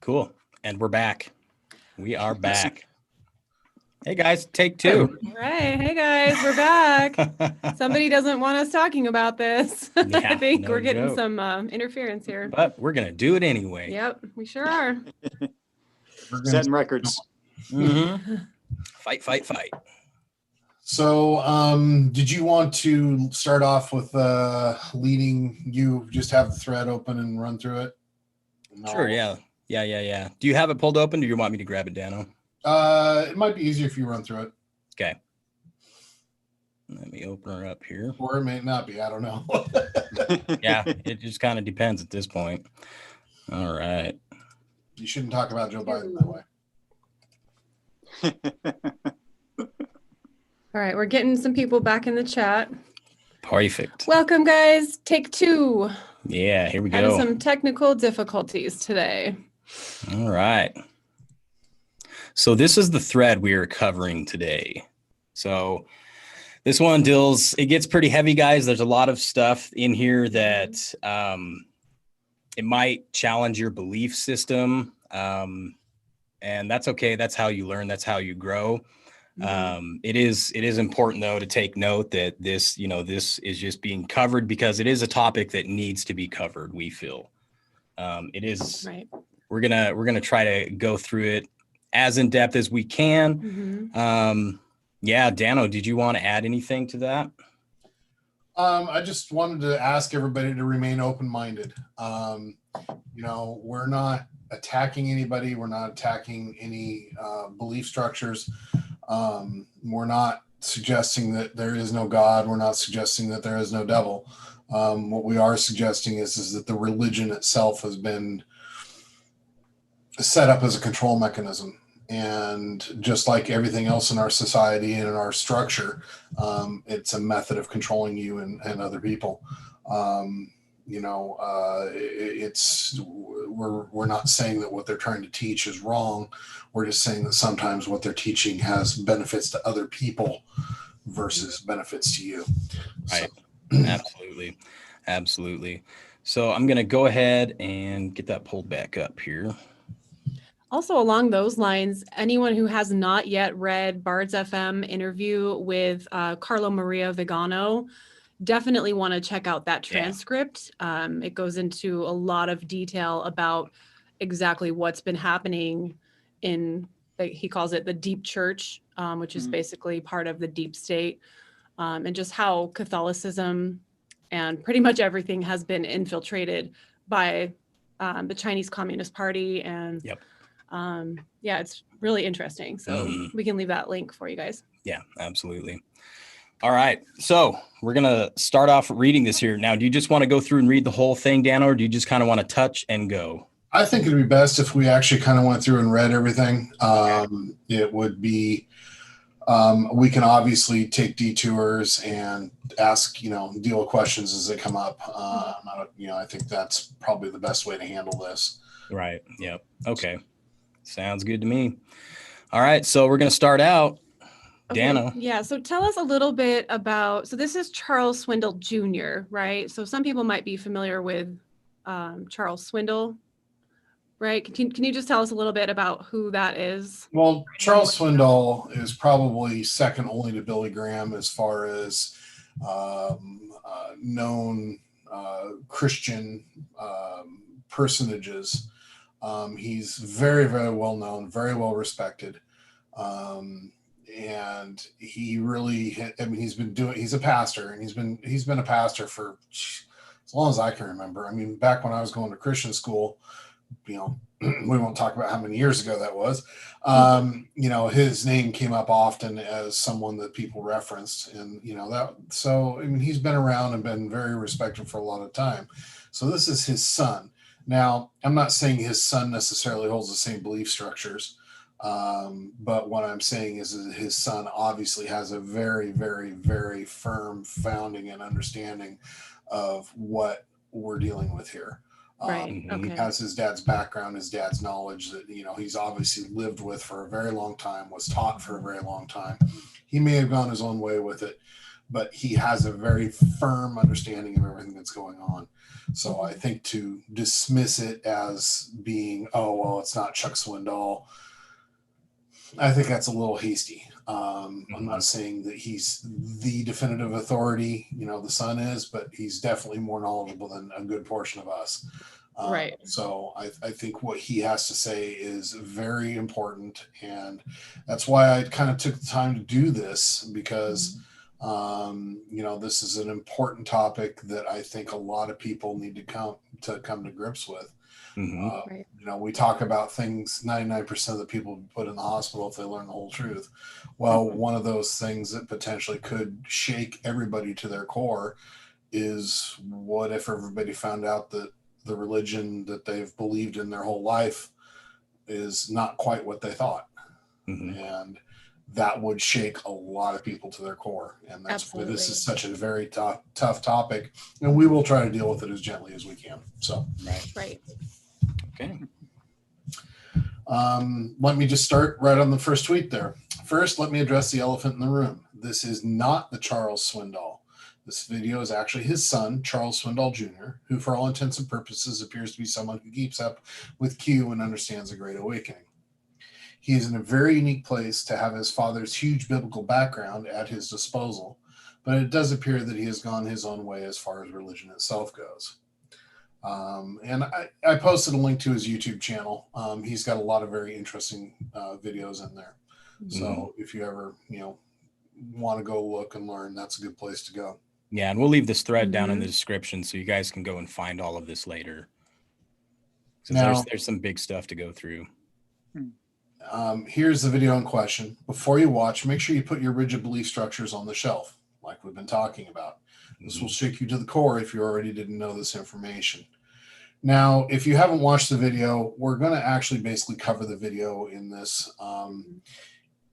Cool. And we're back. We are back. Hey guys, take two. All right. Hey guys, we're back. Somebody doesn't want us talking about this. Yeah, I think no we're getting joke. some interference here. But we're going to do it anyway. Yep, we sure are. We're setting records. Mm-hmm. Fight, fight, fight. So, did you want to start off with leading? You just have the thread open and run through it? Sure, yeah. Do you have it pulled open, or do you want me to grab it, Danno? It might be easier if you run through it. Okay. Let me open her up here. Or it may not be. I don't know. Yeah, it just kind of depends at this point. All right. You shouldn't talk about Joe Biden that way. All right, we're getting some people back in the chat. Perfect. Welcome, guys. Take two. Yeah, here we Having go. some technical difficulties today. All right. So this is the thread we are covering today. So this one it gets pretty heavy, guys. There's a lot of stuff in here that it might challenge your belief system. And that's okay. That's how you learn. That's how you grow. It is important, though, to take note that this is just being covered because it is a topic that needs to be covered. We feel it is. Right. We're gonna try to go through it as in depth as we can. Yeah, Danno, did you want to add anything to that? I just wanted to ask everybody to remain open-minded. We're not attacking anybody. We're not attacking any belief structures. We're not suggesting that there is no God. We're not suggesting that there is no devil. What we are suggesting is that the religion itself has been set up as a control mechanism. And just like everything else in our society and in our structure, it's a method of controlling you and other people. We're not saying that what they're trying to teach is wrong. We're just saying that sometimes what they're teaching has benefits to other people versus benefits to you. Right. So. Absolutely. So I'm going to go ahead and get that pulled back up here. Also, along those lines, anyone who has not yet read Bard's FM interview with Carlo Maria Vigano, definitely want to check out that transcript. It goes into a lot of detail about exactly what's been happening in, he calls it the deep church, which is basically part of the deep state, and just how Catholicism and pretty much everything has been infiltrated by the Chinese Communist Party. And it's really interesting. So we can leave that link for you guys. Yeah, absolutely. All right. So we're going to start off reading this here. Now, do you just want to go through and read the whole thing, Danno, or do you just kind of want to touch and go? I think it'd be best if we actually kind of went through and read everything. It would be, we can obviously take detours and ask, deal with questions as they come up. I think that's probably the best way to handle this. Right. Yep. Okay. Sounds good to me. All right. So we're going to start out. Danno. Yeah. So tell us a little bit about, so this is Charles Swindoll Jr., right? So some people might be familiar with Charles Swindoll, right? Can you just tell us a little bit about who that is? Well, Charles Swindoll is probably second only to Billy Graham as far as known Christian personages. He's very, very well known, very well respected. And he really, he's a pastor, and he's been a pastor for as long as I can remember. I mean, back when I was going to Christian school, we won't talk about how many years ago that was. His name came up often as someone that people referenced, and he's been around and been very respected for a lot of time. So this is his son. Now, I'm not saying his son necessarily holds the same belief structures. But what I'm saying is that his son obviously has a very, very, very firm founding and understanding of what we're dealing with here. Right. Okay. He has his dad's background, his dad's knowledge that, he's obviously lived with for a very long time, was taught for a very long time. He may have gone his own way with it, but he has a very firm understanding of everything that's going on. So I think to dismiss it as being, oh, well, it's not Chuck Swindoll, I think that's a little hasty. I'm not saying that he's the definitive authority, the son is, but he's definitely more knowledgeable than a good portion of us. Right. So I think what he has to say is very important. And that's why I kind of took the time to do this, because, this is an important topic that I think a lot of people need to come to grips with. Right. We talk about things 99% of the people put in the hospital if they learn the whole truth. Well, one of those things that potentially could shake everybody to their core is, what if everybody found out that the religion that they've believed in their whole life is not quite what they thought? And that would shake a lot of people to their core. And that's why this is such a very tough topic, and we will try to deal with it as gently as we can. So, Right. Okay. Let me just start right on the first tweet there. First, let me address the elephant in the room. This is not the Charles Swindoll. This video is actually his son, Charles Swindoll Jr., who for all intents and purposes appears to be someone who keeps up with Q and understands the Great Awakening. He is in a very unique place to have his father's huge biblical background at his disposal, but it does appear that he has gone his own way as far as religion itself goes. And I posted a link to his YouTube channel. He's got a lot of very interesting videos in there. So if you ever, want to go look and learn, that's a good place to go. Yeah, and we'll leave this thread down in the description so you guys can go and find all of this later. Now, there's some big stuff to go through. Here's the video in question. Before you watch, make sure you put your rigid belief structures on the shelf, like we've been talking about. This will shake you to the core if you already didn't know this information. Now, if you haven't watched the video, we're going to actually basically cover the video in this.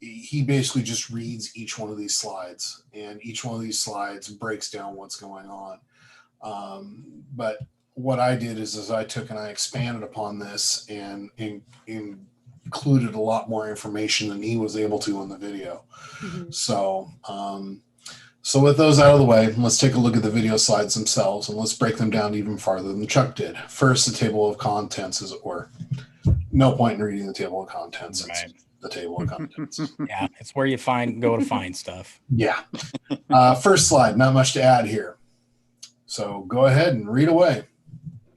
He basically just reads each one of these slides, and each one of these slides breaks down what's going on. But what I did is I took and I expanded upon this and included a lot more information than he was able to in the video. So with those out of the way, let's take a look at the video slides themselves, and let's break them down even farther than Chuck did. First, the table of contents or no point in reading the table of contents. Right. The table of contents. Yeah, it's where you go to find stuff. Yeah. First slide, not much to add here. So go ahead and read away.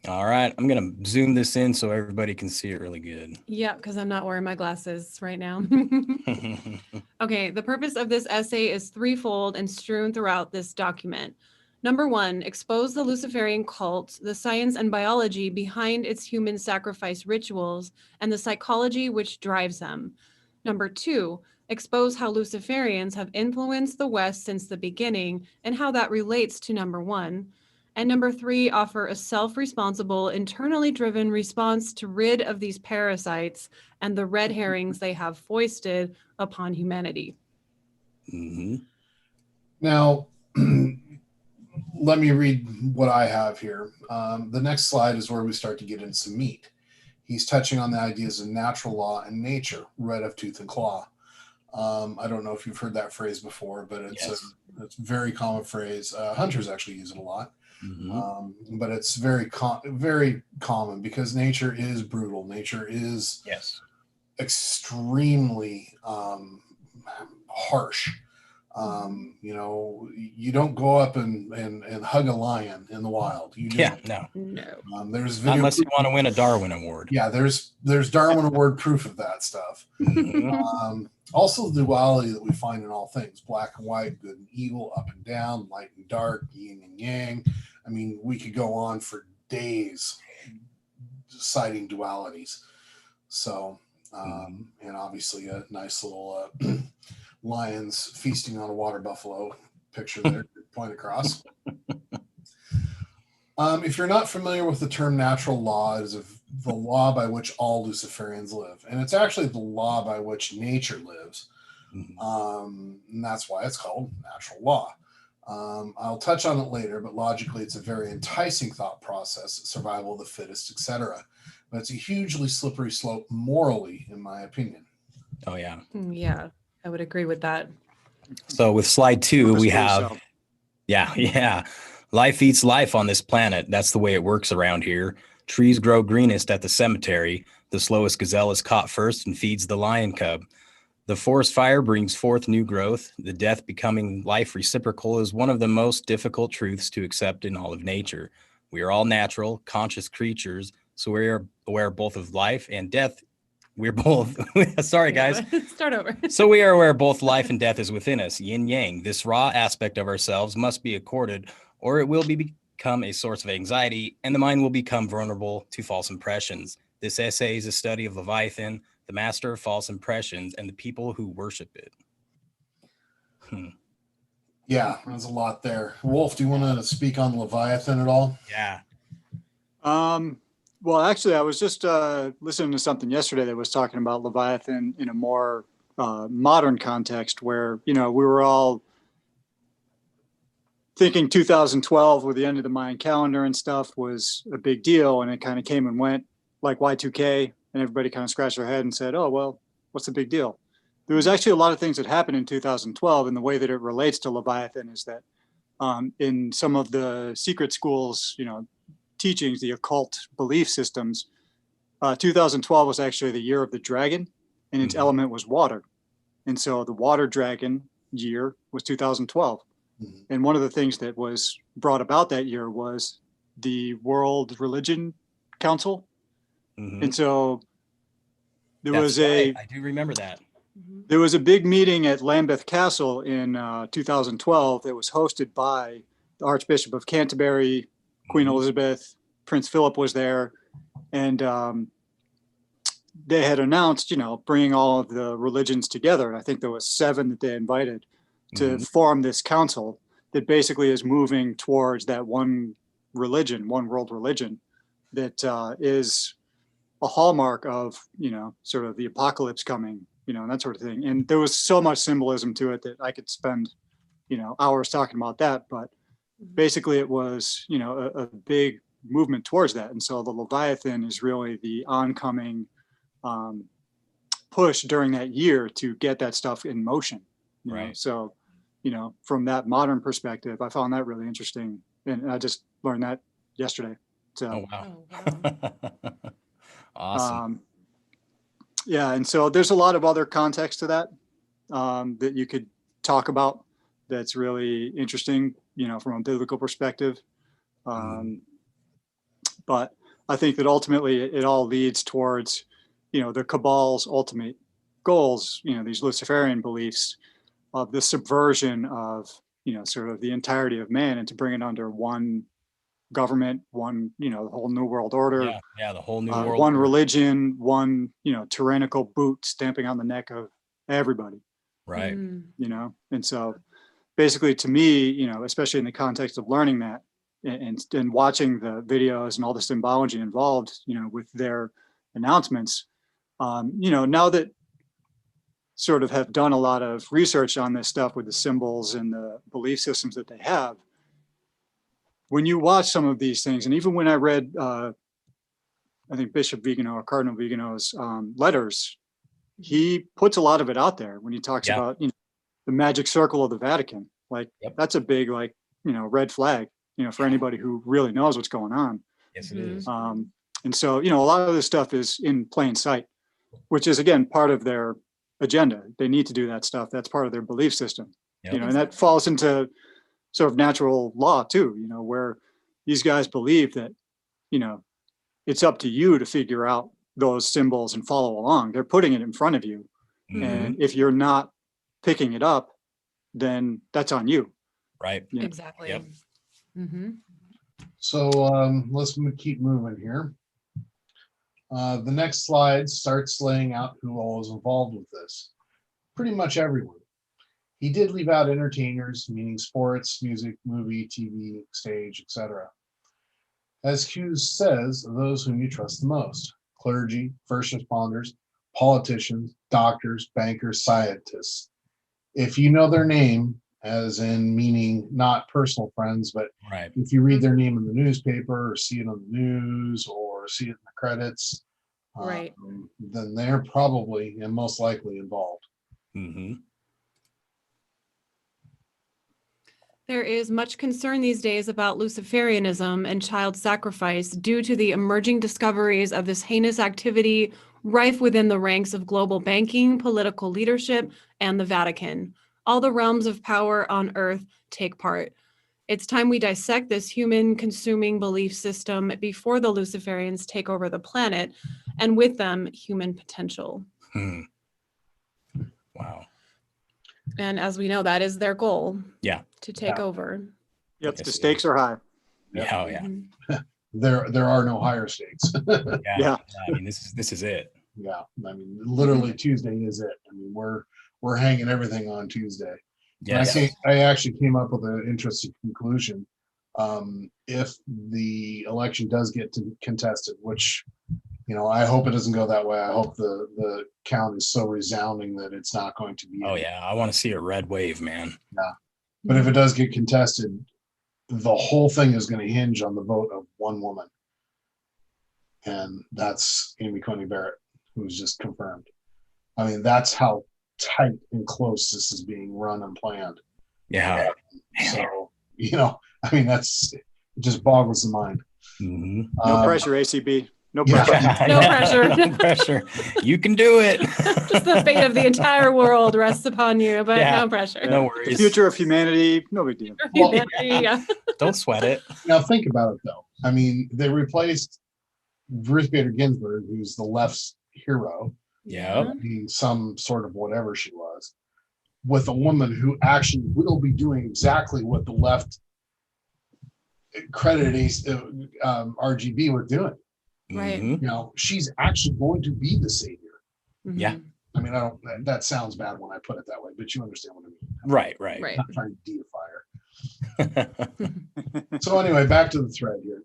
All right, I'm going to zoom this in so everybody can see it really good. Yeah, because I'm not wearing my glasses right now. Okay, the purpose of this essay is threefold and strewn throughout this document. Number one, expose the Luciferian cult, the science and biology behind its human sacrifice rituals, and the psychology which drives them. Number two, expose how Luciferians have influenced the West since the beginning and how that relates to number one. And number three, offer a self-responsible, internally driven response to rid of these parasites and the red herrings they have foisted upon humanity. Now, let me read what I have here. The next slide is where we start to get into some meat. He's touching on the ideas of natural law and nature, red of tooth and claw. I don't know if you've heard that phrase before, but it's a very common phrase. Hunters actually use it a lot. But it's very common because nature is brutal. Nature is extremely harsh. You don't go up and hug a lion in the wild. No. There's video unless you want to win a Darwin Award. Yeah, there's Darwin Award proof of that stuff. Also, the duality that we find in all things: black and white, good and evil, up and down, light and dark, yin and yang. I mean, we could go on for days citing dualities. So, and obviously a nice little lions feasting on a water buffalo picture there, point across. If you're not familiar with the term natural law, it is the law by which all Luciferians live. And it's actually the law by which nature lives. And that's why it's called natural law. I'll touch on it later, but logically it's a very enticing thought process, survival of the fittest, etc. But it's a hugely slippery slope morally, in my opinion. Oh, yeah. Yeah, I would agree with that. So with slide 2, we have Yeah, yeah. Life eats life on this planet. That's the way it works around here. Trees grow greenest at the cemetery. The slowest gazelle is caught first and feeds the lion cub. The forest fire brings forth new growth. The death becoming life reciprocal is one of the most difficult truths to accept in all of nature. We are all natural, conscious creatures, so we are aware both of life and death. We're both, sorry guys. Start over. So we are aware both life and death is within us, yin yang. This raw aspect of ourselves must be accorded, or it will become a source of anxiety, and the mind will become vulnerable to false impressions. This essay is a study of Leviathan, the master of false impressions, and the people who worship it. Yeah, there's a lot there. Wolf, do you want to speak on Leviathan at all? Yeah. Well, actually, I was just listening to something yesterday that was talking about Leviathan in a more modern context where, we were all thinking 2012 with the end of the Mayan calendar and stuff was a big deal. And it kind of came and went like Y2K, and everybody kind of scratched their head and said, oh, well, what's the big deal? There was actually a lot of things that happened in 2012, and the way that it relates to Leviathan is that in some of the secret schools, teachings, the occult belief systems, 2012 was actually the year of the dragon, and its element was water. And so the water dragon year was 2012. And one of the things that was brought about that year was the World Religion Council. And so there was I do remember that. There was a big meeting at Lambeth Castle in 2012 that was hosted by the Archbishop of Canterbury, Queen Elizabeth, Prince Philip was there, and they had announced, bringing all of the religions together. I think there was 7 that they invited to form this council that basically is moving towards that one religion, one world religion that is a hallmark of, sort of the apocalypse coming, and that sort of thing. And there was so much symbolism to it that I could spend, hours talking about that. But basically it was, a big movement towards that. And so the Leviathan is really the oncoming push during that year to get that stuff in motion. Right. So, from that modern perspective, I found that really interesting. And I just learned that yesterday. So, wow. Awesome. Yeah. And so there's a lot of other context to that that you could talk about that's really interesting, from a biblical perspective. But I think that ultimately it all leads towards, the cabal's ultimate goals, these Luciferian beliefs of the subversion of, sort of the entirety of man, and to bring it under one government, one, the whole new world order. Yeah, the whole new world one order. religion, one, tyrannical boot stamping on the neck of everybody. Right. And so basically to me, especially in the context of learning that and watching the videos and all the symbology involved, with their announcements, now that sort of have done a lot of research on this stuff with the symbols and the belief systems that they have, when you watch some of these things, and even when I read, I think Bishop Vigano or Cardinal Vigano's letters, he puts a lot of it out there when he talks about, the magic circle of the Vatican. Like that's a big, red flag, for anybody who really knows what's going on. Yes, it is. And so, a lot of this stuff is in plain sight, which is, again, part of their agenda. They need to do that stuff. That's part of their belief system, and that falls into sort of natural law too, where these guys believe that, it's up to you to figure out those symbols and follow along. They're putting it in front of you. And if you're not picking it up, then that's on you. Right. Exactly. Yep. So let's keep moving here. The next slide starts laying out who all is involved with this. Pretty much everyone. He did leave out entertainers, meaning sports, music, movie, TV, stage, etc. As Hughes says, those whom you trust the most: clergy, first responders, politicians, doctors, bankers, scientists. If you know their name, as in meaning not personal friends, but if you read their name in the newspaper or see it on the news or see it in the credits, then they're probably and most likely involved. There is much concern these days about Luciferianism and child sacrifice due to the emerging discoveries of this heinous activity rife within the ranks of global banking, political leadership, and the Vatican. All the realms of power on earth take part. It's time we dissect this human-consuming belief system before the Luciferians take over the planet, and with them, human potential. Wow. And as we know, that is their goal. Yeah. To take over. Yep, Yes, the stakes are high. Yeah. Oh, yeah. Mhm. There are no higher stakes. Yeah. I mean, this is it. Yeah, I mean, literally Tuesday is it. I mean, we're hanging everything on Tuesday. Yes. I actually came up with an interesting conclusion. If the election does get contested, which, you know, I hope it doesn't go that way. I hope the count is so resounding that it's not going to be. Oh yeah, I want to see a red wave, man. Yeah. But if it does get contested, the whole thing is going to hinge on the vote of one woman. And that's Amy Coney Barrett, who's just confirmed. I mean, that's how tight and close this is being run and planned. Yeah. So, you know, I mean, it just boggles the mind. Mm-hmm. No pressure, ACB. No Yeah. pressure. No pressure. No pressure. You can do it. Just the fate of the entire world rests upon you, but Yeah. no pressure. No The worries. future of humanity, no big deal. Well, Yeah. Don't sweat it. Now think about it, though. I mean, they replaced Ruth Bader Ginsburg, who's the left's hero, Yeah. being some sort of whatever she was, with a woman who actually will be doing exactly what the left credited RGB with doing. Right. Mhm. You know, she's actually going to be the savior. Yeah. Mhm. I mean, that sounds bad when I put it that way, but you understand what I mean. Right. I'm Right. not trying to deify her. So anyway, back to the thread here.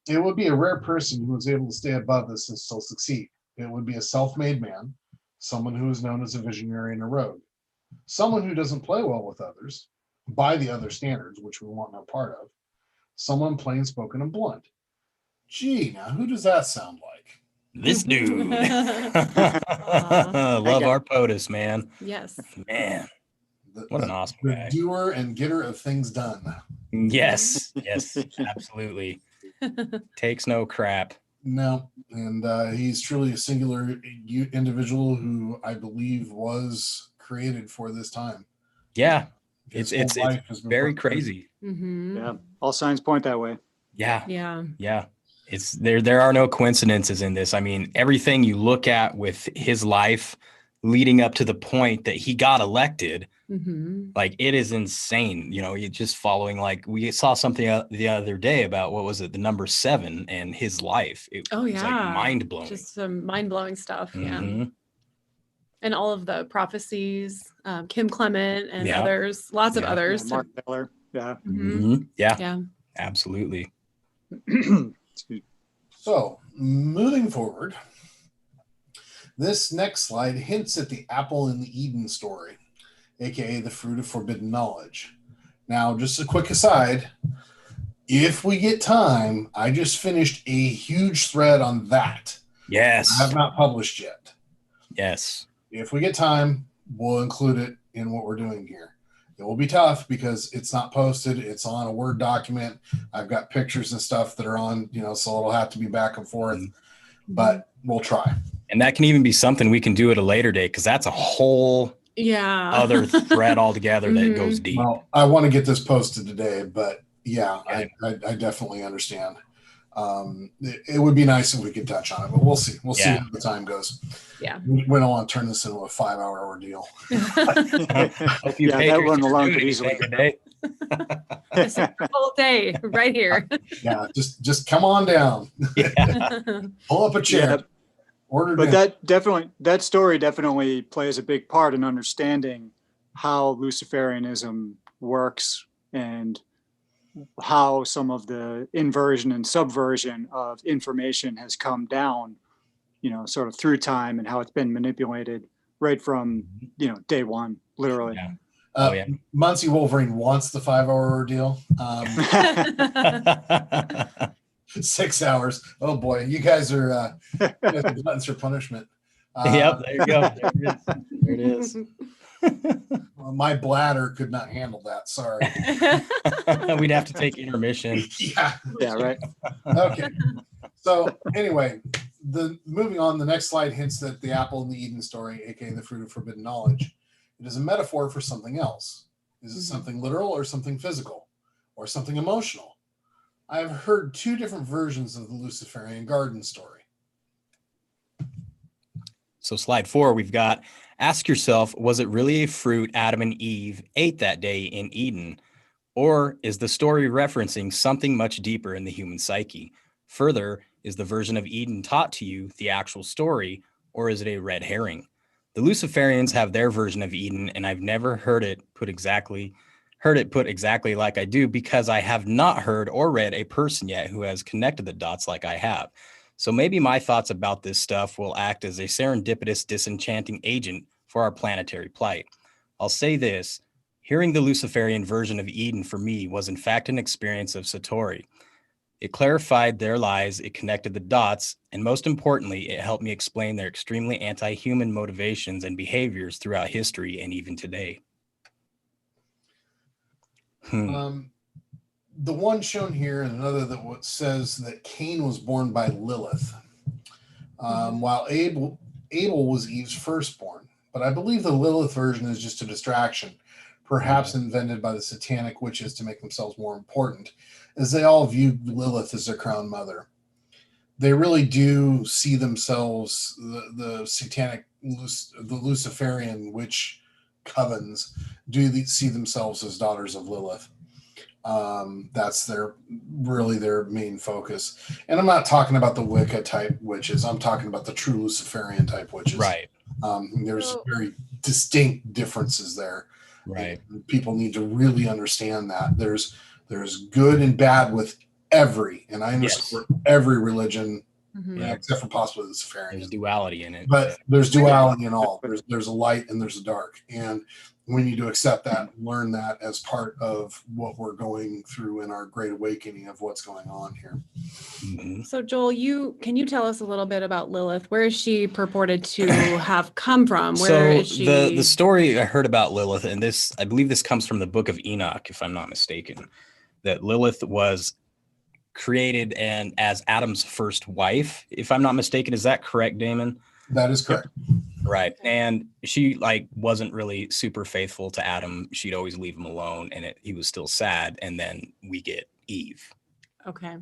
It would be a rare person who was able to stay above this and still succeed. It would be a self-made man, someone who is known as a visionary and a rogue, someone who doesn't play well with others, by the other standards, which we want no part of, someone plain spoken and blunt. Gee, now who does that sound like? This dude. Love guy. our POTUS, man. Yes. Man. What an awesome The guy. doer and getter of things done. Yes. Yes. Absolutely. Takes no crap. No, and he's truly a singular individual who I believe was created for this time. Yeah. His It's whole life has been very put together. crazy. Mm-hmm. Yeah, all signs point that way. Yeah. Yeah. Yeah. It's there are no coincidences in this. I mean, everything you look at with his life leading up to the point that he got elected, Mm-hmm. like it is insane. You know, you just following, like we saw something the other day about, what was it, the number 7 and his life. It Oh, was yeah. like mind blowing. Just some mind-blowing stuff. Yeah. Mhm. And all of the prophecies, Kim Clement and Yeah. others, lots of Yeah. others. Mark Miller. Yeah. Mhm. Mhm. Yeah, Yeah. absolutely. Excuse me. So, moving forward, this next slide hints at the apple in the Eden story, aka the fruit of forbidden knowledge. Now, just a quick aside, if we get time, I just finished a huge thread on that. Yes. I have not published yet. Yes. If we get time, we'll include it in what we're doing here. It will be tough because it's not posted. It's on a Word document. I've got pictures and stuff that are on, so it'll have to be back and forth, but we'll try. And that can even be something we can do at a later date, because that's a whole Yeah. other thread altogether that Mhm. goes deep. Well, I want to get this posted today, but yeah, Yeah. I definitely understand. It would be nice if we could touch on it, but we'll see. We'll see Yeah. how the time goes. Yeah. We don't want to turn this into a 5-hour ordeal. Hope you Yeah, that Patriots one are alone doing could easily anything today. It's a whole day right here. Yeah, just come on down, Yeah. pull up a chair, Yeah, order but dinner. that story definitely plays a big part in understanding how Luciferianism works and how some of the inversion and subversion of information has come down, sort of through time, and how it's been manipulated right from, day one, literally. Yeah. Oh, yeah. Muncie Wolverine wants the 5-hour ordeal. 6 hours. Oh boy, you guys are gluttons for punishment. Yep, there you go. There it is. Well, my bladder could not handle that. Sorry. We'd have to take intermission. Yeah. Yeah, right. Okay. So anyway, moving on, the next slide hints that the apple in the Eden story, aka the fruit of forbidden knowledge, it is a metaphor for something else. Is it something literal or something physical or something emotional? I have heard two different versions of the Luciferian garden story. So slide 4, we've got, ask yourself, was it really a fruit Adam and Eve ate that day in Eden? Or is the story referencing something much deeper in the human psyche? Further, is the version of Eden taught to you the actual story, or is it a red herring? The Luciferians have their version of Eden, and I've never heard it put exactly like I do, because I have not heard or read a person yet who has connected the dots like I have. So maybe my thoughts about this stuff will act as a serendipitous, disenchanting agent for our planetary plight. I'll say this, hearing the Luciferian version of Eden for me was in fact an experience of Satori. It clarified their lies, it connected the dots, and most importantly, it helped me explain their extremely anti-human motivations and behaviors throughout history and even today. The one shown here, and another that says that Cain was born by Lilith, while Abel was Eve's firstborn. But I believe the Lilith version is just a distraction, perhaps invented by the satanic witches to make themselves more important, as they all view Lilith as their crown mother. They really do see themselves, the satanic, the Luciferian witch covens do see themselves as daughters of Lilith. That's really their main focus. And I'm not talking about the Wicca type witches. I'm talking about the true Luciferian type witches. Right. There's very distinct differences there. Right. And people need to really understand that there's good and bad with every, and I understand every religion, except for possibly the Luciferian. There's duality in it. But there's duality in all. There's a light and there's a dark. And we need to accept that, learn that as part of what we're going through in our great awakening of what's going on here. So Joel, can you tell us a little bit about Lilith? Where is she purported to have come from? Where is she? The story I heard about Lilith, and I believe this comes from the Book of Enoch, if I'm not mistaken, that Lilith was created and as Adam's first wife, if I'm not mistaken. Is that correct, Damon? That is correct. Right. And she wasn't really super faithful to Adam. She'd always leave him alone, and he was still sad. And then we get Eve. Okay.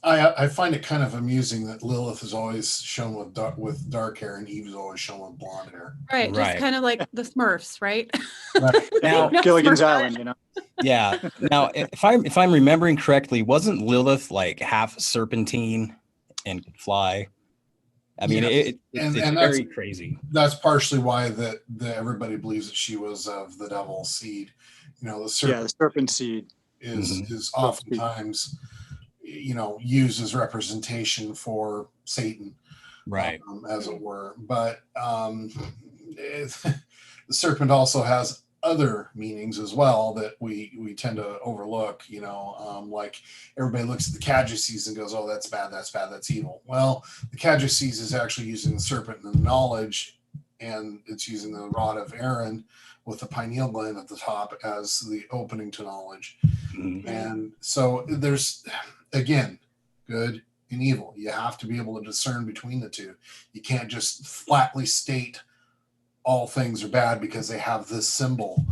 I find it kind of amusing that Lilith is always shown with dark hair and Eve is always shown with blonde hair. Right. Just kind of like the Smurfs, right? Right. Now, Gilligan's Island, Yeah. Now, if I'm remembering correctly, wasn't Lilith half serpentine and could fly? I mean, it's very crazy. That's partially why that everybody believes that she was of the devil's seed. The serpent seed is oftentimes used as representation for Satan, right? As it were. But the serpent also has other meanings as well that we tend to overlook. Like everybody looks at the Caducees and goes, "Oh, that's bad, that's evil." Well, the Caducees is actually using the serpent and the knowledge, and it's using the rod of Aaron with the pineal gland at the top as the opening to knowledge. And so there's, again, good and evil. You have to be able to discern between the two. You can't just flatly state all things are bad because they have this symbol.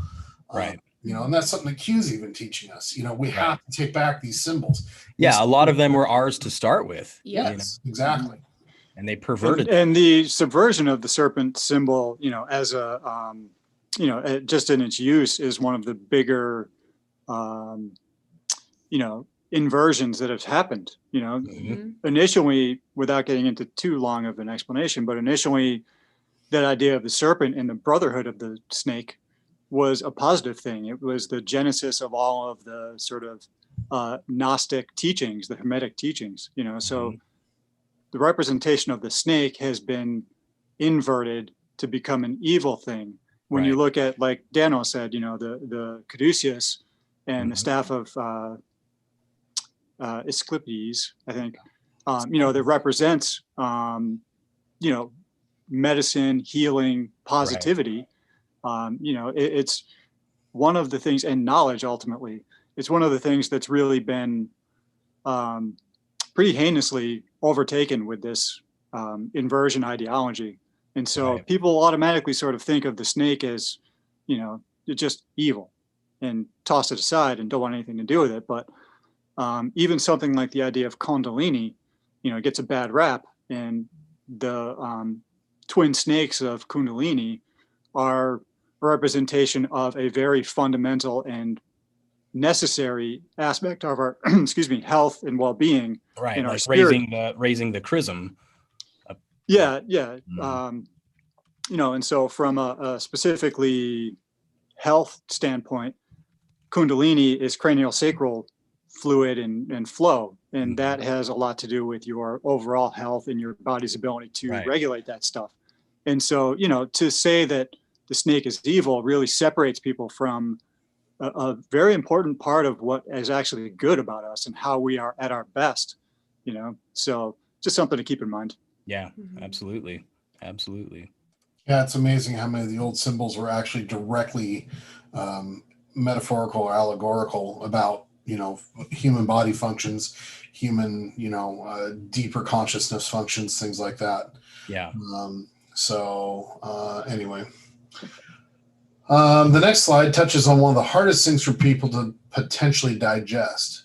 Right. And that's something that Q's even teaching us. We have to take back these symbols. Yeah, a lot of them were ours to start with. Yes, exactly. And they perverted and the subversion of the serpent symbol, as a just in its use, is one of the bigger inversions that have happened. Initially, without getting into too long of an explanation, but initially that idea of the serpent and the brotherhood of the snake was a positive thing. It was the genesis of all of the sort of Gnostic teachings, the Hermetic teachings, so the representation of the snake has been inverted to become an evil thing. When you look at, like Danno said, the caduceus and the staff of Asclepius, I think, that represents, medicine, healing, positivity. It's one of the things, and knowledge ultimately, it's one of the things that's really been pretty heinously overtaken with this inversion ideology. And so people automatically sort of think of the snake as, it's just evil and toss it aside and don't want anything to do with it. But even something like the idea of Kundalini, gets a bad rap. And the twin snakes of Kundalini are a representation of a very fundamental and necessary aspect of our health and well-being, right? In our Like spirit. raising the chrism. Yeah. And so from a specifically health standpoint, Kundalini is cranial sacral fluid and flow, and that has a lot to do with your overall health and your body's ability to regulate that stuff. And so, to say that the snake is evil really separates people from a very important part of what is actually good about us and how we are at our best, so just something to keep in mind. Yeah, absolutely. Yeah, it's amazing how many of the old symbols were actually directly metaphorical or allegorical about, human body functions, human, deeper consciousness functions, things like that. Yeah. Anyway, the next slide touches on one of the hardest things for people to potentially digest.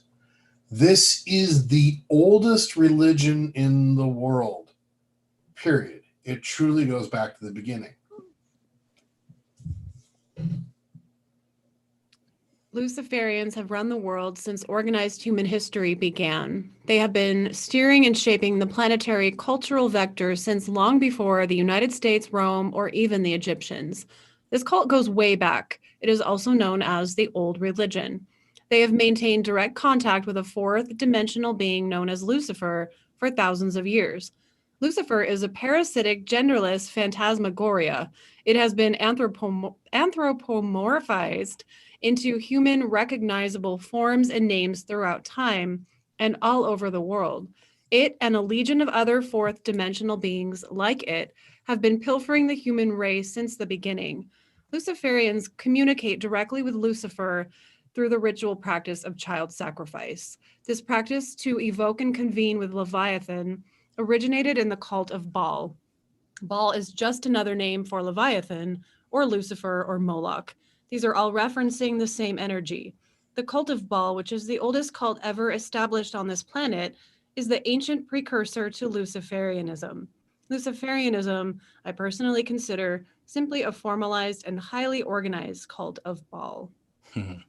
This is the oldest religion in the world, period. It truly goes back to the beginning. Luciferians have run the world since organized human history began. They have been steering and shaping the planetary cultural vector since long before the United States, Rome, or even the Egyptians. This cult goes way back. It is also known as the Old Religion. They have maintained direct contact with a fourth dimensional being known as Lucifer for thousands of years. Lucifer is a parasitic, genderless phantasmagoria. It has been anthropomorphized into human recognizable forms and names throughout time and all over the world. It and a legion of other fourth dimensional beings like it have been pilfering the human race since the beginning. Luciferians communicate directly with Lucifer through the ritual practice of child sacrifice. This practice to evoke and convene with Leviathan originated in the cult of Baal. Baal is just another name for Leviathan or Lucifer or Moloch. These are all referencing the same energy. The cult of Baal, which is the oldest cult ever established on this planet, is the ancient precursor to Luciferianism. Luciferianism, I personally consider simply a formalized and highly organized cult of Baal. And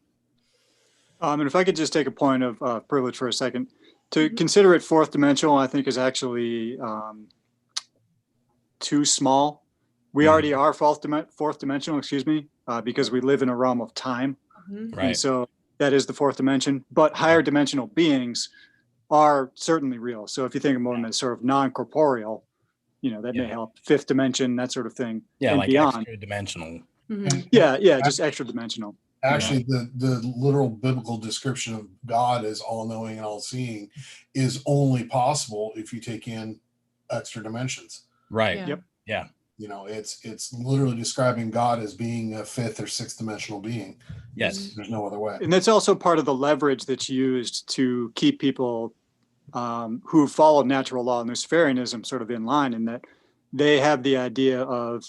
if I could just take a point of privilege for a second, to consider it fourth dimensional, I think is actually too small. We already are fourth dimensional, because we live in a realm of time. Right. And so that is the fourth dimension, but higher dimensional beings are certainly real. So if you think of them as sort of non-corporeal, that may help. Fifth dimension, that sort of thing. Yeah, and like beyond. extra dimensional. Just extra dimensional. Actually, the literal biblical description of God as all-knowing and all-seeing is only possible if you take in extra dimensions. Right. Yeah. Yep. Yeah. It's literally describing God as being a fifth or sixth dimensional being. Yes. There's no other way. And that's also part of the leverage that's used to keep people who follow natural law and Luciferianism sort of in line, in that they have the idea of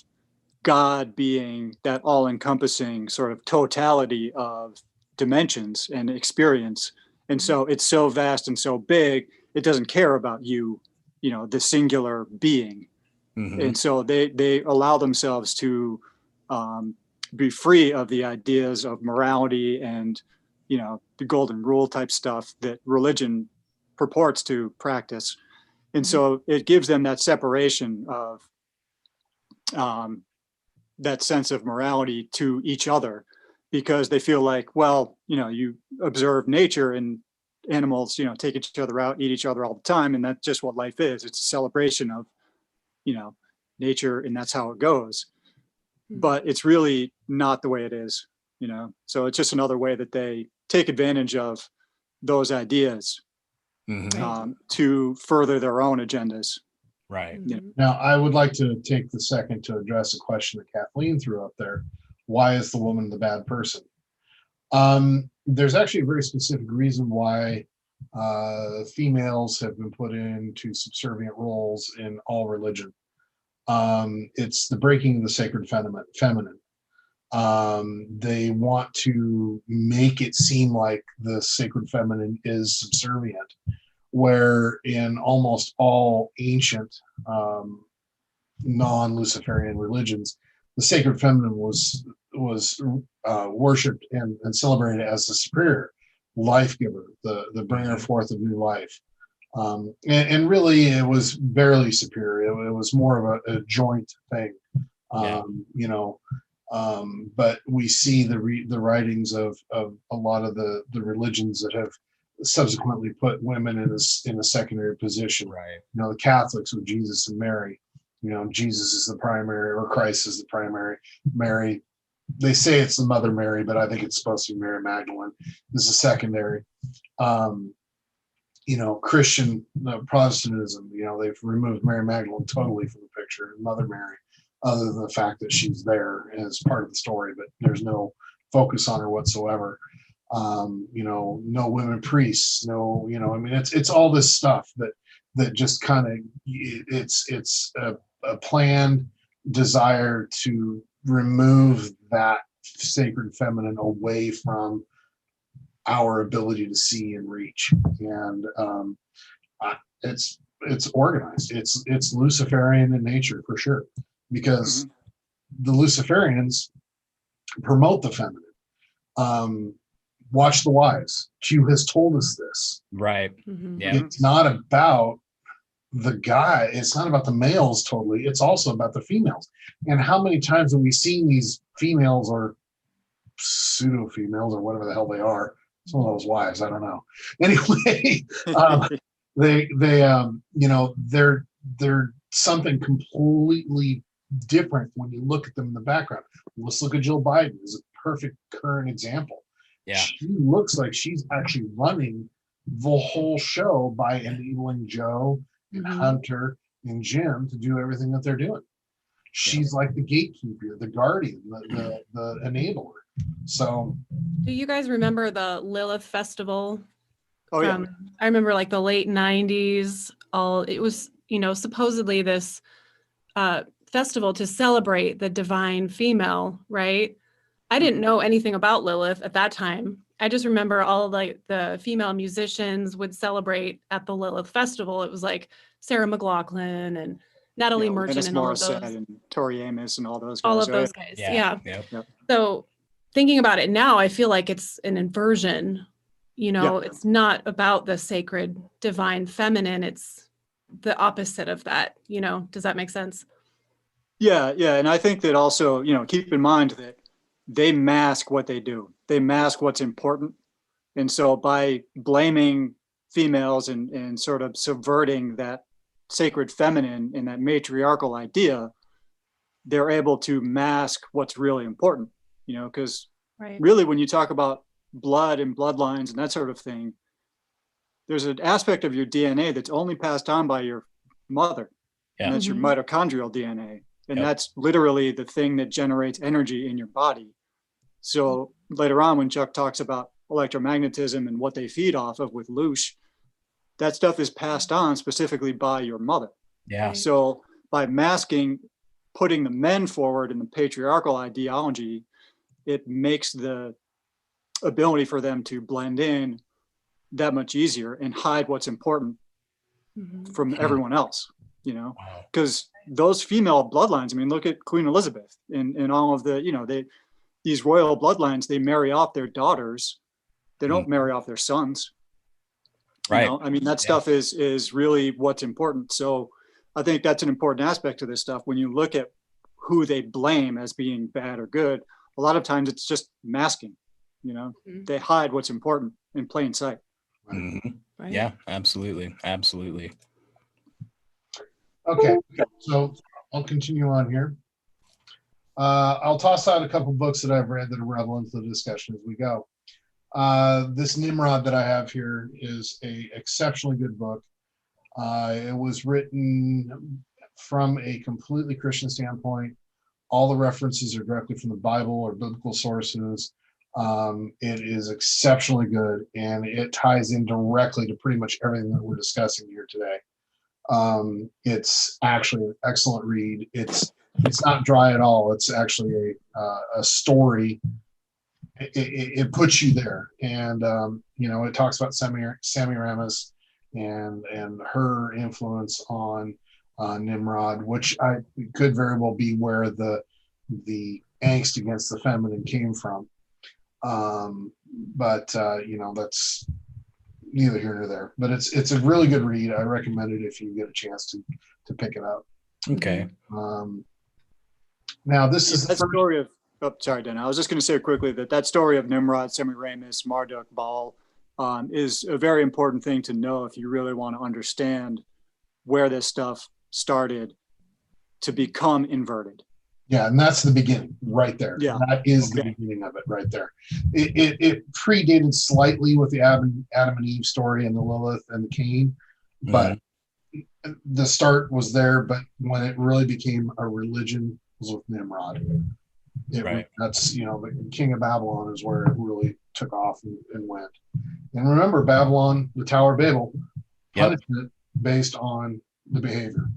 God being that all-encompassing sort of totality of dimensions and experience. And so it's so vast and so big, it doesn't care about you, the singular being. And so they allow themselves to be free of the ideas of morality and, the golden rule type stuff that religion purports to practice. And so it gives them that separation of that sense of morality to each other, because they feel like, well, you observe nature and animals, take each other out, eat each other all the time. And that's just what life is. It's a celebration of, nature, and that's how it goes. But it's really not the way it is, so it's just another way that they take advantage of those ideas to further their own agendas. Right. Now, I would like to take the second to address a question that Kathleen threw up there. Why is the woman the bad person? There's actually a very specific reason why females have been put into subservient roles in all religion. It's the breaking of the sacred feminine. They want to make it seem like the sacred feminine is subservient, where in almost all ancient non-Luciferian religions, the sacred feminine was worshipped and celebrated as the superior life giver, the bringer forth of new life. And really, it was barely superior. It was more of a joint thing, but we see the writings of a lot of the religions that have subsequently put women in a secondary position. Right. The Catholics with Jesus and Mary. Jesus is the primary, or Christ is the primary. Mary, they say it's the Mother Mary, but I think it's supposed to be Mary Magdalene. This is secondary. Christian Protestantism, they've removed Mary Magdalene totally from the picture, and Mother Mary, other than the fact that she's there as part of the story, but there's no focus on her whatsoever. No women priests, it's all this stuff that just kind of, it's a planned desire to remove that sacred feminine away from our ability to see and reach. And it's organized. It's Luciferian in nature for sure, because the Luciferians promote the feminine. Watch the wives. Q has told us this. Right. Yeah. It's not about the guy. It's not about the males totally. It's also about the females. And how many times have we seen these females or pseudo females or whatever the hell they are? Some of those wives, I don't know. Anyway, they're something completely different when you look at them in the background. Let's look at Jill Biden as a perfect current example. Yeah. She looks like she's actually running the whole show by enabling Joe and Hunter and Jim to do everything that they're doing. She's like the gatekeeper, the guardian, the enabler. So, do you guys remember the Lilith Festival? Oh yeah. I remember like the late 90s. It was, supposedly this festival to celebrate the divine female, right? I didn't know anything about Lilith at that time. I just remember all like the female musicians would celebrate at the Lilith Festival. It was like Sarah McLachlan and Natalie Merchant and all of those. And Tori Amos and all those guys. All of those guys. Yeah. Yep. So thinking about it now, I feel like it's an inversion. It's not about the sacred divine feminine. It's the opposite of that. Does that make sense? Yeah. And I think that also, keep in mind that they mask what they do. They mask what's important. And so by blaming females and sort of subverting that sacred feminine and that matriarchal idea, they're able to mask what's really important, because really when you talk about blood and bloodlines and that sort of thing, there's an aspect of your DNA that's only passed on by your mother. Yeah. And that's your mitochondrial DNA. And that's literally the thing that generates energy in your body. So later on, when Chuck talks about electromagnetism and what they feed off of with Lush, that stuff is passed on specifically by your mother. Yeah. So by masking, putting the men forward in the patriarchal ideology, it makes the ability for them to blend in that much easier and hide what's important from everyone else, because those female bloodlines, look at Queen Elizabeth and all of the, these royal bloodlines, they marry off their daughters. They don't marry off their sons. Right. That stuff is really what's important. So I think that's an important aspect of this stuff. When you look at who they blame as being bad or good, a lot of times it's just masking, they hide what's important in plain sight. Right. Yeah, absolutely. Okay. So I'll continue on here. I'll toss out a couple books that I've read that are relevant to the discussion as we go. This Nimrod that I have here is a exceptionally good book. It was written from a completely Christian standpoint. All the references are directly from the Bible or biblical sources. It is exceptionally good, and it ties in directly to pretty much everything that we're discussing here today. It's actually an excellent read. It's not dry at all. It's actually a story. It puts you there, and it talks about Semiramis and her influence on Nimrod, which could very well be where the angst against the feminine came from. But that's neither here nor there. But it's a really good read. I recommend it if you get a chance to pick it up. Okay. Now this is that story of. Oh, sorry, Dan. I was just going to say quickly that story of Nimrod, Semiramis, Marduk, Baal is a very important thing to know if you really want to understand where this stuff started to become inverted. Yeah, and that's the beginning right there. Yeah. That is the beginning of it right there. It predated slightly with the Adam and Eve story and the Lilith and the Cain, but the start was there. But when it really became a religion was with Nimrod. That's, the king of Babylon is where it really took off and went. And remember, Babylon, the Tower of Babel, punishment based on the behavior.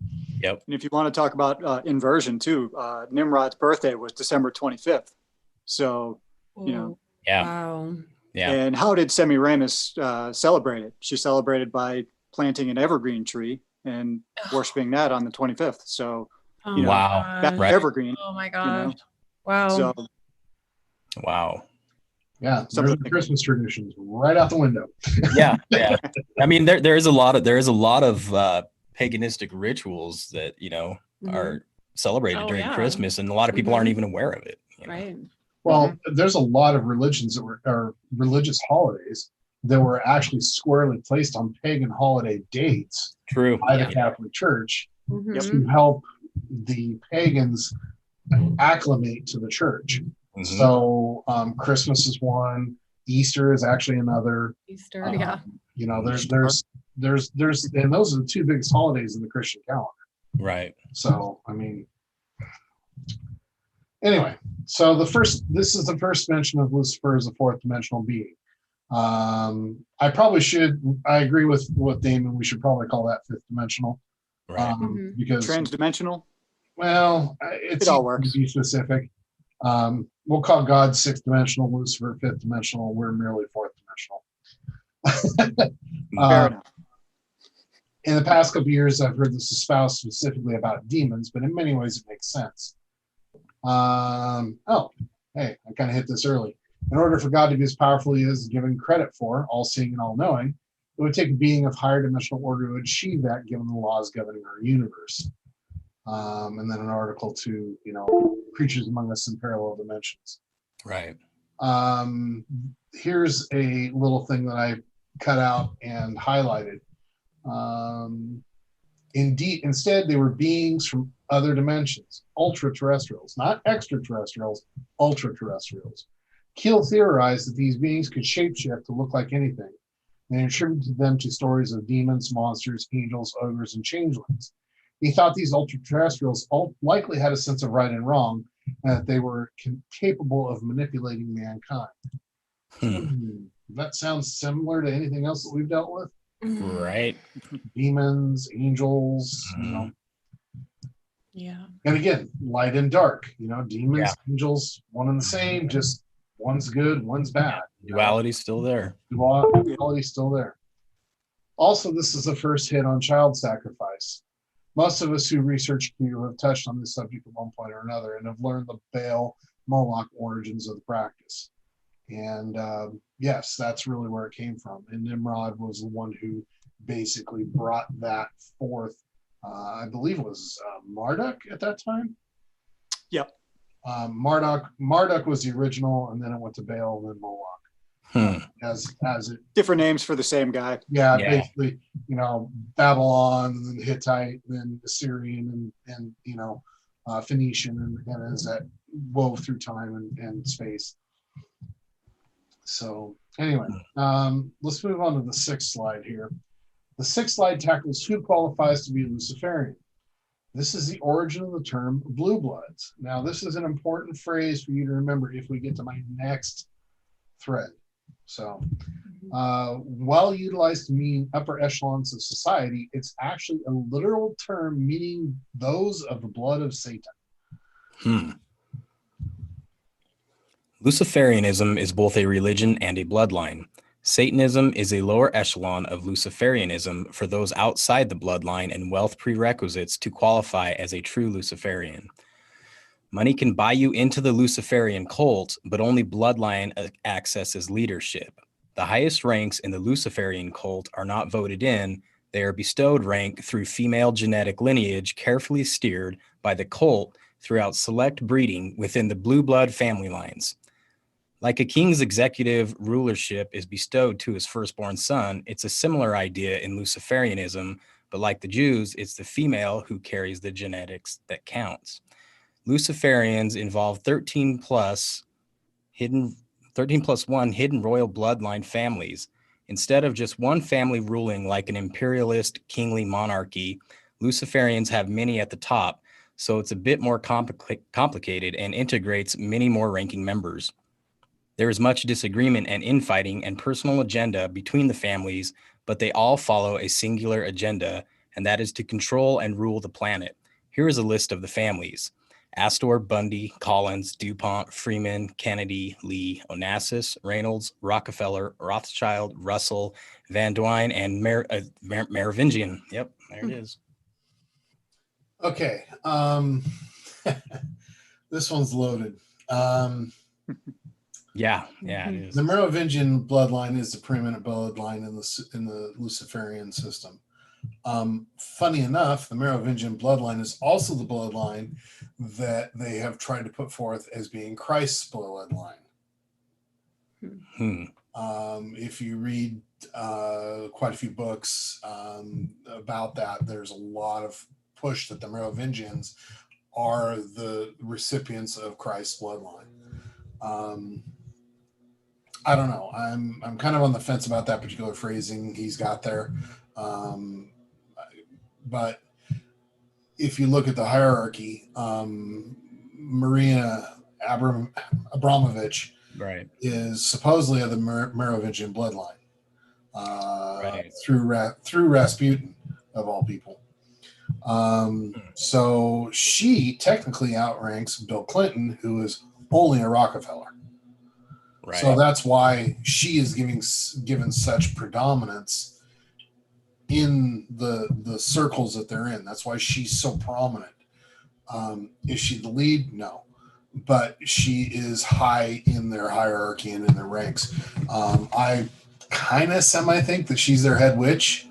Yep. And if you want to talk about inversion too, Nimrod's birthday was December 25th. So, Yeah. Wow. Yeah. And how did Semiramis celebrate it? She celebrated by planting an evergreen tree and worshiping that on the 25th. So, Wow. that evergreen. Oh my gosh. Wow. So, wow. Yeah, some of the Christmas traditions right out the window. Yeah. I mean, there is a lot of paganistic rituals that are celebrated during Christmas, and a lot of people aren't even aware of it. Right. Well, there's a lot of religions that are religious holidays that were actually squarely placed on pagan holiday dates by the Catholic Church to help the pagans acclimate to the church. So Christmas is one, Easter is actually another. Easter, there's and those are the two biggest holidays in the Christian calendar. Right. So I mean, anyway, so this is the first mention of Lucifer as a fourth dimensional being. I agree with Damon. We should probably call that fifth dimensional. Right. Because transdimensional. Well, it all works to be specific. We'll call God sixth dimensional, Lucifer fifth dimensional. We're merely fourth dimensional. Fair enough. In the past couple of years, I've heard this espoused specifically about demons, but in many ways it makes sense. Hey, I kind of hit this early. In order for God to be as powerful he is given credit for, all-seeing and all-knowing, it would take a being of higher dimensional order to achieve that, given the laws governing our universe. And then an article to, creatures among us in parallel dimensions. Right. Here's a little thing that I cut out and highlighted. Instead, they were beings from other dimensions, ultra-terrestrials, not extraterrestrials, ultra-terrestrials. Keel theorized that these beings could shapeshift to look like anything, and attributed them to stories of demons, monsters, angels, ogres, and changelings. He thought these ultra-terrestrials likely had a sense of right and wrong, and that they were capable of manipulating mankind. That sounds similar to anything else that we've dealt with. Right. Demons, angels, Yeah. And again, light and dark, demons, angels, one and the same, just one's good, one's bad. Duality's still there. Duality's still there. Also, this is the first hit on child sacrifice. Most of us who research Q have touched on this subject at one point or another and have learned the Baal Moloch origins of the practice. And yes, that's really where it came from. And Nimrod was the one who basically brought that forth. I believe it was Marduk at that time. Yep. Marduk was the original, and then it went to Baal and then Moloch. As it different names for the same guy. Yeah. Basically, Babylon, and then Hittite, then Assyrian, and Phoenician, and as that wove through time and space. So anyway, let's move on to the sixth slide here. The sixth slide tackles who qualifies to be a Luciferian. This is the origin of the term blue bloods. Now, this is an important phrase for you to remember if we get to my next thread. So, while utilized to mean upper echelons of society, it's actually a literal term meaning those of the blood of Satan. Luciferianism is both a religion and a bloodline. Satanism is a lower echelon of Luciferianism for those outside the bloodline and wealth prerequisites to qualify as a true Luciferian. Money can buy you into the Luciferian cult, but only bloodline accesses leadership. The highest ranks in the Luciferian cult are not voted in. They are bestowed rank through female genetic lineage carefully steered by the cult throughout select breeding within the blue blood family lines. Like a king's executive rulership is bestowed to his firstborn son, it's a similar idea in Luciferianism, but like the Jews, it's the female who carries the genetics that counts. Luciferians involve 13 plus 1 hidden royal bloodline families. Instead of just one family ruling like an imperialist kingly monarchy, Luciferians have many at the top, so it's a bit more complicated and integrates many more ranking members. There is much disagreement and infighting and personal agenda between the families, but they all follow a singular agenda, and that is to control and rule the planet. Here is a list of the families: Astor, Bundy, Collins, DuPont, Freeman, Kennedy, Lee, Onassis, Reynolds, Rockefeller, Rothschild, Russell, Van Duyne, and Merovingian. Yep, there it is. Okay. This one's loaded. Yeah, it is. The Merovingian bloodline is the preeminent bloodline in the Luciferian system. Funny enough, the Merovingian bloodline is also the bloodline that they have tried to put forth as being Christ's bloodline. If you read quite a few books about that, there's a lot of push that the Merovingians are the recipients of Christ's bloodline. I don't know. I'm kind of on the fence about that particular phrasing he's got there. But if you look at the hierarchy, Maria Abramovich right. is supposedly of the Merovingian bloodline, through Rasputin, of all people. So she technically outranks Bill Clinton, who is only a Rockefeller. Right. So that's why she is given such predominance in the circles that they're in. That's why she's so prominent. Is she the lead? No. But she is high in their hierarchy and in their ranks. I kind of semi-think that she's their head witch.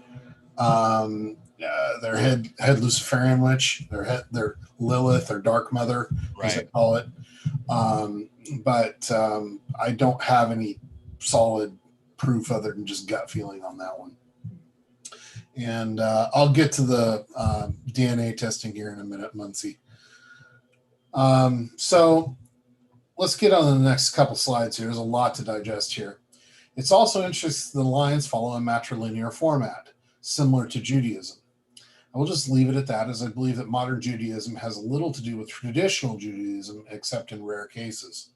Their head Luciferian witch, their Lilith or Dark Mother, as they call it. But I don't have any solid proof other than just gut feeling on that one. And I'll get to the DNA testing here in a minute, Muncie. So let's get on to the next couple slides here. There's a lot to digest here. It's also interesting the lines follow a matrilinear format, similar to Judaism. I will just leave it at that, as I believe that modern Judaism has little to do with traditional Judaism, except in rare cases.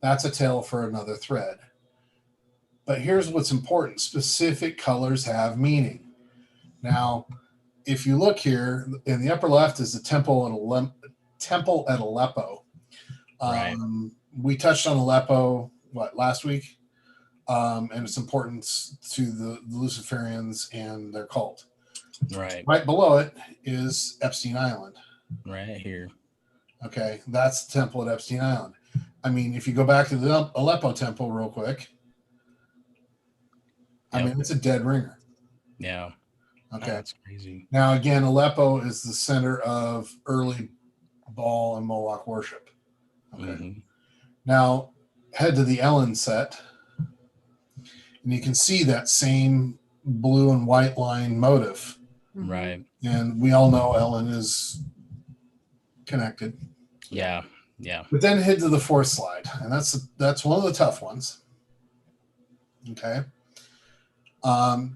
That's a tale for another thread. But here's what's important. Specific colors have meaning. Now, if you look here, in the upper left is the temple at Aleppo. We touched on Aleppo, last week? And its importance to the Luciferians and their cult. Right below it is Epstein Island. Right here. Okay, that's the temple at Epstein Island. I mean, if you go back to the Aleppo temple real quick, I mean, it's a dead ringer. Yeah. Okay. That's crazy. Now, again, Aleppo is the center of early Baal and Moloch worship. Okay. Mm-hmm. Now, head to the Ellen set, and you can see that same blue and white line motif. Right. And we all know Ellen is connected. Yeah. But then head to the fourth slide, and that's one of the tough ones. Okay.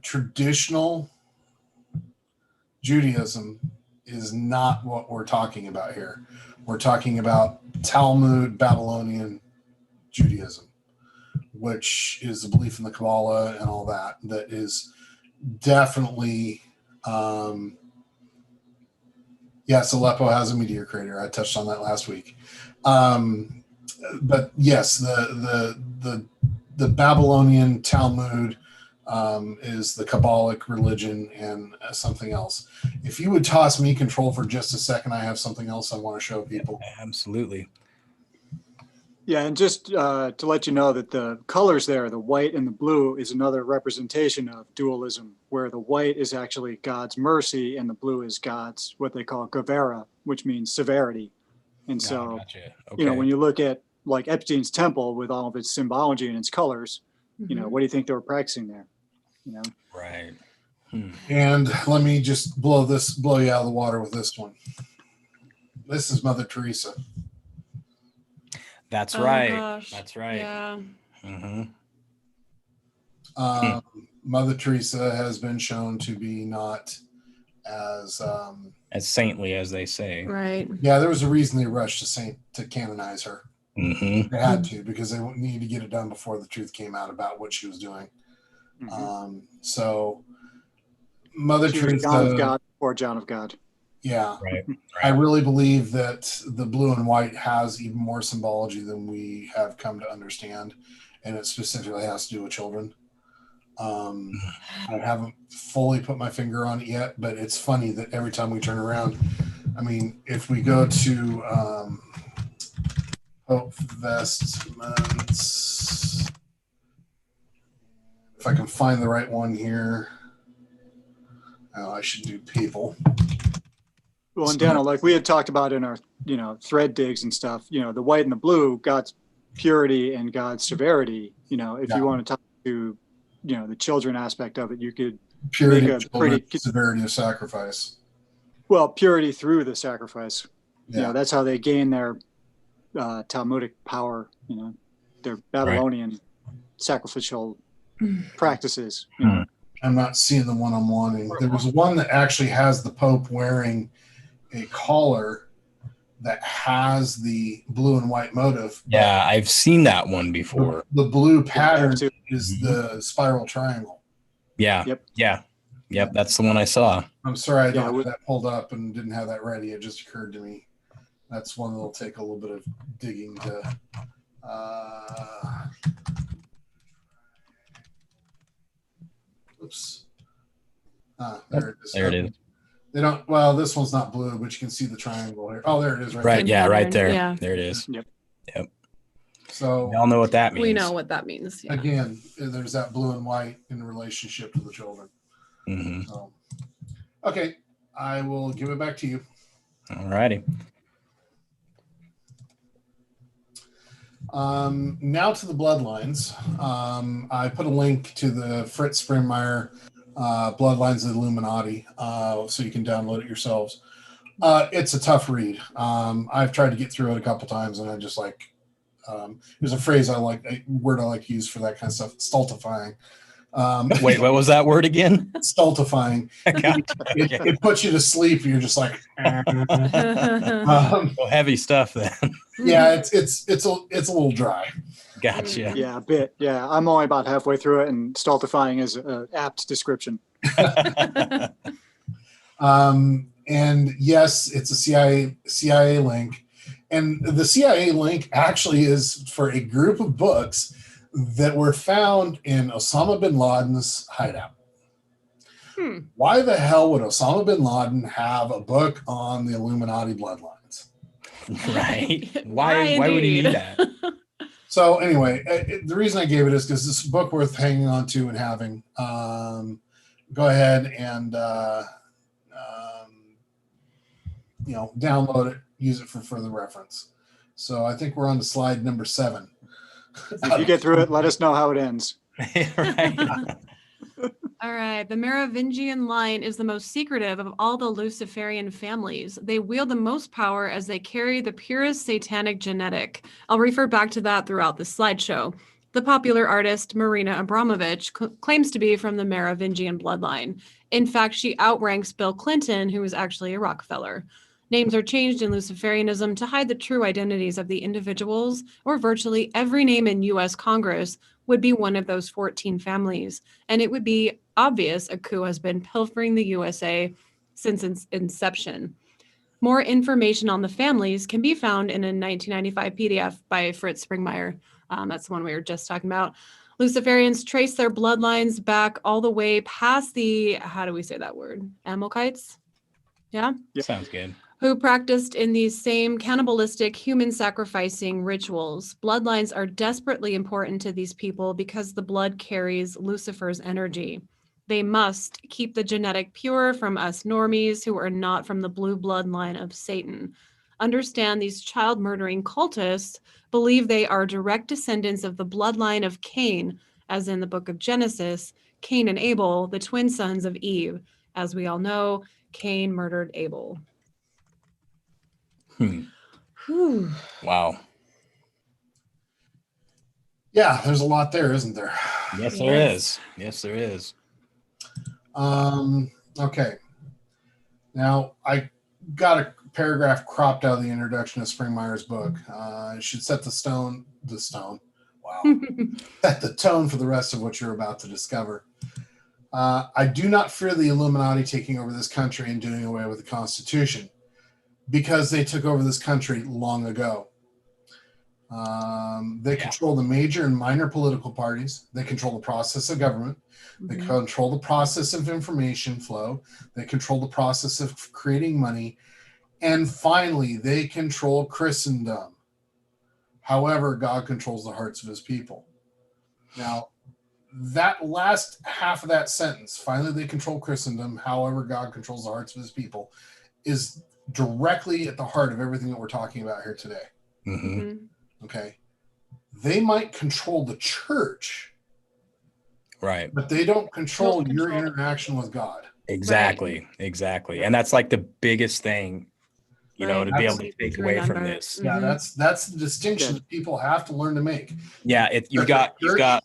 Traditional Judaism is not what we're talking about here. We're talking about Talmud Babylonian Judaism, which is the belief in the Kabbalah and all that. That is definitely, yes, Aleppo has a meteor crater. I touched on that last week. But yes, the Babylonian Talmud is the Kabbalic religion and something else. If you would toss me control for just a second, I have something else I want to show people. Yeah, absolutely. Yeah, and just to let you know that the colors there, the white and the blue, is another representation of dualism, where the white is actually God's mercy and the blue is God's, what they call gavera, which means severity. And so, Gotcha. you know, when you look at like Epstein's temple with all of its symbology and its colors, you know, what do you think they were practicing there? You know? Right. And let me just blow you out of the water with this one. This is Mother Teresa. That's Oh, right. gosh. That's right. Yeah. Mother Teresa has been shown to be not as saintly as they say. Right. Yeah, there was a reason they rushed to canonize her. Mm-hmm. They had to, because they needed to get it done before the truth came out about what she was doing. So Mother Teresa, John of God or John of God. Yeah. Right. I really believe that the blue and white has even more symbology than we have come to understand, and it specifically has to do with children. I haven't fully put my finger on it yet, but it's funny that every time we turn around, I mean, if we go to Pope vestments, if I can find the right one here, I should do people. Well, and Danno, like we had talked about in our, you know, thread digs and stuff, you know, the white and the blue, God's purity and God's severity. You know, if you want to talk to, you know, the children aspect of it, you could purity make of children, severity of sacrifice. Well, purity through the sacrifice. Yeah. You know, that's how they gain their Talmudic power. You know, their Babylonian sacrificial practices. You know. I'm not seeing the one I'm wanting. There was one that actually has the Pope wearing a collar that has the blue and white motive. Yeah, I've seen that one before. The blue pattern is the spiral triangle. Yeah. Yep. That's the one I saw. I'm sorry I don't have that pulled up and didn't have that ready. It just occurred to me. That's one that'll take a little bit of digging to. Oops. There it is. There it is. They don't. Well, this one's not blue, but you can see the triangle here. Oh, there it is. Right. Yeah. Right there. Yeah. There it is. Yep. So we all know what that means. We know what that means. Yeah. Again, there's that blue and white in relationship to the children. So, okay, I will give it back to you. All righty. Now to the bloodlines. I put a link to the Fritz Springmeier Bloodlines of the Illuminati, so you can download it yourselves. It's a tough read. I've tried to get through it a couple times, and I just like there's a phrase I like, a word I like to use for that kind of stuff: stultifying. Wait, what was that word again? Stultifying. It puts you to sleep. You're just like heavy stuff then. Yeah, it's a little dry. Gotcha. Yeah, a bit. Yeah, I'm only about halfway through it, and stultifying is an apt description. And yes, it's a CIA link, and the CIA link actually is for a group of books that were found in Osama bin Laden's hideout. Why the hell would Osama bin Laden have a book on the Illuminati bloodlines? Right. Why would he need that? So anyway, the reason I gave it is because this is a book worth hanging on to and having. Go ahead and download it, use it for further reference. So I think we're on to slide number 7. If you get through it, let us know how it ends. Right. All right. The Merovingian line is the most secretive of all the Luciferian families. They wield the most power as they carry the purest satanic genetic. I'll refer back to that throughout the slideshow. The popular artist Marina Abramovich claims to be from the Merovingian bloodline. In fact, she outranks Bill Clinton, who is actually a Rockefeller. Names are changed in Luciferianism to hide the true identities of the individuals, or virtually every name in U.S. Congress would be one of those 14 families. And it would be obvious a coup has been pilfering the USA since its inception. More information on the families can be found in a 1995 PDF by Fritz Springmeier. That's the one we were just talking about. Luciferians trace their bloodlines back all the way past the, how do we say that word? Amalekites? Yeah? Sounds good. Who practiced in these same cannibalistic, human sacrificing rituals. Bloodlines are desperately important to these people because the blood carries Lucifer's energy. They must keep the genetic pure from us normies who are not from the blue bloodline of Satan. Understand these child murdering cultists believe they are direct descendants of the bloodline of Cain, as in the book of Genesis, Cain and Abel, the twin sons of Eve. As we all know, Cain murdered Abel. Whew. Wow. Yeah, there's a lot there, isn't there? Yes, there is. Yes, there is. Okay. Now, I got a paragraph cropped out of the introduction of Springmeier's book. It should set the stone. Wow. Set the tone for the rest of what you're about to discover. I do not fear the Illuminati taking over this country and doing away with the Constitution, because they took over this country long ago. They control the major and minor political parties. They control the process of government. They control the process of information flow. They control the process of creating money. And finally, they control Christendom. However, God controls the hearts of his people. Now, that last half of that sentence, finally they control Christendom, however God controls the hearts of his people, is directly at the heart of everything that we're talking about here today. Okay. They might control the church, right, but they don't control your interaction with God. Exactly. And that's like the biggest thing, you know, to be able to take away from this. Yeah, that's the distinction that people have to learn to make. Yeah, you've got God,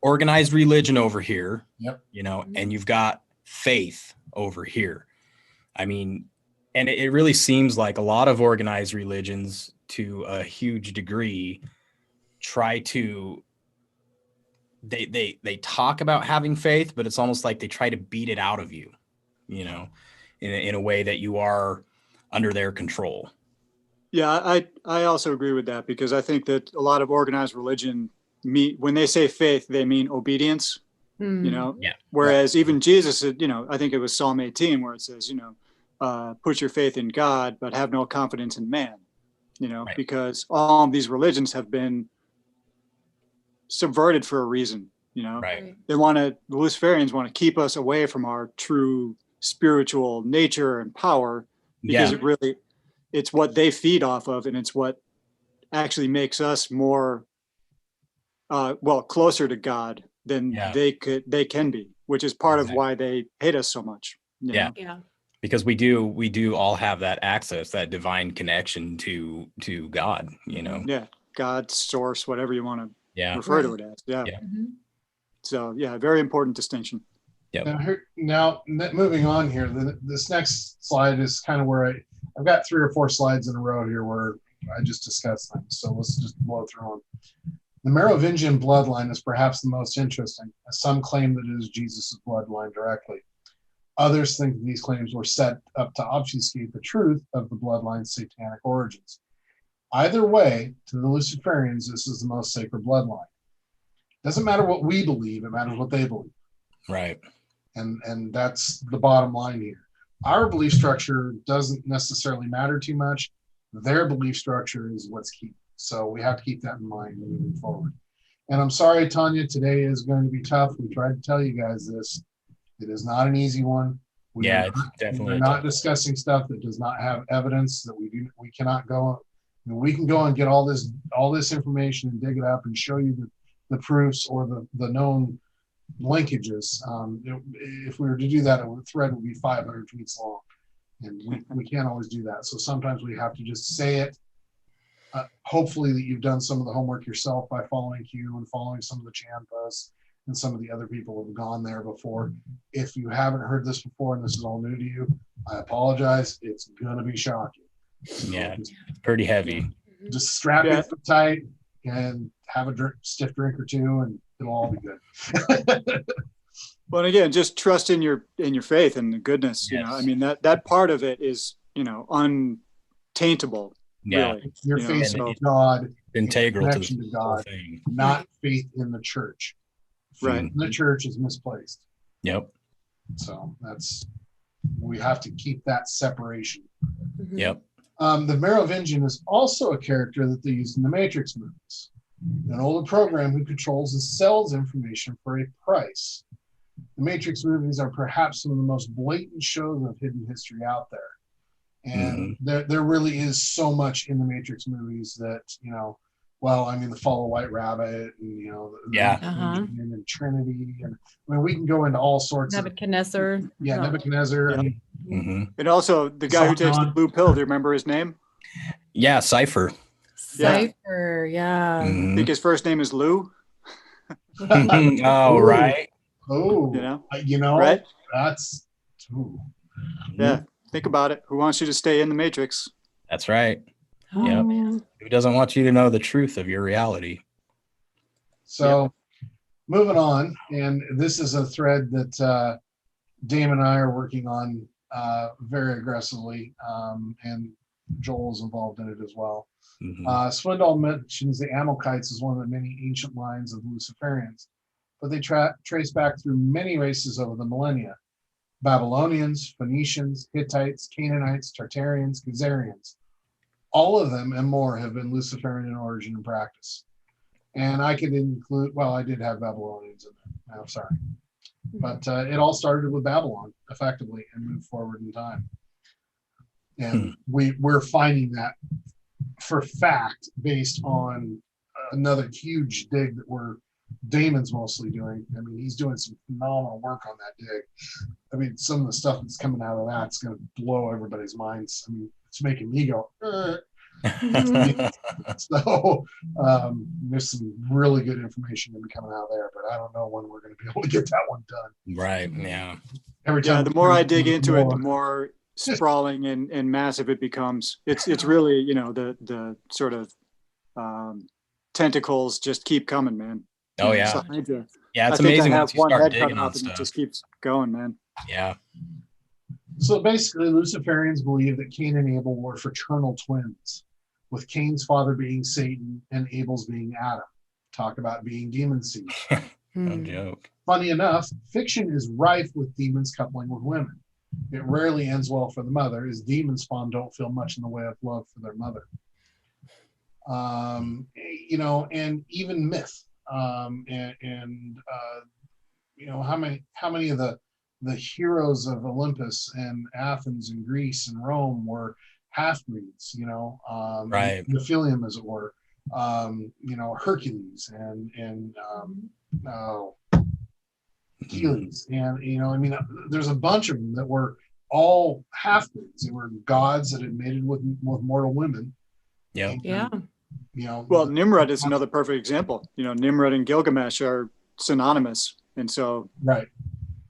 organized religion over here. Yep. You know, and you've got faith over here. I mean, and it really seems like a lot of organized religions, to a huge degree, try to they talk about having faith, but it's almost like they try to beat it out of you, you know, in a way that you are under their control. Yeah, I also agree with that, because I think that a lot of organized religion when they say faith, they mean obedience, you know, whereas even Jesus said, you know, I think it was Psalm 18 where it says, you know, put your faith in God, but have no confidence in man, you know, because all of these religions have been subverted for a reason, you know. They the Luciferians want to keep us away from our true spiritual nature and power, because it's what they feed off of, and it's what actually makes us more closer to God than they can be, which is part of why they hate us so much. You know? Because we do all have that access, that divine connection to God, you know. God, source, whatever you want to refer to it as. So very important distinction. Now moving on here, this next slide is kind of where I've got 3 or 4 slides in a row here where I just discussed things. So let's just blow through them. The Merovingian bloodline is perhaps the most interesting, as some claim that it is Jesus' bloodline directly. Others think that these claims were set up to obfuscate the truth of the bloodline's satanic origins. Either way, to the Luciferians, this is the most sacred bloodline. Doesn't matter what we believe, it matters what they believe. Right. And that's the bottom line here. Our belief structure doesn't necessarily matter too much. Their belief structure is what's key. So we have to keep that in mind moving forward. And I'm sorry, Tanya, today is going to be tough. We tried to tell you guys this. It is not an easy one. We're not discussing stuff that does not have evidence, that we cannot go. I mean, we can go and get all this information and dig it up and show you the proofs or the known linkages. If we were to do that, a thread would be 500 tweets long, and we can't always do that. So sometimes we have to just say it hopefully that you've done some of the homework yourself by following Q and following some of the Chan posts and some of the other people who have gone there before. If you haven't heard this before and this is all new to you, I apologize. It's gonna be shocking. So Yeah, it's pretty heavy. just strap it tight and have a stiff drink or two, and it'll all be good. Well, and again, just trust in your faith and the goodness. Yes. You know, I mean that part of it is, you know, untaintable. Yeah, Really. Your You know, faith so- in God, integral to connection the to whole God, thing. not faith in the church. Faith Right. in the church is misplaced. Yep. So we have to keep that separation. Yep. The Merovingian is also a character that they used in the Matrix movies. An older program who controls and sells information for a price. The Matrix movies are perhaps some of the most blatant shows of hidden history out there. And there really is so much in the Matrix movies that, you know, well, I mean, the Fall of White Rabbit and, you know, and Trinity. And I mean, we can go into all sorts Nebuchadnezzar. of. Yeah, Nebuchadnezzar. Yeah. I mean, And also the guy who takes the blue pill, do you remember his name? Yeah, Cypher. Cypher, yeah. I think his first name is Lou. Oh, right. Oh, You know, right? That's. Ooh. Yeah. Think about it. Who wants you to stay in the Matrix? That's right. Oh, Yep. man. Who doesn't want you to know the truth of your reality? So moving on, and this is a thread that Dame and I are working on very aggressively, and Joel is involved in it as well. Swindoll mentions the Amalekites as one of the many ancient lines of Luciferians, but they trace back through many races over the millennia. Babylonians, Phoenicians, Hittites, Canaanites, Tartarians, Khazarians. All of them and more have been Luciferian in origin and practice. And I could include, well, I did have Babylonians in there. I'm sorry. But it all started with Babylon, effectively, and moved forward in time. And we're finding that for fact based on another huge dig that Damon's mostly doing. I mean, he's doing some phenomenal work on that dig. I mean, some of the stuff that's coming out of that's going to blow everybody's minds. I mean, it's making me go, So there's some really good information going to be coming out there, but I don't know when we're going to be able to get that one done. Right. Yeah. Every time the more I dig into it, the more sprawling and massive it becomes. It's really, you know, the sort of tentacles just keep coming, man. Oh yeah. Yeah, it's amazing once you start digging on stuff. It just keeps going, man. Yeah. So basically, Luciferians believe that Cain and Abel were fraternal twins, with Cain's father being Satan and Abel's being Adam. Talk about being demon seed. No joke. Funny enough, fiction is rife with demons coupling with women. It rarely ends well for the mother, as demon spawn don't feel much in the way of love for their mother. You know, and even myth. You know, how many of the heroes of Olympus and Athens and Greece and Rome were half-breeds, you know, right. Nephilium, as it were, you know, Hercules and Achilles, and, you know, I mean, there's a bunch of them that were all half-breeds. They were gods that had mated with mortal women. Yeah. Yeah. You know, well, Nimrod is another perfect example. You know, Nimrod and Gilgamesh are synonymous, and so right.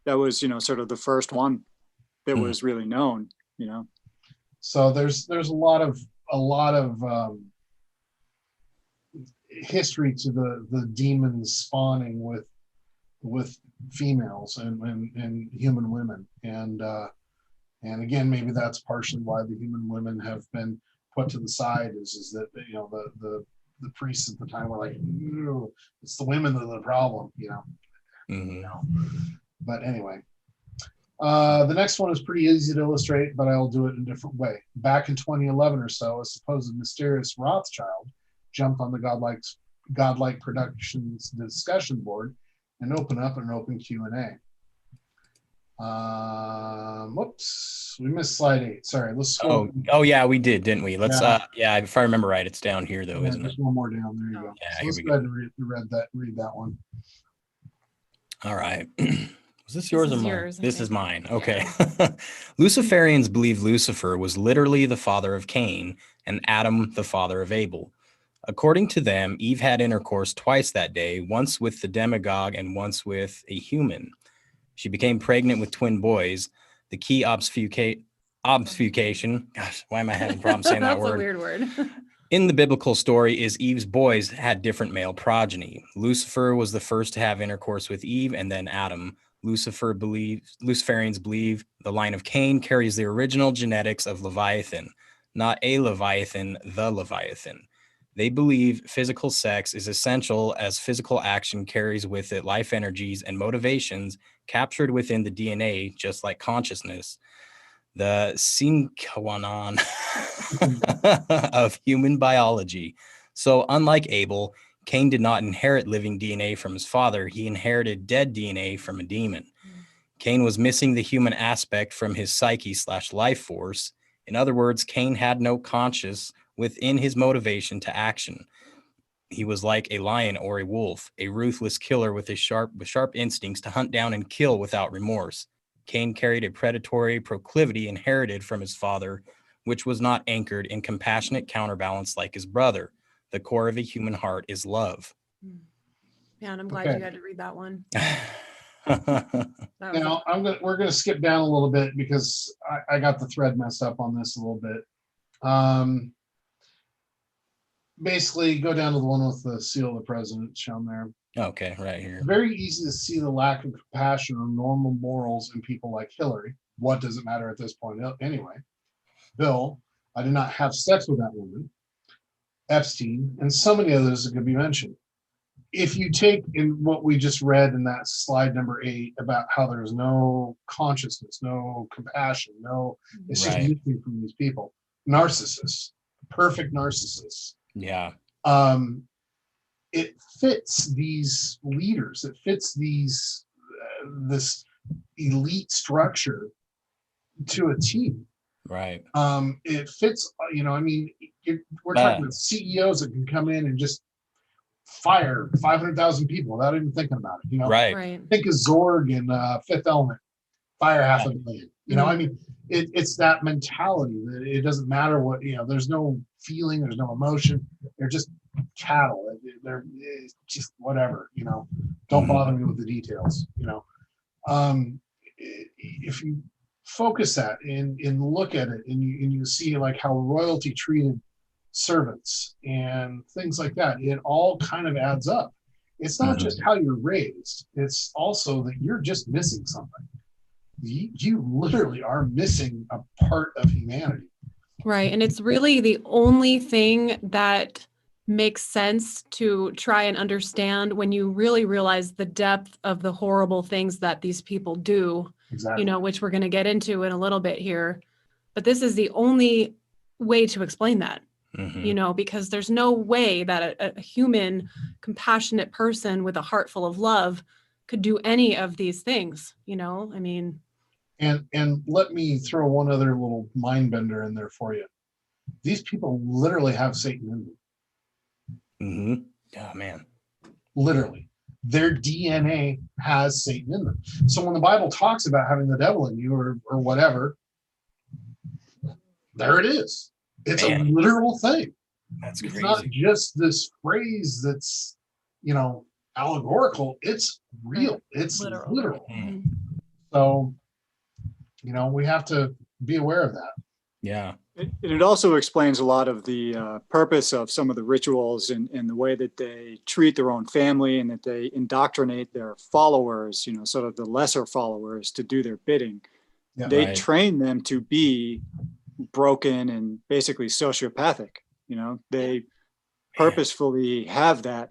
That was, you know, sort of the first one that was really known. You know, so there's a lot of history to the demons spawning with females and human women, and again, maybe that's partially why the human women have been put to the side, is that, you know, the priests at the time were like, it's the women that are the problem, you know. You know. But anyway, the next one is pretty easy to illustrate, but I'll do it in a different way. Back in 2011 or so, a supposed mysterious Rothschild jumped on the Godlike Productions discussion board and opened up an open Q&A. Whoops, we missed slide 8. Sorry, let's scroll. Oh yeah, we did, didn't we? Let's if I remember right, it's down here though, isn't it? There's one more down. There you go. Yeah, so let's go ahead and read that one. All right. Was this yours or is mine? yours, I This is think. mine. Okay. Luciferians believe Lucifer was literally the father of Cain and Adam the father of Abel. According to them, Eve had intercourse twice that day, once with the demagogue and once with a human. She became pregnant with twin boys. The key obfuscation, gosh, why am I having problems saying that That's word? a weird word. In the biblical story is Eve's boys had different male progeny. Lucifer was the first to have intercourse with Eve and then Adam. Luciferians believe the line of Cain carries the original genetics of Leviathan, not a Leviathan, the Leviathan. They believe physical sex is essential as physical action carries with it life energies and motivations captured within the DNA, just like consciousness. The sine qua non of human biology. So, unlike Abel, Cain did not inherit living DNA from his father. He inherited dead DNA from a demon. Cain was missing the human aspect from his psyche/life force. In other words, Cain had no conscience within his motivation to action. He was like a lion or a wolf, a ruthless killer with sharp instincts to hunt down and kill without remorse. Cain carried a predatory proclivity inherited from his father, which was not anchored in compassionate counterbalance like his brother. The core of a human heart is love. Yeah, and I'm glad you had to read that one. Now we're gonna skip down a little bit because I got the thread messed up on this a little bit. Basically, go down to the one with the seal of the president shown there. Okay, right here. Very easy to see the lack of compassion or normal morals in people like Hillary. What does it matter at this point anyway? Bill, I did not have sex with that woman. Epstein, and so many others that could be mentioned. If you take in what we just read in that slide number 8 about how there's no consciousness, no compassion, it's just missing from these people. Narcissists, perfect narcissists. Yeah. It fits these leaders. It fits these this elite structure to a T. Right. It fits. We're talking about CEOs that can come in and just fire 500,000 people without even thinking about it. Right. Think of Zorg in Fifth Element, fire 500,000. It's that mentality that it doesn't matter what, there's no feeling, there's no emotion. They're just cattle. They're just whatever, don't bother me with the details, if you focus that and look at it and you see like how royalty treated servants and things like that, it all kind of adds up. It's not just how you're raised, it's also that you're just missing something. You literally are missing a part of humanity. Right. And it's really the only thing that makes sense to try and understand when you really realize the depth of the horrible things that these people do, Exactly. Which we're going to get into in a little bit here. But this is the only way to explain that, because there's no way that a human, compassionate person with a heart full of love could do any of these things, And let me throw one other little mind bender in there for you. These people literally have Satan in them. Oh man. Literally. Their DNA has Satan in them. So when the Bible talks about having the devil in you or whatever, there it is. It's a literal thing. That's crazy. It's not just this phrase that's, allegorical. It's real. It's literal. So, we have to be aware of that. Yeah. It also explains a lot of the purpose of some of the rituals and the way that they treat their own family and that they indoctrinate their followers, sort of the lesser followers, to do their bidding. Yeah, they train them to be broken and basically sociopathic. They purposefully have that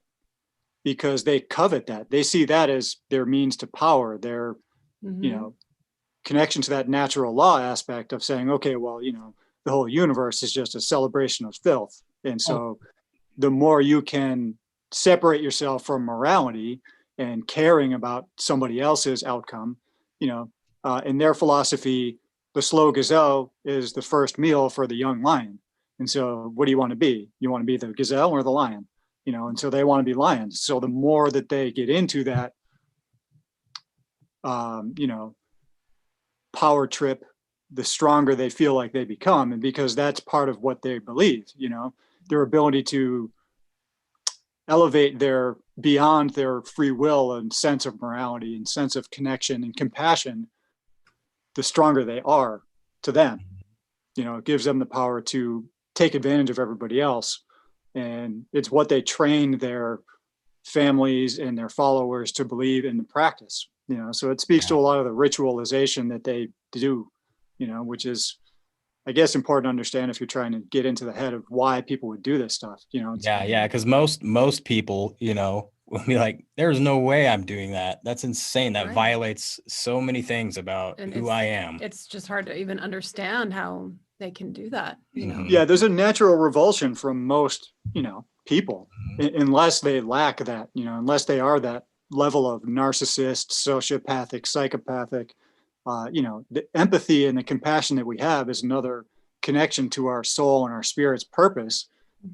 because they covet that. They see that as their means to power, their, connection to that natural law aspect of saying, okay, well, the whole universe is just a celebration of filth. And so the more you can separate yourself from morality and caring about somebody else's outcome, in their philosophy, the slow gazelle is the first meal for the young lion. And so what do you want to be? You want to be the gazelle or the lion? And so they want to be lions. So the more that they get into that power trip, the stronger they feel like they become. And because that's part of what they believe, their ability to elevate beyond their free will and sense of morality and sense of connection and compassion, the stronger they are to them. It gives them the power to take advantage of everybody else. And it's what they train their families and their followers to believe in the practice. So it speaks to a lot of the ritualization that they do, which is, I guess, important to understand if you're trying to get into the head of why people would do this stuff. Because most people, will be like, there's no way I'm doing that. That's insane. That violates so many things about who I am. It's just hard to even understand how they can do that. Yeah, there's a natural revulsion from most, people, unless they lack that, unless they are that level of narcissist, sociopathic, psychopathic. The empathy and the compassion that we have is another connection to our soul and our spirit's purpose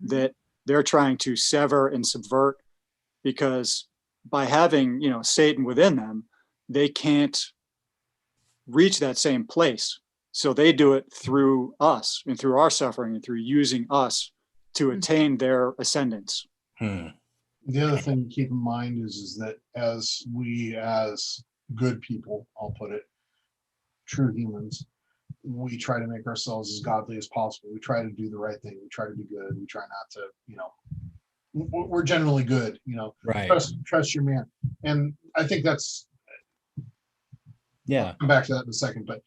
that they're trying to sever and subvert, because by having, Satan within them, they can't reach that same place. So they do it through us and through our suffering and through using us to attain their ascendance. The other thing to keep in mind is that as good people, I'll put it, true humans, we try to make ourselves as godly as possible. We try to do the right thing. We try to be good. We try not to, we're generally good, Right. Trust your man. And I think that's, I'll come back to that in a second, but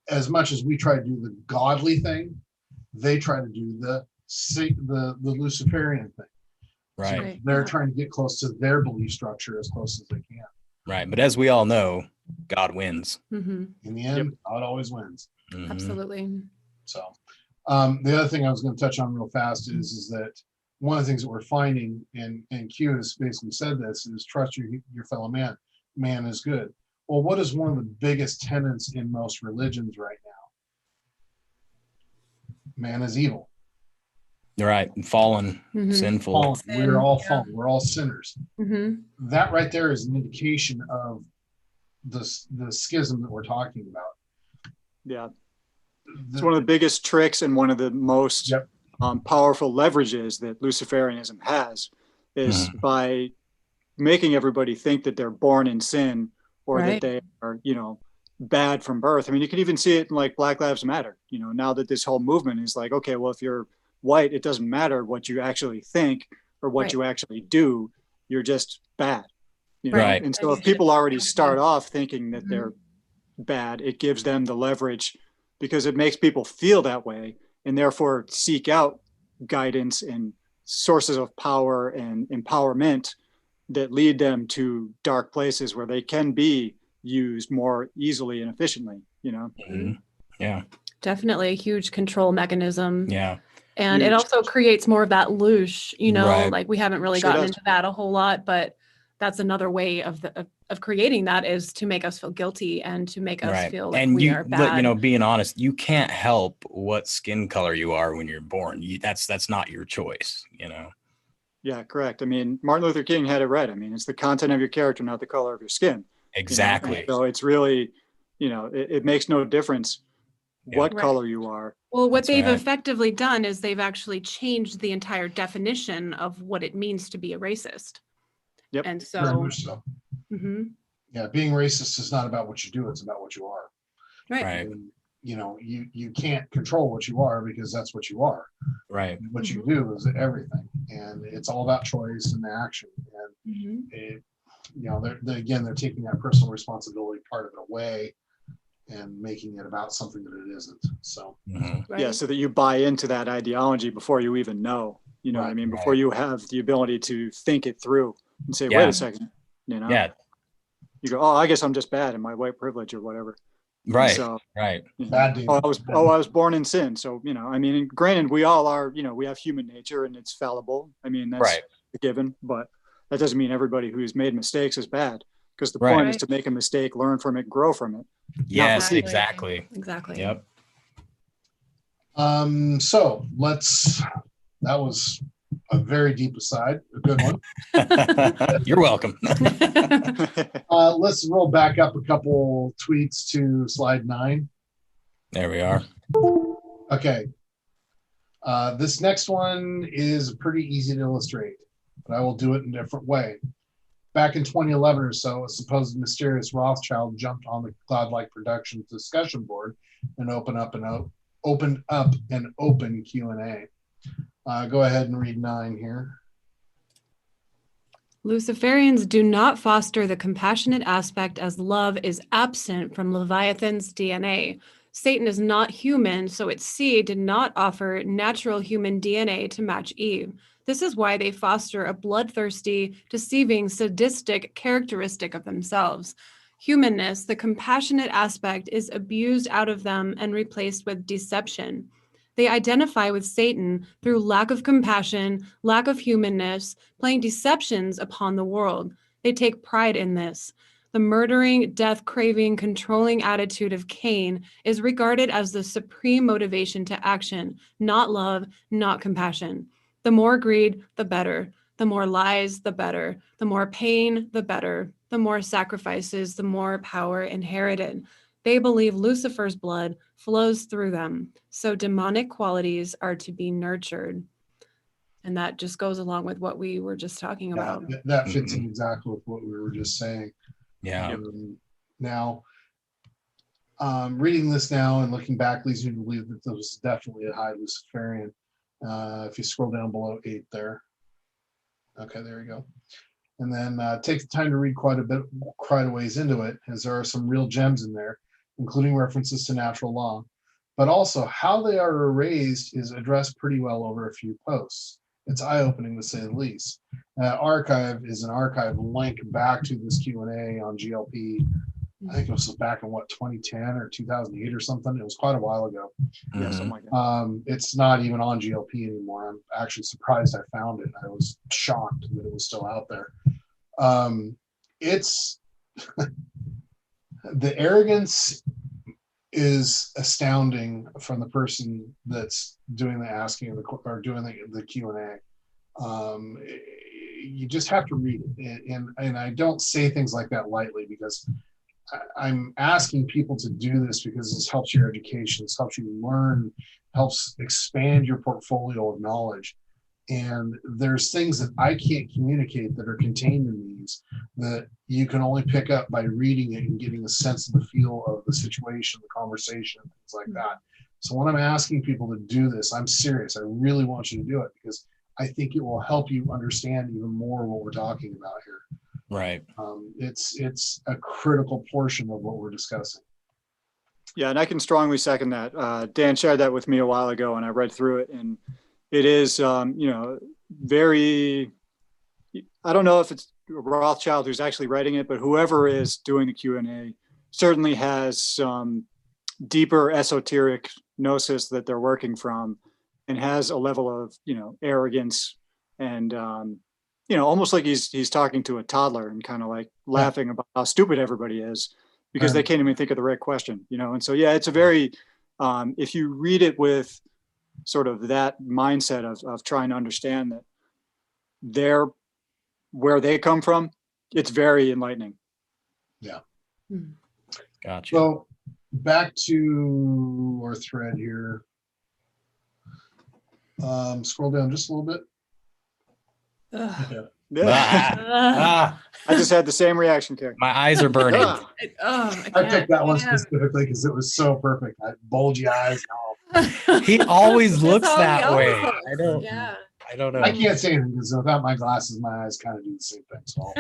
as much as we try to do the godly thing, they try to do the Luciferian thing. Right. So they're trying to get close to their belief structure as close as they can. Right. But as we all know, God wins. In the end, God always wins. Absolutely. So the other thing I was going to touch on real fast is that one of the things that we're finding, and Q has basically said this, is trust your fellow man. Man is good. Well, what is one of the biggest tenets in most religions right now? Man is evil. Right. Fallen, sinful. We're all fallen. We're all sinners. That right there is an indication of the schism that we're talking about. Yeah. It's one of the biggest tricks and one of the most powerful leverages that Luciferianism has is by making everybody think that they're born in sin or that they are, bad from birth. I mean, you can even see it in like Black Lives Matter, now that this whole movement is like, okay, well, if you're white, it doesn't matter what you actually think or what you actually do. You're just bad. Right. And so if people already start off thinking that they're bad, it gives them the leverage because it makes people feel that way and therefore seek out guidance and sources of power and empowerment that lead them to dark places where they can be used more easily and efficiently, Yeah. Definitely a huge control mechanism. Yeah. And it also creates more of that loosh, like we haven't really gotten does. into that a whole lot, but that's another way of creating that is to make us feel guilty and to make us feel like we are bad. Being honest, you can't help what skin color you are when you're born. That's not your choice, Yeah, correct. I mean, Martin Luther King had it right. I mean, it's the content of your character, not the color of your skin. Exactly. So it's really, it makes no difference what color you are. Well, what they've effectively done is they've actually changed the entire definition of what it means to be a racist. Yep. And Very so, much so. Yeah, being racist is not about what you do; it's about what you are. right. And, you can't control what you are because that's what you are. Right. What you do is everything, and it's all about choice and action. And it, they're taking that personal responsibility part of it away and making it about something that it isn't. So yeah, so that you buy into that ideology before you even know. What I mean? Before you have the ability to think it through and say, wait a second, Yeah. You go, oh, I guess I'm just bad in my white privilege or whatever. Right. So, bad I was born in sin. So, I mean, granted, we all are, we have human nature and it's fallible. I mean, that's a given, but that doesn't mean everybody who's made mistakes is bad, because the point is to make a mistake, learn from it, grow from it. Yes, exactly. Yep. So that was a very deep aside, a good one. You're welcome. Let's roll back up a couple tweets to slide 9. There we are. Okay. This next one is pretty easy to illustrate, but I will do it in a different way. Back in 2011 or so, a supposed mysterious Rothschild jumped on the Godlike Productions discussion board and opened up an open Q&A. Go ahead and read 9 here. Luciferians do not foster the compassionate aspect as love is absent from Leviathan's DNA. Satan is not human, so its seed did not offer natural human DNA to match Eve. This is why they foster a bloodthirsty, deceiving, sadistic characteristic of themselves. Humanness, the compassionate aspect, is abused out of them and replaced with deception. They identify with Satan through lack of compassion, lack of humanness, playing deceptions upon the world. They take pride in this. The murdering, death-craving, controlling attitude of Cain is regarded as the supreme motivation to action, not love, not compassion. The more greed, the better. The more lies, the better. The more pain, the better. The more sacrifices, the more power inherited. They believe Lucifer's blood flows through them, so demonic qualities are to be nurtured. And that just goes along with what we were just talking about. That fits in exactly with what we were just saying. Yeah. Now, reading this now and looking back leads me to believe that there was definitely a high Luciferian. If you scroll down below 8 there. Okay, there you go. And then take the time to read quite a ways into it, as there are some real gems in there, including references to natural law. But also, how they are erased is addressed pretty well over a few posts. It's eye-opening, to say the least. Archive is an archive link back to this Q&A on GLP. I think it was back in 2010 or 2008 or something. It was quite a while ago. Yeah, something like that. It's not even on GLP anymore. I'm actually surprised I found it. I was shocked that it was still out there. It's the arrogance is astounding from the person that's doing the asking or doing the Q&A. You just have to read it, and I don't say things like that lightly, because I'm asking people to do this because this helps your education, this helps you learn, helps expand your portfolio of knowledge. And there's things that I can't communicate that are contained in these that you can only pick up by reading it and getting a sense of the feel of the situation, the conversation, things like that. So when I'm asking people to do this, I'm serious. I really want you to do it, because I think it will help you understand even more what we're talking about here. Right. It's a critical portion of what we're discussing. Yeah, and I can strongly second that. Dan shared that with me a while ago, and I read through it, and it is, very, I don't know if it's Rothschild who's actually writing it, but whoever is doing the Q&A certainly has some deeper esoteric gnosis that they're working from, and has a level of, arrogance and, almost like he's talking to a toddler and kind of like laughing about how stupid everybody is because they can't even think of the right question, And so, yeah, it's a very, if you read it with sort of that mindset of trying to understand that where they come from, it's very enlightening. Yeah. Gotcha. So back to our thread here. Scroll down just a little bit. Yeah. I just had the same reaction, Kerry. My eyes are burning. I picked that one specifically because it was so perfect. I bulgy eyes and all. He always looks that way. I don't know. I can't say anything because without my glasses, my eyes kind of do the same thing. So,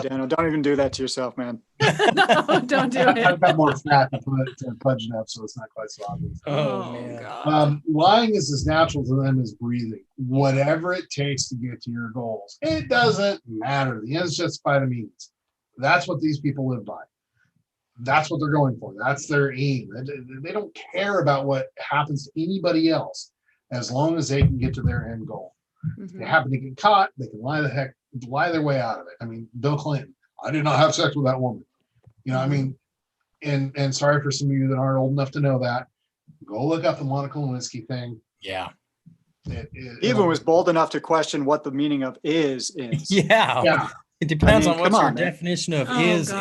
Daniel, don't even do that to yourself, man. No, don't do it. I've got more fat to pudge it up, so it's not quite so obvious. Oh man. God. Lying is as natural to them as breathing. Whatever it takes to get to your goals, it doesn't matter. The ends justify the means. That's what these people live by. That's what they're going for. That's their aim. They don't care about what happens to anybody else as long as they can get to their end goal. If they happen to get caught, they can lie their way out of it. I mean, Bill Clinton, I did not have sex with that woman. I mean, and sorry for some of you that aren't old enough to know that. Go look up the Monica Lewinsky thing. Yeah. He even was bold enough to question what the meaning of is. Yeah. It depends on what your man. definition of is.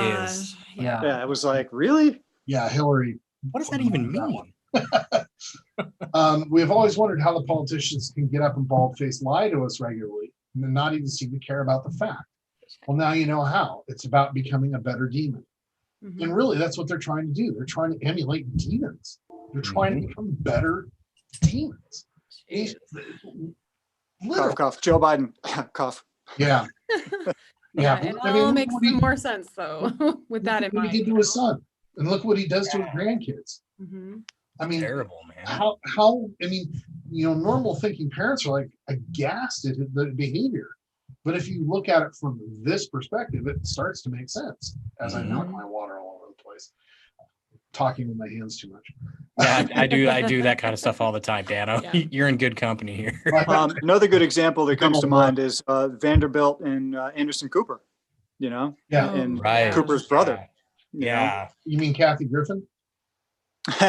Yeah. It was like, really? Yeah, Hillary. What does that even mean? We have always wondered how the politicians can get up and bald-faced lie to us regularly and not even seem to care about the fact. Well, now you know how. It's about becoming a better demon. Mhm. And really, that's what they're trying to do. They're trying to emulate demons. They're trying to become better demons. Cough, cough. Joe Biden, cough. Yeah. Yeah, it all makes more sense, though, with that in mind. Look what he did to his son, and look what he does to his grandkids. Mm-hmm. I mean, terrible, man. How? I mean, normal thinking parents are like aghast at the behavior, but if you look at it from this perspective, it starts to make sense. As I knock my water all over the place, talking with my hands too much. Yeah, I do that kind of stuff all the time, Danno. Yeah. You're in good company here. Another good example that comes to mind is Vanderbilt and Anderson Cooper. Yeah, and Right. Cooper's brother. Yeah. You mean Kathy Griffin? But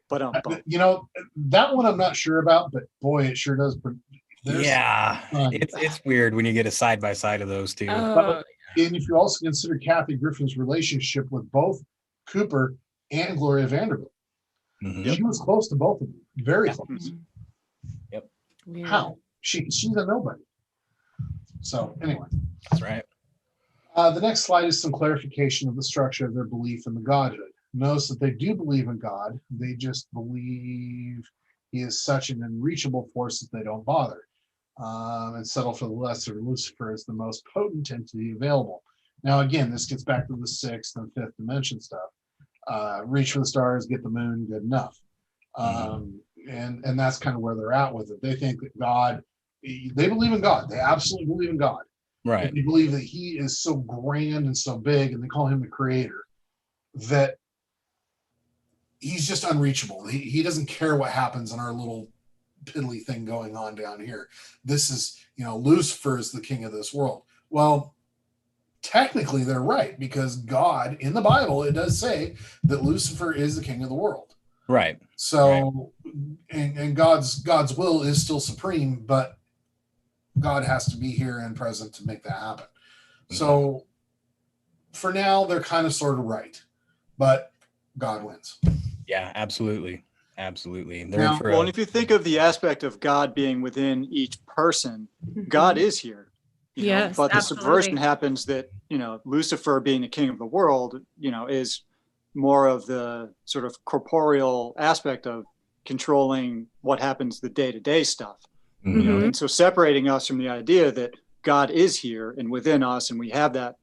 that one I'm not sure about, but boy, it sure does. It's weird when you get a side by side of those two. Oh, and if you also consider Kathy Griffin's relationship with both Cooper and Gloria Vanderbilt, she was close to both of them, very close. Yep. Weird. How? She's a nobody. So anyway, That's right. the next slide is some clarification of the structure of their belief in the godhood. Notice that they do believe in God. They just believe he is such an unreachable force that they don't bother. And settle for the lesser. Lucifer is the most potent entity available. Now, again, this gets back to the sixth and fifth dimension stuff. Reach for the stars, get the moon, good enough. And that's kind of where they're at with it. They think that God, they believe in God. They absolutely believe in God. Right. They believe that he is so grand and so big, and they call him the creator, that he's just unreachable. He doesn't care what happens in our little piddly thing going on down here. This is, Lucifer is the king of this world. Well, technically they're right, because God, in the Bible, it does say that Lucifer is the king of the world. Right. So, and God's will is still supreme, but God has to be here and present to make that happen. So for now, they're kind of sort of right, but God wins. Yeah, absolutely. Absolutely. And if you think of the aspect of God being within each person, God is here. Yes, but the absolutely. subversion happens that, Lucifer being the king of the world, is more of the sort of corporeal aspect of controlling what happens, the day-to-day stuff. And so separating us from the idea that God is here and within us, and we have that,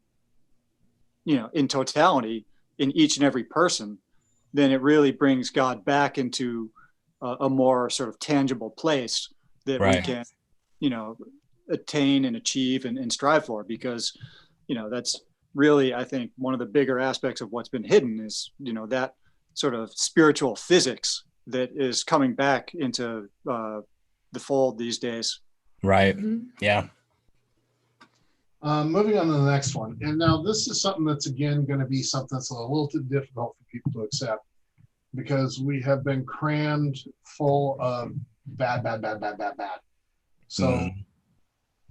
in totality in each and every person, then it really brings God back into a more sort of tangible place that we can, attain and achieve and strive for, because, that's really, I think, one of the bigger aspects of what's been hidden is, that sort of spiritual physics that is coming back into the fold these days. Right. Yeah. Moving on to the next one. And now this is something that's, again, going to be something that's a little too difficult for people to accept, because we have been crammed full of bad. So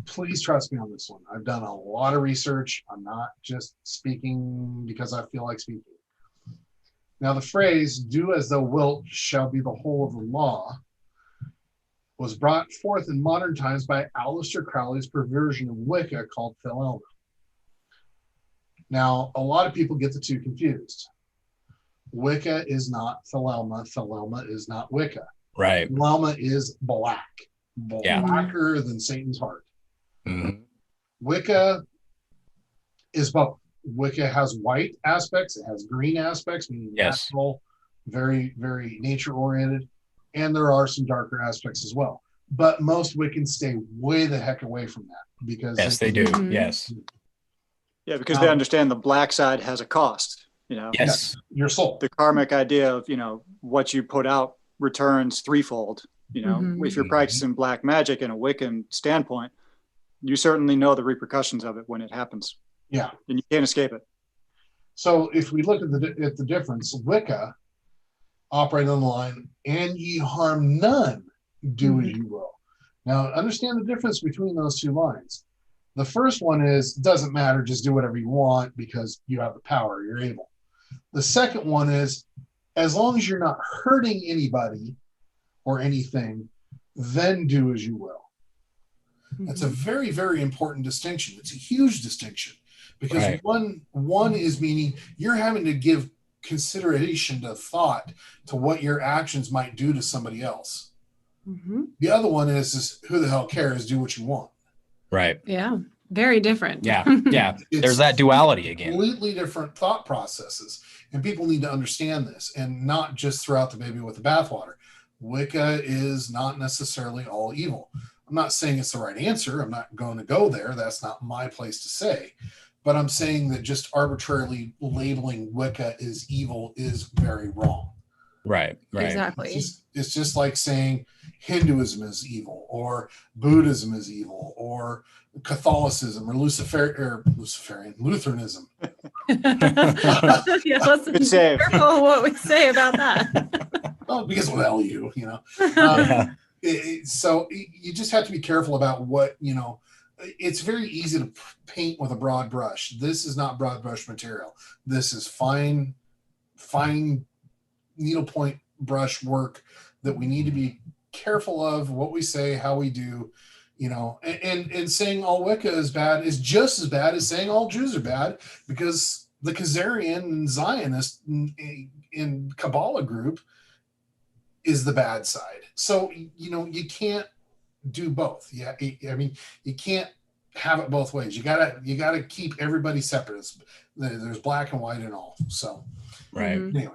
please trust me on this one. I've done a lot of research. I'm not just speaking because I feel like speaking. Now, the phrase, do as thou wilt shall be the whole of the law, was brought forth in modern times by Aleister Crowley's perversion of Wicca called Thelema. Now, a lot of people get the two confused. Wicca is not Thelema. Thelema is not Wicca. Right. Thelema is blacker than Satan's heart. Wicca is both. Wicca has white aspects. It has green aspects, meaning natural, very, very nature-oriented. And there are some darker aspects as well. But most Wiccans stay way the heck away from that, because they do. Yes. Yeah, because they understand the black side has a cost. Yes. Your soul. The karmic idea of what you put out returns threefold. If you're practicing black magic in a Wiccan standpoint, you certainly know the repercussions of it when it happens. Yeah, and you can't escape it. So if we look at the difference, Wicca operate on the line, and ye harm none, do as you will. Now, understand the difference between those two lines. The first one is, doesn't matter, just do whatever you want because you have the power, you're able. The second one is, as long as you're not hurting anybody or anything, then do as you will. That's a very, very important distinction. It's a huge distinction because one is meaning you're having to give consideration to thought to what your actions might do to somebody else. The other one is who the hell cares? Do what you want. Right. Yeah. Very different. Yeah. Yeah. There's that duality again. Completely different thought processes. And people need to understand this and not just throw out the baby with the bathwater. Wicca is not necessarily all evil. I'm not saying it's the right answer. I'm not going to go there. That's not my place to say. But I'm saying that just arbitrarily labeling Wicca as evil is very wrong. Right. Exactly. It's just like saying Hinduism is evil or Buddhism is evil or Catholicism or Lutheranism. Yeah, let's be careful what we say about that. Oh, because of LU, you know. So you just have to be careful about what, you know. It's very easy to paint with a broad brush. This is not broad brush material. This is fine needlepoint brush work that we need to be careful of what we say, how we do, you know, and saying all Wicca is bad is just as bad as saying all Jews are bad, because the Khazarian and Zionist in Kabbalah group is the bad side. So, you know, you can't do both. Yeah. I mean, you can't have it both ways. You gotta keep everybody separate. There's black and white and all. So, anyway.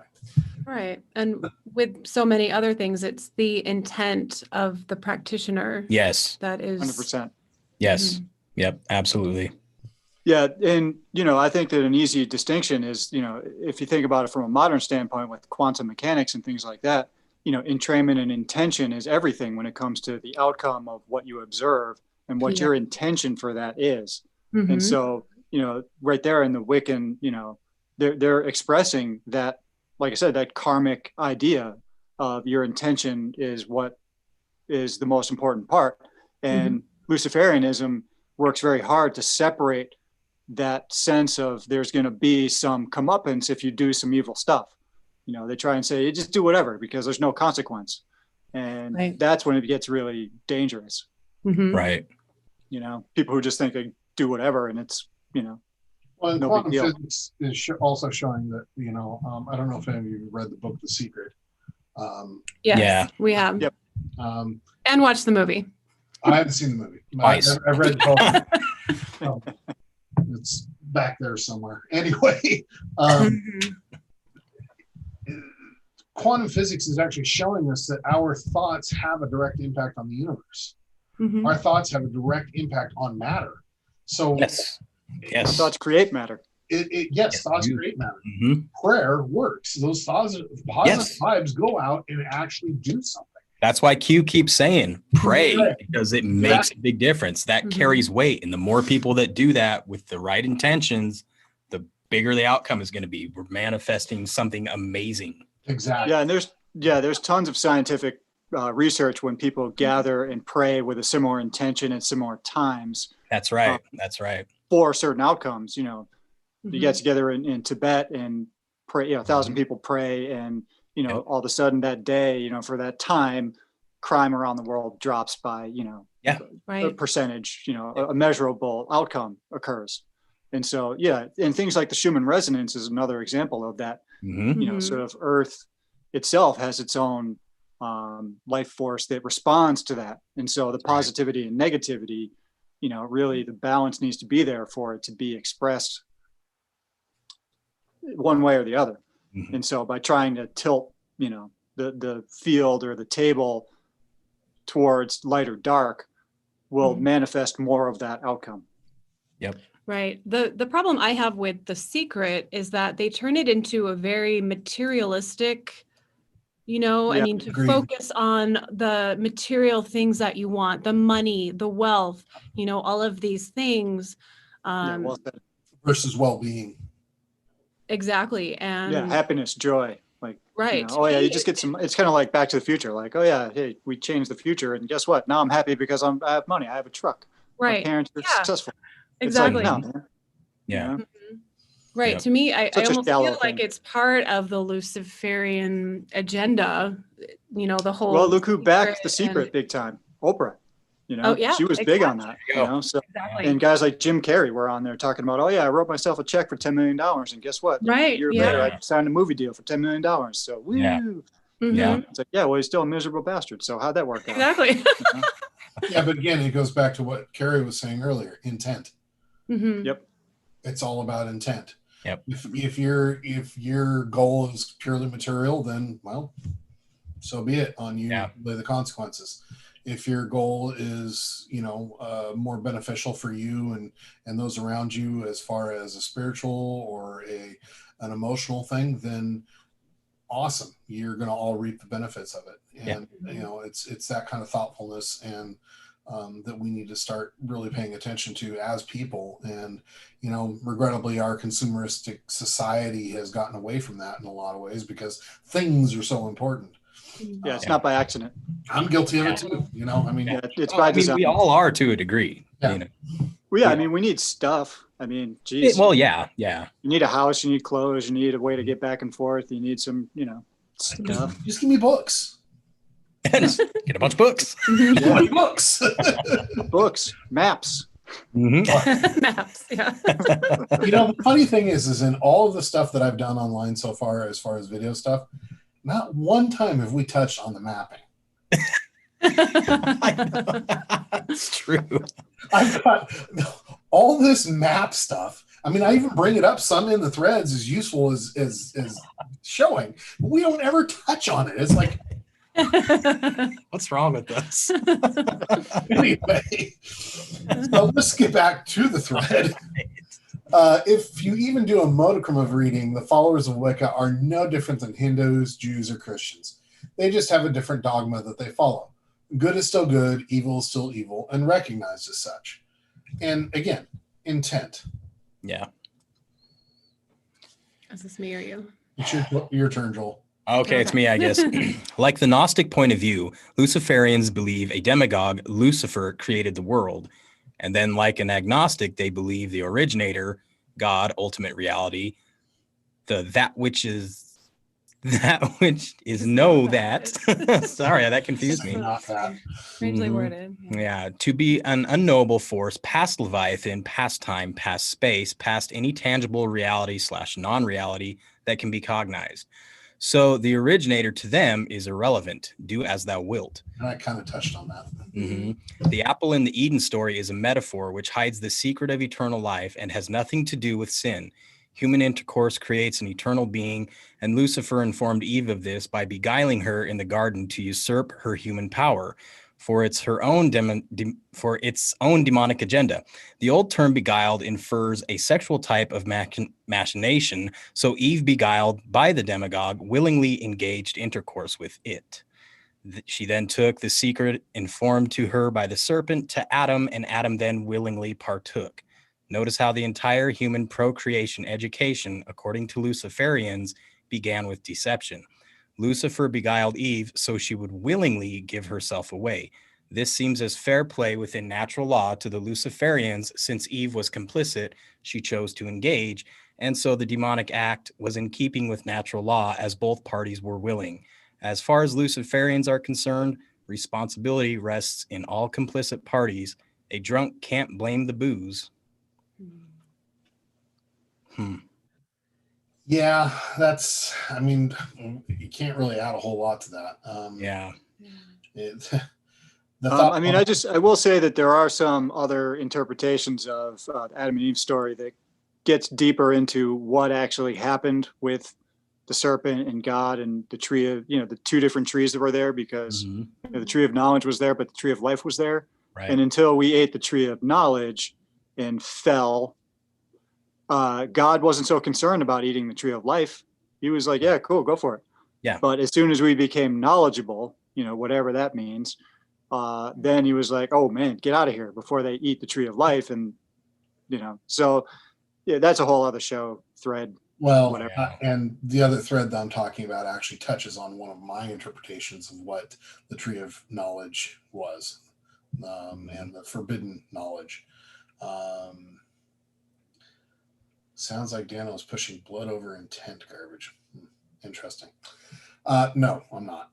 Right. And with so many other things, it's the intent of the practitioner. Yes. That is 100%. Yes. Yep. Absolutely. Yeah. And, you know, I think that an easy distinction is, you know, if you think about it from a modern standpoint with quantum mechanics and things like that, you know, entrainment and intention is everything when it comes to the outcome of what you observe and what your intention for that is. And so, you know, right there in the Wiccan, you know, they're expressing that, like I said, that karmic idea of your intention is what is the most important part. And Luciferianism works very hard to separate that sense of there's going to be some comeuppance if you do some evil stuff. You know, they try and say, just do whatever because there's no consequence. And that's when it gets really dangerous. Right. You know, people who just think they do whatever and it's, you know, well, no quantum big deal. physics is also showing that, you know, I don't know if any of you read the book, The Secret. Yes, we have. Yep. And watched the movie. I haven't seen the movie. Twice. I've read the book. It's back there somewhere. Anyway, quantum physics is actually showing us that our thoughts have a direct impact on the universe. Our thoughts have a direct impact on matter. So yes, thoughts create matter. Thoughts create matter. Prayer works. Those positive vibes go out and actually do something. That's why Q keeps saying pray, because it makes a big difference. That carries weight. And the more people that do that with the right intentions, the bigger the outcome is going to be. We're manifesting something amazing. Exactly. Yeah. And there's tons of scientific research when people gather and pray with a similar intention at similar times. That's right. That's right. For certain outcomes, you know, you get together in Tibet and pray, you know, 1,000 people pray and, you know, all of a sudden that day, you know, for that time, crime around the world drops by, you know, a percentage, you know, a measurable outcome occurs. And so, and things like the Schumann resonance is another example of that. You know, sort of Earth itself has its own life force that responds to that. And so the positivity and negativity, you know, really the balance needs to be there for it to be expressed one way or the other. And so by trying to tilt, you know, the field or the table towards light or dark will manifest more of that outcome. Yep. Right. The problem I have with The Secret is that they turn it into a very materialistic, you know, I mean, to focus on the material things that you want, the money, the wealth, you know, all of these things. Versus well-being. Exactly. And happiness, joy, like Right. Oh yeah, you just get some. It's kind of like Back to the Future. Like, oh yeah, hey, we changed the future, and guess what? Now I'm happy because I have money. I have a truck. Right. My parents are successful. Exactly. It's like, no, man. Yeah. Right. Yep. To me, I Such a almost feel shallow like thing. it's part of the Luciferian agenda. The whole. Well, look who backed the secret secret big time. Oprah. Oh, yeah, she was big on that. So exactly. and guys like Jim Carrey were on there talking about, oh yeah, I wrote myself a check for $10 million, and guess what? Right. A year later, I signed a movie deal for $10 million. So woo. Yeah. Mhm. It's like, yeah, well, he's still a miserable bastard. So how'd that work out? Exactly. Yeah, but again, it goes back to what Kerry was saying earlier: intent. Mhm. Yep. It's all about intent. Yep. If your goal is purely material, then well, so be it. On you, lay the consequences. If your goal is more beneficial for you and those around you, as far as a spiritual or an emotional thing, then awesome, you're going to all reap the benefits of it. And it's that kind of thoughtfulness and that we need to start really paying attention to as people. And regrettably, our consumeristic society has gotten away from that in a lot of ways because things are so important. Yeah, it's not by accident. I'm guilty of it too. It's by design. We all are to a degree. Yeah. Well, yeah, I mean, we need stuff. I mean, geez. Yeah. You need a house, you need clothes, you need a way to get back and forth, you need some, stuff. Just give me books. Get a bunch of books. Yeah. Books. Books, maps. Mm-hmm. Maps. Yeah. The funny thing is in all of the stuff that I've done online so far, as far as video stuff, not one time have we touched on the mapping. It's true. I've got all this map stuff. I mean, I even bring it up some in the threads as useful as showing, but we don't ever touch on it. It's like, what's wrong with us? Anyway, so let's get back to the thread. If you even do a modicum of reading, the followers of Wicca are no different than Hindus, Jews, or Christians. They just have a different dogma that they follow. Good is still good, evil is still evil, and recognized as such. And again, intent. Yeah. Is this me or you? It's your turn, Joel. Okay, it's me, I guess. Like the Gnostic point of view, Luciferians believe a demagogue, Lucifer, created the world. And then like an agnostic, they believe the originator, God, ultimate reality, that which is know that. Sorry, that confused me. Not that. Strangely worded. Yeah, to be an unknowable force past Leviathan, past time, past space, past any tangible reality / non-reality that can be cognized. So the originator to them is irrelevant. Do as thou wilt. And I kind of touched on that. Mm-hmm. The apple in the Eden story is a metaphor which hides the secret of eternal life and has nothing to do with sin. Human intercourse creates an eternal being, and Lucifer informed Eve of this by beguiling her in the garden to usurp her human power for its own demonic agenda. The old term beguiled infers a sexual type of machination, so Eve, beguiled by the demagogue, willingly engaged intercourse with it. She then took the secret informed to her by the serpent to Adam, and Adam then willingly partook. Notice how the entire human procreation education, according to Luciferians, began with deception. Lucifer beguiled Eve so she would willingly give herself away. This seems as fair play within natural law to the Luciferians, since Eve was complicit, she chose to engage, and so the demonic act was in keeping with natural law as both parties were willing. As far as Luciferians are concerned, responsibility rests in all complicit parties. A drunk can't blame the booze. Yeah, you can't really add a whole lot to that. I will say that there are some other interpretations of the Adam and Eve story that gets deeper into what actually happened with the serpent and God and the tree of, the two different trees that were there, because the tree of knowledge was there, but the tree of life was there. Right. And until we ate the tree of knowledge and fell, God wasn't so concerned about eating the tree of life. He was like, yeah, cool, go for it. Yeah. But as soon as we became knowledgeable, whatever that means, then he was like, oh man, get out of here before they eat the tree of life. And, so yeah, that's a whole other show thread Well, whatever. and the other thread that I'm talking about actually touches on one of my interpretations of what the tree of knowledge was, and the forbidden knowledge. Sounds like Danno is pushing blood over intent garbage. Interesting. No, I'm not.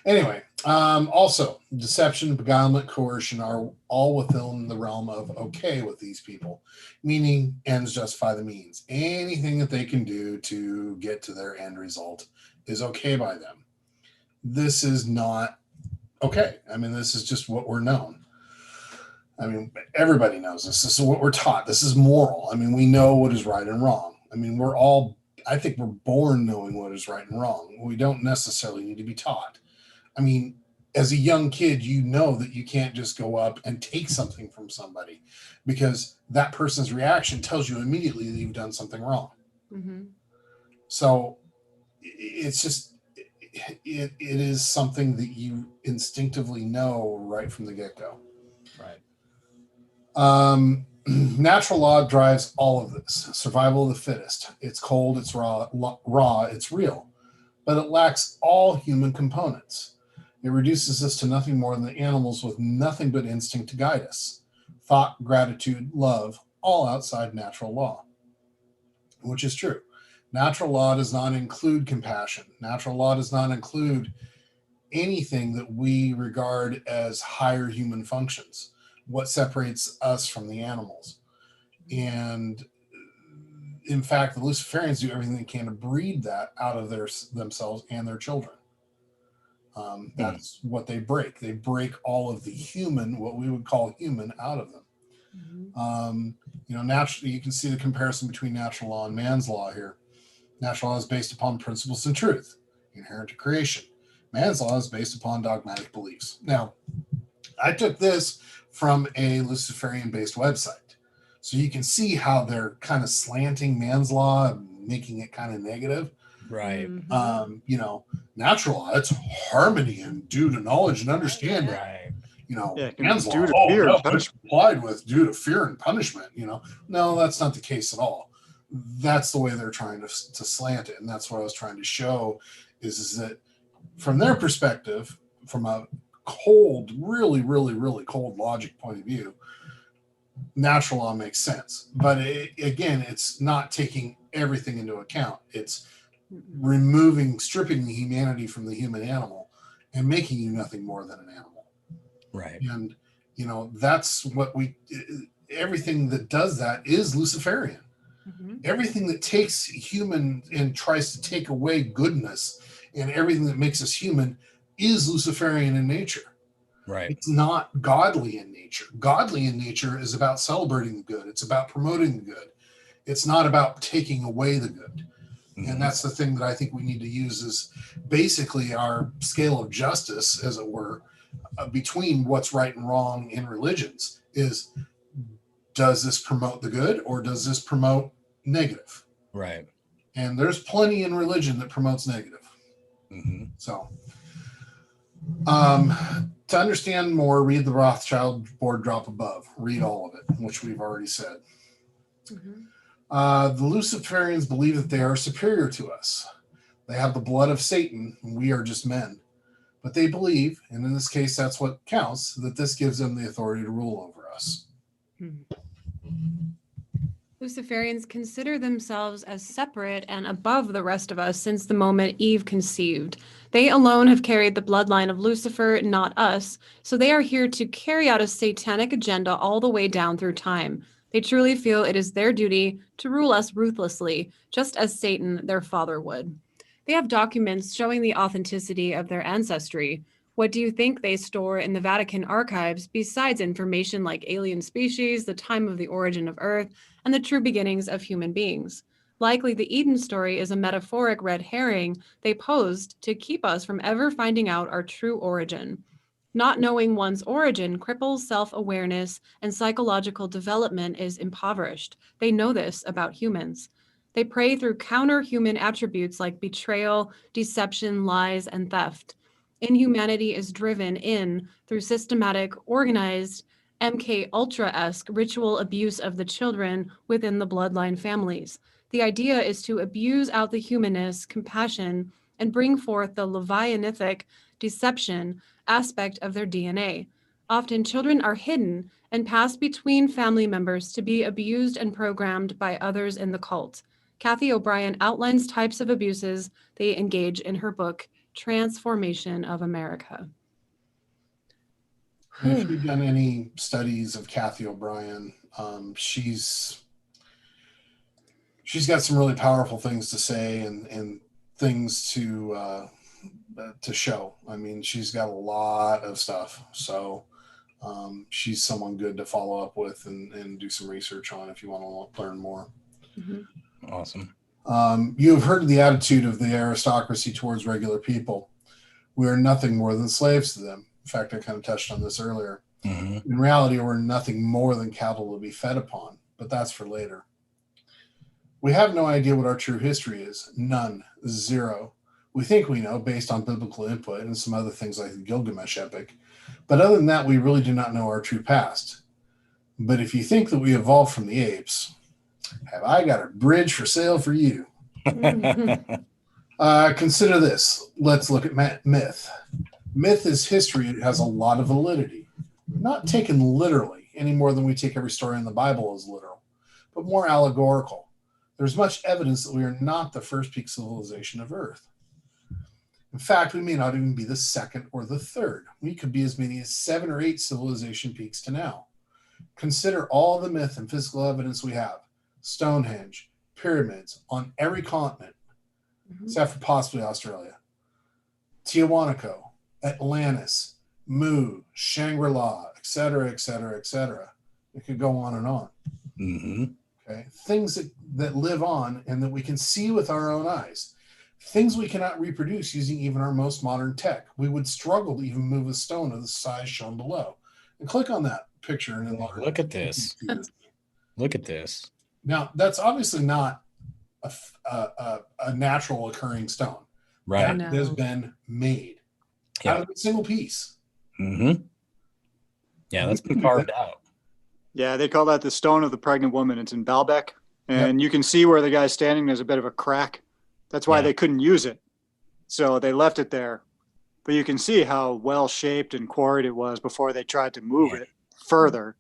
Anyway, also, deception, beguilement, coercion are all within the realm of okay with these people, meaning ends justify the means. Anything that they can do to get to their end result is okay by them. This is not okay. I mean, this is just what we're known. I mean, everybody knows this. This is what we're taught. This is moral. I mean, we know what is right and wrong. I mean, I think we're born knowing what is right and wrong. We don't necessarily need to be taught. I mean, as a young kid, you know that you can't just go up and take something from somebody because that person's reaction tells you immediately that you've done something wrong. Mm-hmm. So it's just, it is something that you instinctively know right from the get-go. Right. Natural law drives all of this. Survival of the fittest. It's cold, it's raw, it's real, but it lacks all human components. It reduces us to nothing more than animals with nothing but instinct to guide us. Thought, gratitude, love, all outside natural law, which is true. Natural law does not include compassion. Natural law does not include anything that we regard as higher human functions. What separates us from the animals. And in fact, the Luciferians do everything they can to breed that out of themselves and their children. That's what they break. They break all of the human, what we would call human, out of them. Mm-hmm. Naturally, you can see the comparison between natural law and man's law here. Natural law is based upon principles and truth, inherent to creation. Man's law is based upon dogmatic beliefs. Now, I took this from a Luciferian-based website. So you can see how they're kind of slanting man's law and making it kind of negative. Right. Mm-hmm. Natural law, it's harmony and due to knowledge and understanding. Right. Man's law, due to fear and punishment. Applied with due to fear and punishment. No, that's not the case at all. That's the way they're trying to slant it. And that's what I was trying to show is that from their perspective, from a cold, really, really, really cold logic point of view, natural law makes sense. But again, it's not taking everything into account. It's stripping the humanity from the human animal and making you nothing more than an animal. Right. And, that's what everything that does that is Luciferian. Mm-hmm. Everything that takes human and tries to take away goodness and everything that makes us human is Luciferian in nature. Right. It's not godly in nature. Godly in nature is about celebrating the good. It's about promoting the good. It's not about taking away the good. Mm-hmm. And that's the thing that I think we need to use is basically our scale of justice, as it were, between what's right and wrong in religions is, does this promote the good or does this promote negative? Right. And there's plenty in religion that promotes negative. Mm-hmm. So, to understand more, read the Rothschild board drop above. Read all of it, which we've already said. Mm-hmm. The Luciferians believe that they are superior to us. They have the blood of Satan, and we are just men. But they believe, and in this case that's what counts, that this gives them the authority to rule over us. Luciferians consider themselves as separate and above the rest of us since the moment Eve conceived. They alone have carried the bloodline of Lucifer, not us, so they are here to carry out a satanic agenda all the way down through time. They truly feel it is their duty to rule us ruthlessly, just as Satan, their father, would. They have documents showing the authenticity of their ancestry. What do you think they store in the Vatican archives besides information like alien species, the time of the origin of Earth, and the true beginnings of human beings? Likely the Eden story is a metaphoric red herring they posed to keep us from ever finding out our true origin. Not knowing one's origin cripples self-awareness and psychological development is impoverished. They know this about humans. They prey through counter-human attributes like betrayal, deception, lies, and theft. Inhumanity is driven in through systematic, organized, MK Ultra-esque ritual abuse of the children within the bloodline families. The idea is to abuse out the humanness, compassion, and bring forth the Leviathanithic deception aspect of their DNA. Often children are hidden and passed between family members to be abused and programmed by others in the cult. Kathy O'Brien outlines types of abuses they engage in her book, Transformation of America. And if you've done any studies of Kathy O'Brien, she's got some really powerful things to say and things to show. I mean, she's got a lot of stuff. So she's someone good to follow up with and do some research on if you want to learn more. Mm-hmm. Awesome. You have heard the attitude of the aristocracy towards regular people. We are nothing more than slaves to them. In fact, I kind of touched on this earlier. Mm-hmm. In reality, we're nothing more than cattle to be fed upon, but that's for later. We have no idea what our true history is. None. Zero. We think we know based on biblical input and some other things like the Gilgamesh epic. But other than that, we really do not know our true past. But if you think that we evolved from the apes, have I got a bridge for sale for you? Consider this. Let's look at myth. Myth is history. It has a lot of validity. Not taken literally any more than we take every story in the Bible as literal, but more allegorical. There's much evidence that we are not the first peak civilization of Earth. In fact, we may not even be the second or the third. We could be as many as 7 or 8 civilization peaks to now. Consider all the myth and physical evidence we have. Stonehenge, pyramids on every continent, except for possibly Australia. Tiahuanaco, Atlantis, Mu, Shangri-La, etc., etc., etc. It could go on and on. Mm-hmm. Okay, things that live on and that we can see with our own eyes. Things we cannot reproduce using even our most modern tech. We would struggle to even move a stone of the size shown below. And click on that picture and look at this. Look at this. Now, that's obviously not a natural occurring stone. Right. That has been made out of a single piece. Mm-hmm. Yeah, that's been carved out. Yeah, they call that the stone of the pregnant woman. It's in Baalbek. And you can see where the guy's standing. There's a bit of a crack. That's why they couldn't use it. So they left it there. But you can see how well shaped and quarried it was before they tried to move it further.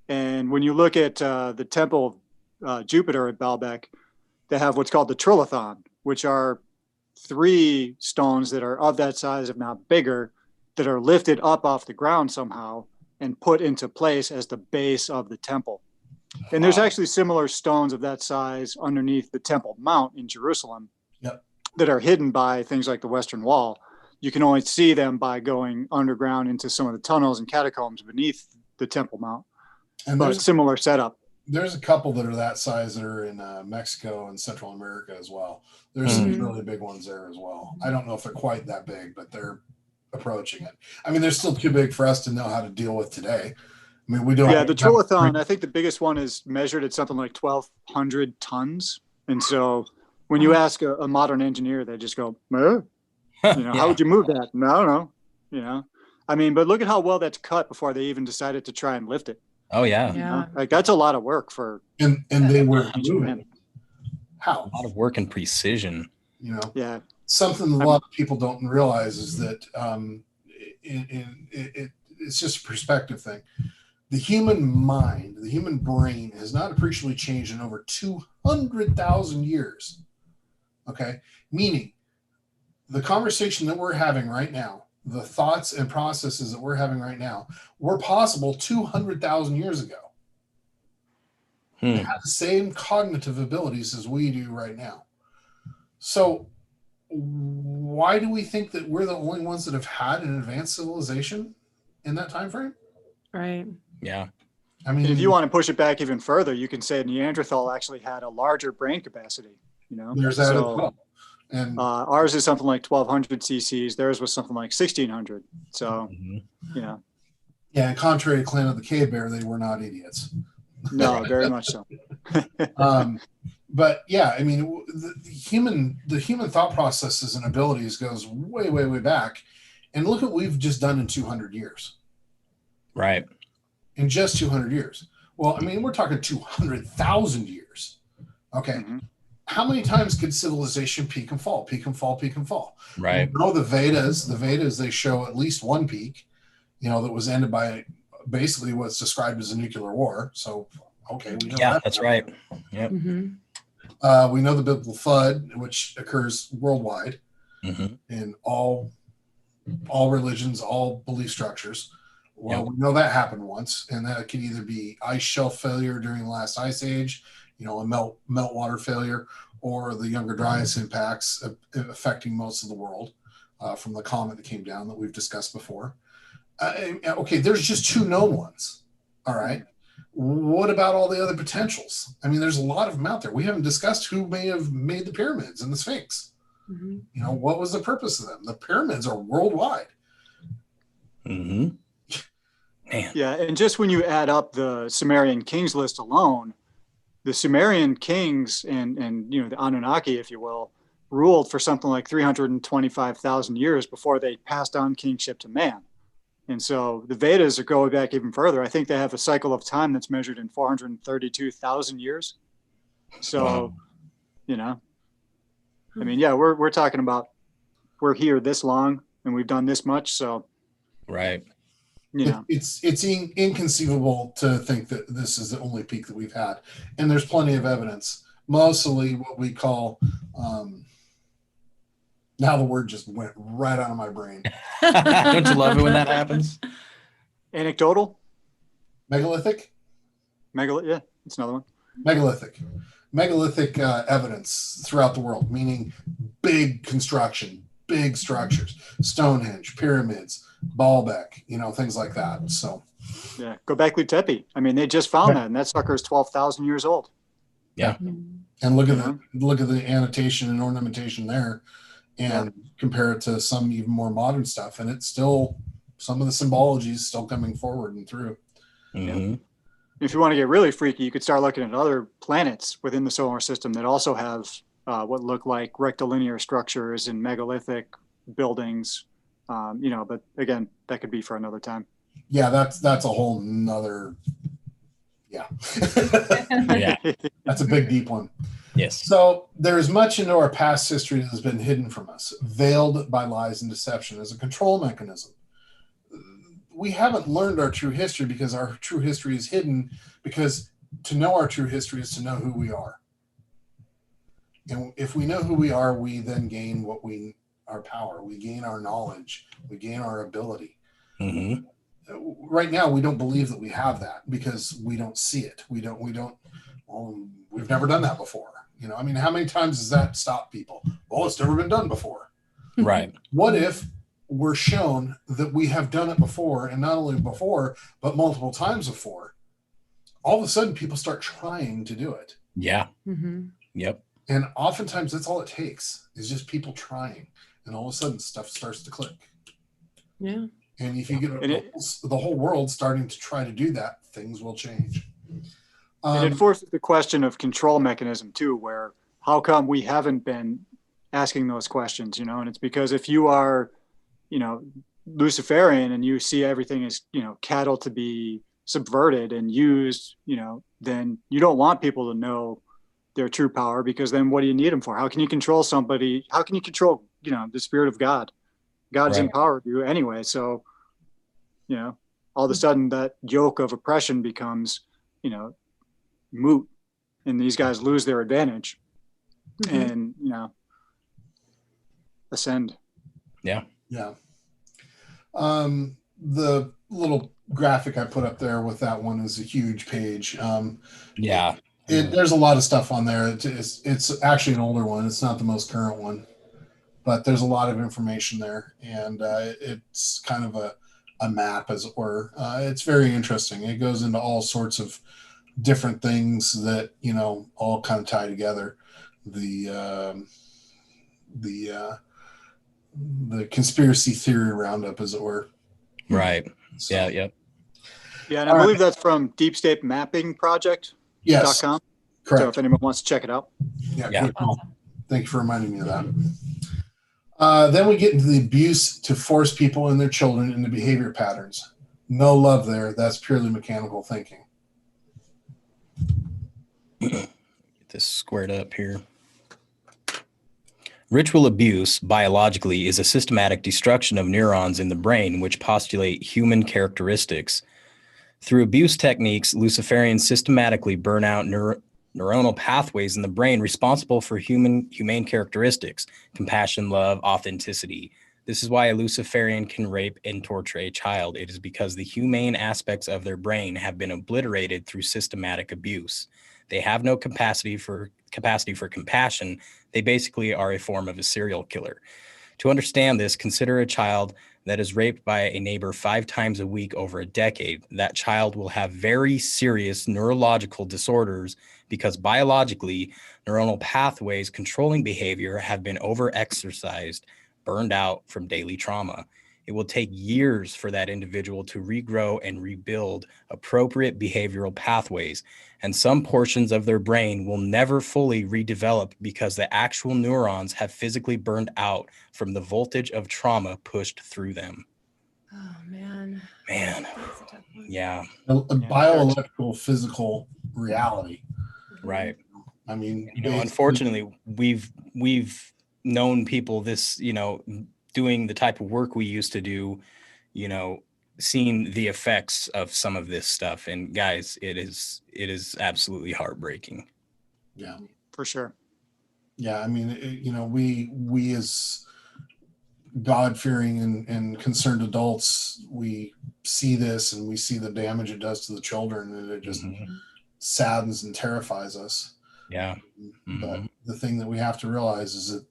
And when you look at the temple of Jupiter at Baalbek, they have what's called the trilithon, which are 3 stones that are of that size, if not bigger, that are lifted up off the ground somehow and put into place as the base of the temple. And there's actually similar stones of that size underneath the Temple Mount in Jerusalem that are hidden by things like the Western Wall. You can only see them by going underground into some of the tunnels and catacombs beneath the Temple Mount. And but there's similar setup. There's a couple that are that size that are in Mexico and Central America as well. There's some really big ones there as well. I don't know if they're quite that big, but they're approaching it. I mean, they're still too big for us to know how to deal with today. I mean, we don't. Yeah, the trilithon, I think the biggest one is measured at something like 1,200 tons. And so when you ask a modern engineer, they just go, how would you move that? No, I mean, but look at how well that's cut before they even decided to try and lift it. Oh, yeah. You know? Like, that's a lot of work for. And they were moving. How? A lot of work and precision. Yeah. Something a lot of people don't realize is that it's just a perspective thing. The human mind, the human brain has not appreciably changed in over 200,000 years. Okay? Meaning, the conversation that we're having right now, the thoughts and processes that we're having right now, were possible 200,000 years ago. They have the same cognitive abilities as we do right now. So, why do we think that we're the only ones that have had an advanced civilization in that time frame? Right. Yeah. I mean, if you want to push it back even further, you can say Neanderthal actually had a larger brain capacity. There's that as well. And ours is something like 1,200 cc's. Theirs was something like 1,600. So, Yeah, and contrary to Clan of the Cave Bear, they were not idiots. No, very much so. But yeah, I mean, the human thought processes and abilities goes way, way, way back. And look what we've just done in 200 years. Right. In just 200 years. Well, I mean, we're talking 200,000 years. Okay. how many times could civilization peak and fall, peak and fall, peak and fall? Right. No, the Vedas, they show at least one peak, that was ended by basically what's described as a nuclear war. So, okay, we know Yeah, that. that's right. Yep. We know the biblical flood, which occurs worldwide in all religions, all belief structures. Well, we know that happened once, and that could either be ice shelf failure during the last ice age, a meltwater failure, or the Younger Dryas impacts affecting most of the world from the comet that came down that we've discussed before. Okay, there's just two known ones. All right. What about all the other potentials? I mean, there's a lot of them out there. We haven't discussed who may have made the pyramids and the Sphinx. What was the purpose of them? The pyramids are worldwide. Man. Yeah, and just when you add up the Sumerian kings list alone, the Sumerian kings and the Anunnaki, if you will, ruled for something like 325,000 years before they passed on kingship to man. And so the Vedas are going back even further. I think they have a cycle of time that's measured in 432,000 years. So, I mean, yeah, we're talking about we're here this long and we've done this much. So, right. It's inconceivable to think that this is the only peak that we've had, and there's plenty of evidence. Mostly what we call now the word just went right out of my brain. Don't you love it when that happens? Anecdotal? Megalithic? Yeah, it's another one. Megalithic evidence throughout the world, meaning big construction, big structures, Stonehenge, pyramids, Baalbek, things like that. So, yeah, Göbekli Tepe. I mean, they just found that, and that sucker is 12,000 years old. Yeah, and look at the annotation and ornamentation there, and compare it to some even more modern stuff, and it's still some of the symbology is still coming forward and through. If you want to get really freaky, you could start looking at other planets within the solar system that also have what look like rectilinear structures and megalithic buildings. But again, that could be for another time. Yeah, that's a whole nother. Yeah. That's a big, deep one. Yes. So there's much into our past history that has been hidden from us, veiled by lies and deception as a control mechanism. We haven't learned our true history because our true history is hidden, because to know our true history is to know who we are. And if we know who we are, we then gain our power. We gain our knowledge. We gain our ability. Right now, we don't believe that we have that because we don't see it. We've never done that before. I mean, how many times does that stop people? Well, it's never been done before. Right. What if we're shown that we have done it before, and not only before, but multiple times before? All of a sudden, people start trying to do it. Yeah. Yep. And oftentimes, that's all it takes is just people trying. And all of a sudden, stuff starts to click. Yeah. And if you get the whole world starting to try to do that, things will change. And it forces the question of control mechanism too, where how come we haven't been asking those questions, and it's because if you are, Luciferian and you see everything as, cattle to be subverted and used, then you don't want people to know their true power, because then what do you need them for? How can you control somebody? How can you control, the spirit of God? God's empowered you anyway. So, all of a sudden that yoke of oppression becomes, moot, and these guys lose their advantage and, ascend. Yeah. Yeah. The little graphic I put up there with that one is a huge page. There's a lot of stuff on there. It's actually an older one. It's not the most current one, but there's a lot of information there, and it's kind of a map, as it were. It's very interesting. It goes into all sorts of different things that all kind of tie together. The conspiracy theory roundup, as it were. Right. So, Yeah. Yeah, and I believe that's from Deep State Mapping Project. Yes. .com. Correct. So if anyone wants to check it out. Yeah. Good call. Thank you for reminding me of that. Then we get into the abuse to force people and their children into behavior patterns. No love there. That's purely mechanical thinking. Get this squared up here. Ritual abuse, biologically, is a systematic destruction of neurons in the brain which postulate human characteristics. Through abuse techniques, Luciferians systematically burn out neuronal pathways in the brain responsible for humane characteristics, compassion, love, authenticity. This is why a Luciferian can rape and torture a child. It is because the humane aspects of their brain have been obliterated through systematic abuse. They have no capacity for compassion. They basically are a form of a serial killer. To understand this, consider a child that is raped by a neighbor 5 times a week over a decade. That child will have very serious neurological disorders because biologically, neuronal pathways controlling behavior have been overexercised, burned out from daily trauma. It will take years for that individual to regrow and rebuild appropriate behavioral pathways, and some portions of their brain will never fully redevelop because the actual neurons have physically burned out from the voltage of trauma pushed through them. Oh, man. Man, That's a tough one. yeah, A bioelectrical physical reality. right. I mean, You know, unfortunately, we've known people this, you know, doing the type of work we used to do, you know, seeing the effects of some of this stuff. And guys, it is absolutely heartbreaking. Yeah, For sure. yeah. I mean, you know, we as God-fearing and concerned adults, we see this and we see the damage it does to the children, and it just saddens and terrifies us. Yeah. But the thing that we have to realize is that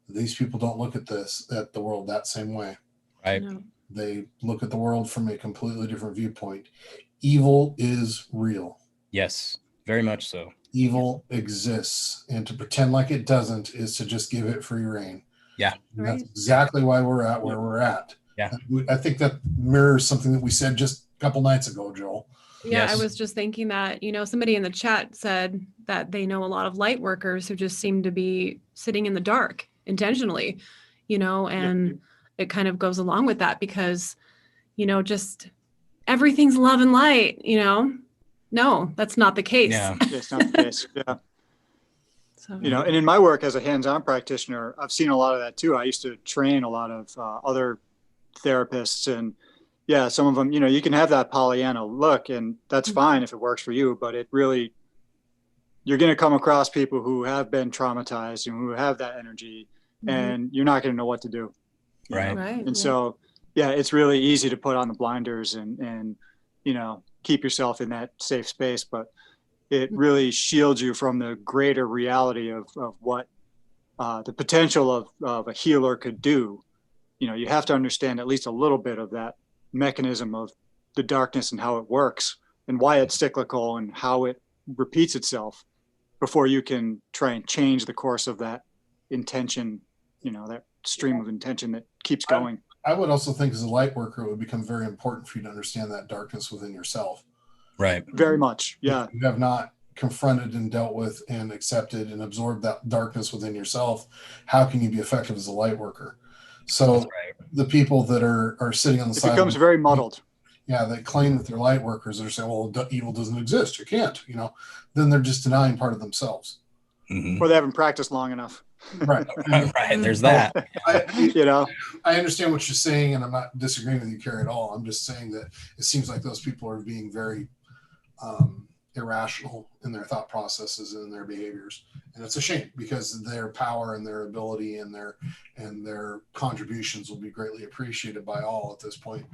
these people don't look at the world that same way. Right. No. They look at the world from a completely different viewpoint. Evil is real. Yes, very much so. Evil exists, and to pretend like it doesn't is to just give it free reign. Yeah. And that's exactly why we're at where we're at. Yeah. I think that mirrors something that we said just a couple nights ago, Joel. Yeah, Yes. I was just thinking that, you know, somebody in the chat said that they know a lot of light workers who just seem to be sitting in the dark intentionally, you know, and it kind of goes along with that because, you know, just everything's love and light, you know. No, that's not the case. Yeah. It's not the case. Yeah. So, You know, and in my work as a hands-on practitioner, I've seen a lot of that too. I used to train a lot of other therapists, and yeah, some of them, you know, you can have that Pollyanna look, and that's fine if it works for you, but it really, you're going to come across people who have been traumatized and who have that energy, and you're not going to know what to do. you Right. know? Right. And so, yeah, it's really easy to put on the blinders and, you know, keep yourself in that safe space, but it really shields you from the greater reality of what the potential of a healer could do. You know, you have to understand at least a little bit of that mechanism of the darkness and how it works and why it's cyclical and how it repeats itself before you can try and change the course of that intention, you know, that stream of intention that keeps going. I would also think as a light worker, it would become very important for you to understand that darkness within yourself. Right. Very much. Yeah. If you have not confronted and dealt with and accepted and absorbed that darkness within yourself, how can you be effective as a light worker? So Right. the people that are sitting on the It side becomes very muddled. yeah, they claim that they're light workers. They're saying, well, evil doesn't exist. You can't, you know, then they're just denying part of themselves. Mhm. Or they haven't practiced long enough. Right. Right. There's that. You know, I understand what you're saying, and I'm not disagreeing with you, Kerry, at all. I'm just saying that it seems like those people are being very irrational in their thought processes and their behaviors, and it's a shame because their power and their ability and their contributions will be greatly appreciated by all at this point.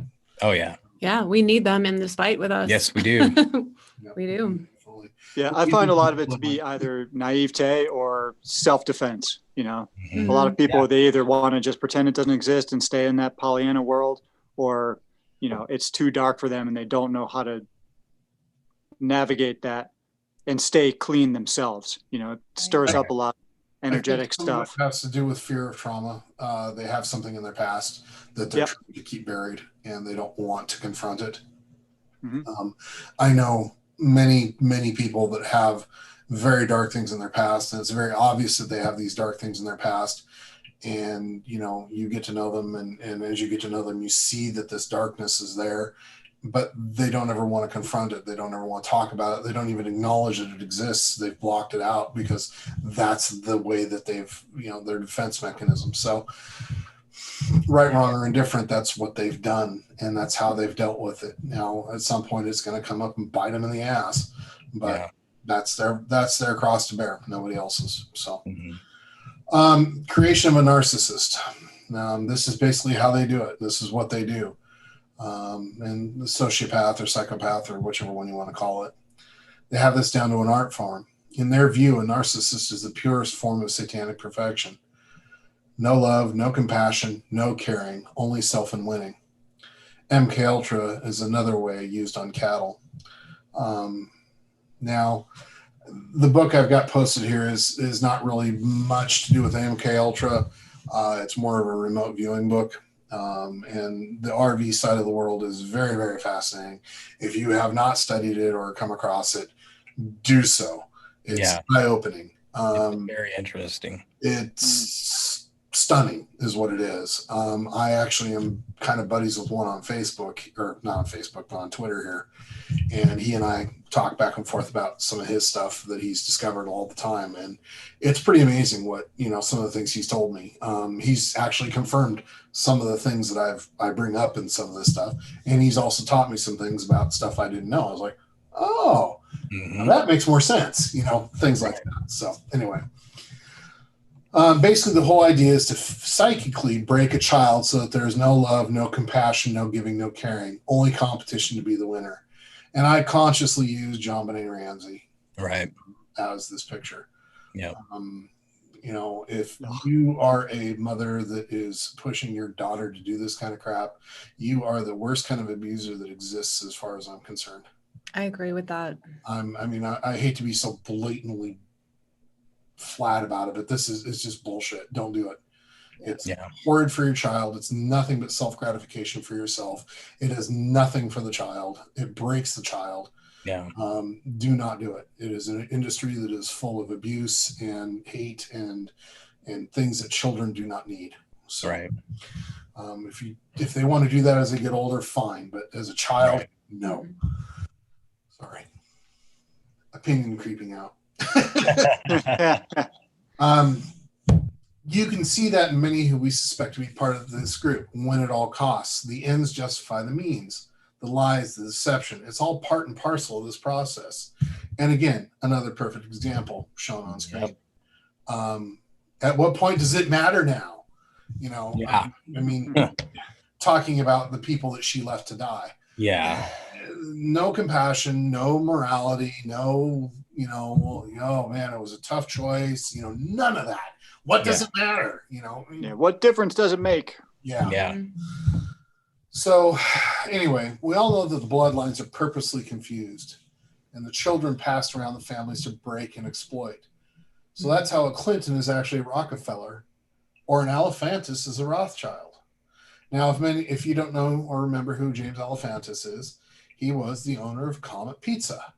Oh yeah. Yeah, we need them in this fight with us. Yes, we do. Yep, We do. definitely. yeah, I find a lot of it to be either naivete or self-defense. You know, Mhm. a lot of people, Yeah. they either want to just pretend it doesn't exist and stay in that Pollyanna world, or, you know, it's too dark for them and they don't know how to navigate that and stay clean themselves. You know, it stirs up a lot of energetic I think some of stuff. it has to do with fear of trauma. They have something in their past that they're Yep. trying to keep buried, and they don't want to confront it. Mhm. I know many people that have very dark things in their past, and it's very obvious that they have these dark things in their past. And you know, you get to know them, and as you get to know them, you see that this darkness is there, but they don't ever want to confront it. They don't ever want to talk about it. They don't even acknowledge that it exists. They've blocked it out because that's the way that they've, their defense mechanism. So right, wrong, or indifferent, that's what they've done, and that's how they've dealt with it. Now, at some point, it's going to come up and bite them in the ass, but that's their cross to bear, nobody else's. So, creation of a narcissist. This is basically how they do it. This is what they do. And the sociopath or psychopath or whichever one you want to call it, they have this down to an art form. In their view, a narcissist is the purest form of satanic perfection. No love, no compassion, no caring, only self and winning. MK Ultra is another way used on cattle. Now, the book I've got posted here is not really much to do with MK Ultra. It's more of a remote viewing book. And the RV side of the world is very, very fascinating. If you have not studied it or come across it, do so. It's eye-opening. It's very interesting. It's stunning is what it is. I actually am kind of buddies with one on Facebook, or not on Facebook, but on Twitter here. And he and I talk back and forth about some of his stuff that he's discovered all the time. And it's pretty amazing what, some of the things he's told me. He's actually confirmed some of the things that I bring up in some of this stuff. And he's also taught me some things about stuff I didn't know. I was like, oh, that makes more sense, things like that. So anyway, basically the whole idea is to psychically break a child so that there's no love, no compassion, no giving, no caring, only competition to be the winner. And I consciously use John Benet Ramsey as this picture. Yeah. If you are a mother that is pushing your daughter to do this kind of crap, you are the worst kind of abuser that exists as far as I'm concerned. I agree with that. I hate to be so blatantly flat about it, but it's just bullshit. Don't do it. It's horrid for your child. It's nothing but self-gratification for yourself. It is nothing for the child. It breaks the child. Yeah. Do not do it. It is an industry that is full of abuse and hate and things that children do not need. So, if they want to do that as they get older, fine. But as a child, no. Sorry. Opinion creeping out. You can see that in many who we suspect to be part of this group. When at all costs, the ends justify the means. The lies, the deception, it's all part and parcel of this process. And again, another perfect example shown on screen. At what point does it matter now? Talking about the people that she left to die. Yeah. No compassion, no morality, no, oh man, it was a tough choice. None of that. What does it matter? What difference does it make? Yeah. So anyway, we all know that the bloodlines are purposely confused and the children passed around the families to break and exploit. So that's how a Clinton is actually a Rockefeller or an Elephantis is a Rothschild. Now, if you don't know or remember who James Elephantis is, he was the owner of Comet Pizza,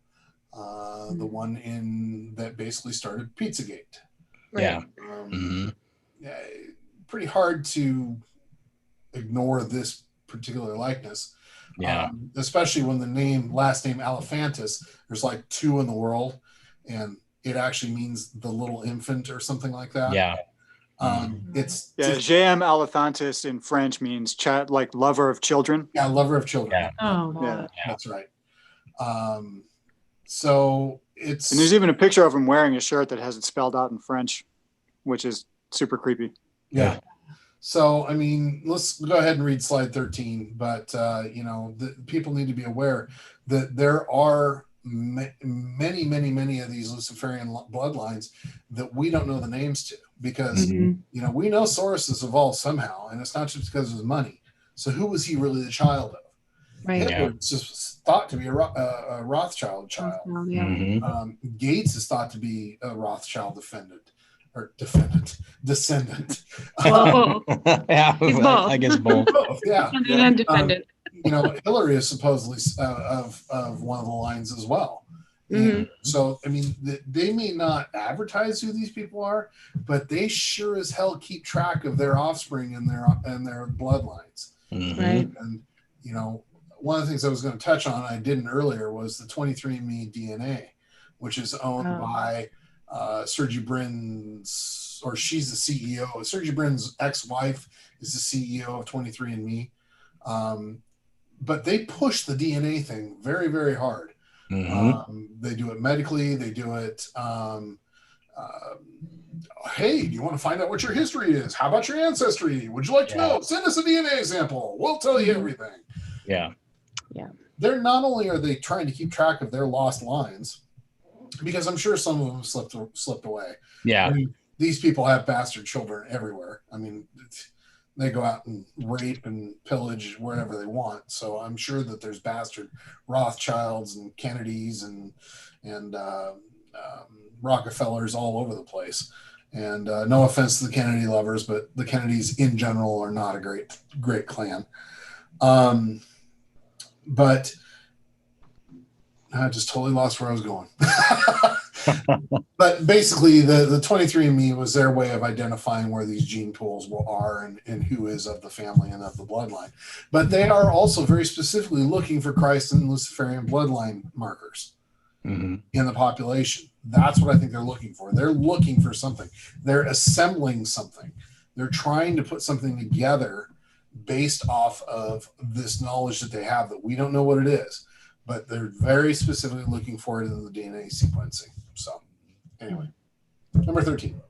the one that basically started Pizzagate. Yeah. Pretty hard to ignore this particular likeness. Especially when the last name Elephantis, there's like two in the world, and it actually means the little infant or something like that. J'aime Elephantis in French means like lover of children. Yeah, lover of children. That's right. So and there's even a picture of him wearing a shirt that has it spelled out in French, which is super creepy. Yeah. So, let's go ahead and read slide 13. But, people need to be aware that there are many, many, many of these Luciferian bloodlines that we don't know the names to because, we know Soros has evolved somehow, and it's not just because of his money. So who was he really the child of? Right. Hitler is just thought to be a Rothschild child. Gates is thought to be a Rothschild descendant. He's both. I guess both. And defendant. Hillary is supposedly of one of the lines as well. So, they may not advertise who these people are, but they sure as hell keep track of their offspring and their bloodlines. Right. And, one of the things I was going to touch on, I didn't earlier, was the 23andMe DNA, which is owned by Sergey Brin's, or she's the CEO. Sergey Brin's ex-wife is the CEO of 23andMe. But they push the DNA thing very, very hard. They do it medically. They do it. Hey, do you want to find out what your history is? How about your ancestry? Would you like to know? Send us a DNA sample. We'll tell you everything. Yeah. They're not only are they trying to keep track of their lost lines, because I'm sure some of them slipped away. Yeah. I mean, these people have bastard children everywhere. I mean, they go out and rape and pillage wherever they want. So I'm sure that there's bastard Rothschilds and Kennedys and Rockefellers all over the place. And no offense to the Kennedy lovers, but the Kennedys in general are not a great clan. But I just totally lost where I was going. But basically, the 23andMe was their way of identifying where these gene pools are and who is of the family and of the bloodline. But they are also very specifically looking for Christ and Luciferian bloodline markers in the population. That's what I think they're looking for. They're looking for something. They're assembling something. They're trying to put something together based off of this knowledge that they have that we don't know what it is. But they're very specifically looking for it in the DNA sequencing. So anyway, number 13.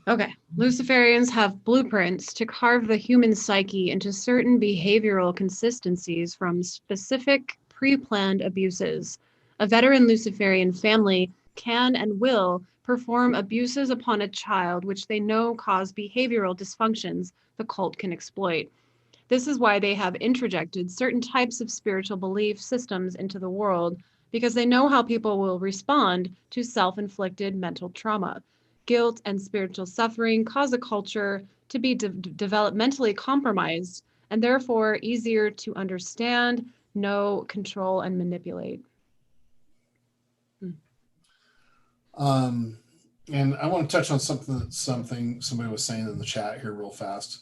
Okay. Luciferians have blueprints to carve the human psyche into certain behavioral consistencies from specific pre-planned abuses. A veteran Luciferian family can and will perform abuses upon a child which they know cause behavioral dysfunctions the cult can exploit. This is why they have introjected certain types of spiritual belief systems into the world, because they know how people will respond to self-inflicted mental trauma. Guilt and spiritual suffering cause a culture to be developmentally compromised and therefore easier to understand, know, control, and manipulate. And I want to touch on something somebody was saying in the chat here real fast.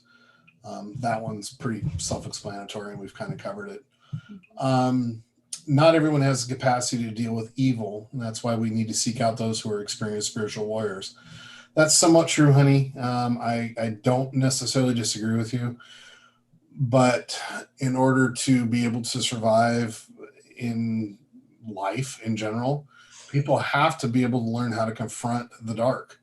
That one's pretty self-explanatory, and we've kind of covered it. Not everyone has the capacity to deal with evil, and that's why we need to seek out those who are experienced spiritual warriors. That's somewhat true, honey. I don't necessarily disagree with you, but in order to be able to survive in life in general, people have to be able to learn how to confront the dark.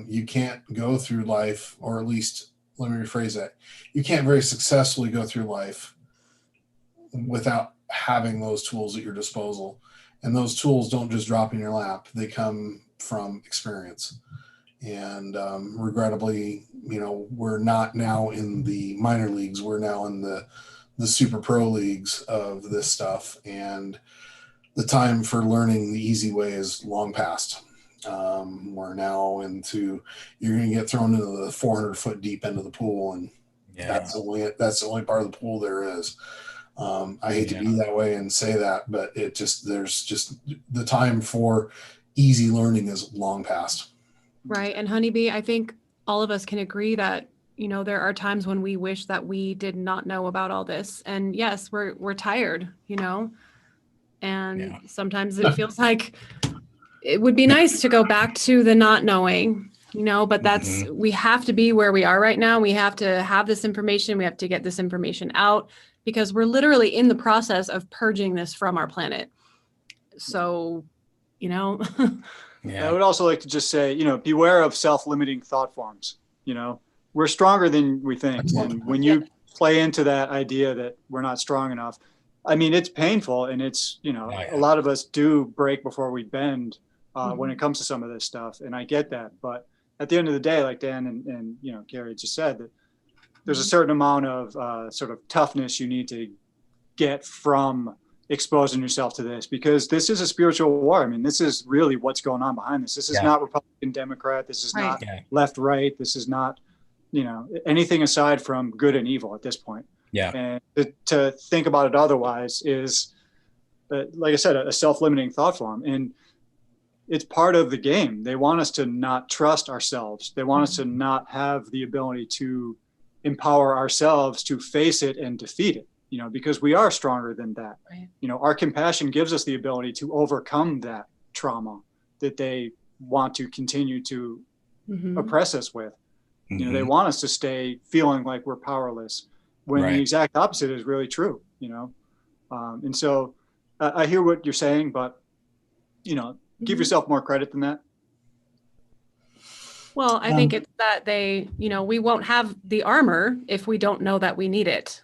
You can't go through life, or at least, let me rephrase that. You can't very successfully go through life without having those tools at your disposal. And those tools don't just drop in your lap. They come from experience. And regrettably, we're not now in the minor leagues. We're now in the super pro leagues of this stuff. And the time for learning the easy way is long past. We're now you're going to get thrown into the 400-foot deep end of the pool, and that's the only part of the pool there is. I hate to be that way and say that, but there's just the time for easy learning is long past. Right. And Honeybee, I think all of us can agree that, there are times when we wish that we did not know about all this. And yes, we're tired, and sometimes it feels like it would be nice to go back to the not knowing, but we have to be where we are right now. We have to have this information. We have to get this information out because we're literally in the process of purging this from our planet. So, I would also like to just say, beware of self-limiting thought forms. We're stronger than we think. And when you play into that idea that we're not strong enough, I mean, it's painful, and it's, a lot of us do break before we bend when it comes to some of this stuff. And I get that. But at the end of the day, like Dan and Kerry just said, that there's a certain amount of sort of toughness you need to get from exposing yourself to this, because this is a spiritual war. I mean, this is really what's going on behind this. This is not Republican, Democrat. This is not left, right. This is not, anything aside from good and evil at this point. Yeah. And to think about it otherwise is, like I said, a self-limiting thought form. And it's part of the game. They want us to not trust ourselves. They want us to not have the ability to empower ourselves to face it and defeat it. because we are stronger than that. Right. Our compassion gives us the ability to overcome that trauma that they want to continue to oppress us with. They want us to stay feeling like we're powerless when the exact opposite is really true, and so I hear what you're saying, but, give yourself more credit than that. Well, I think it's that we won't have the armor if we don't know that we need it.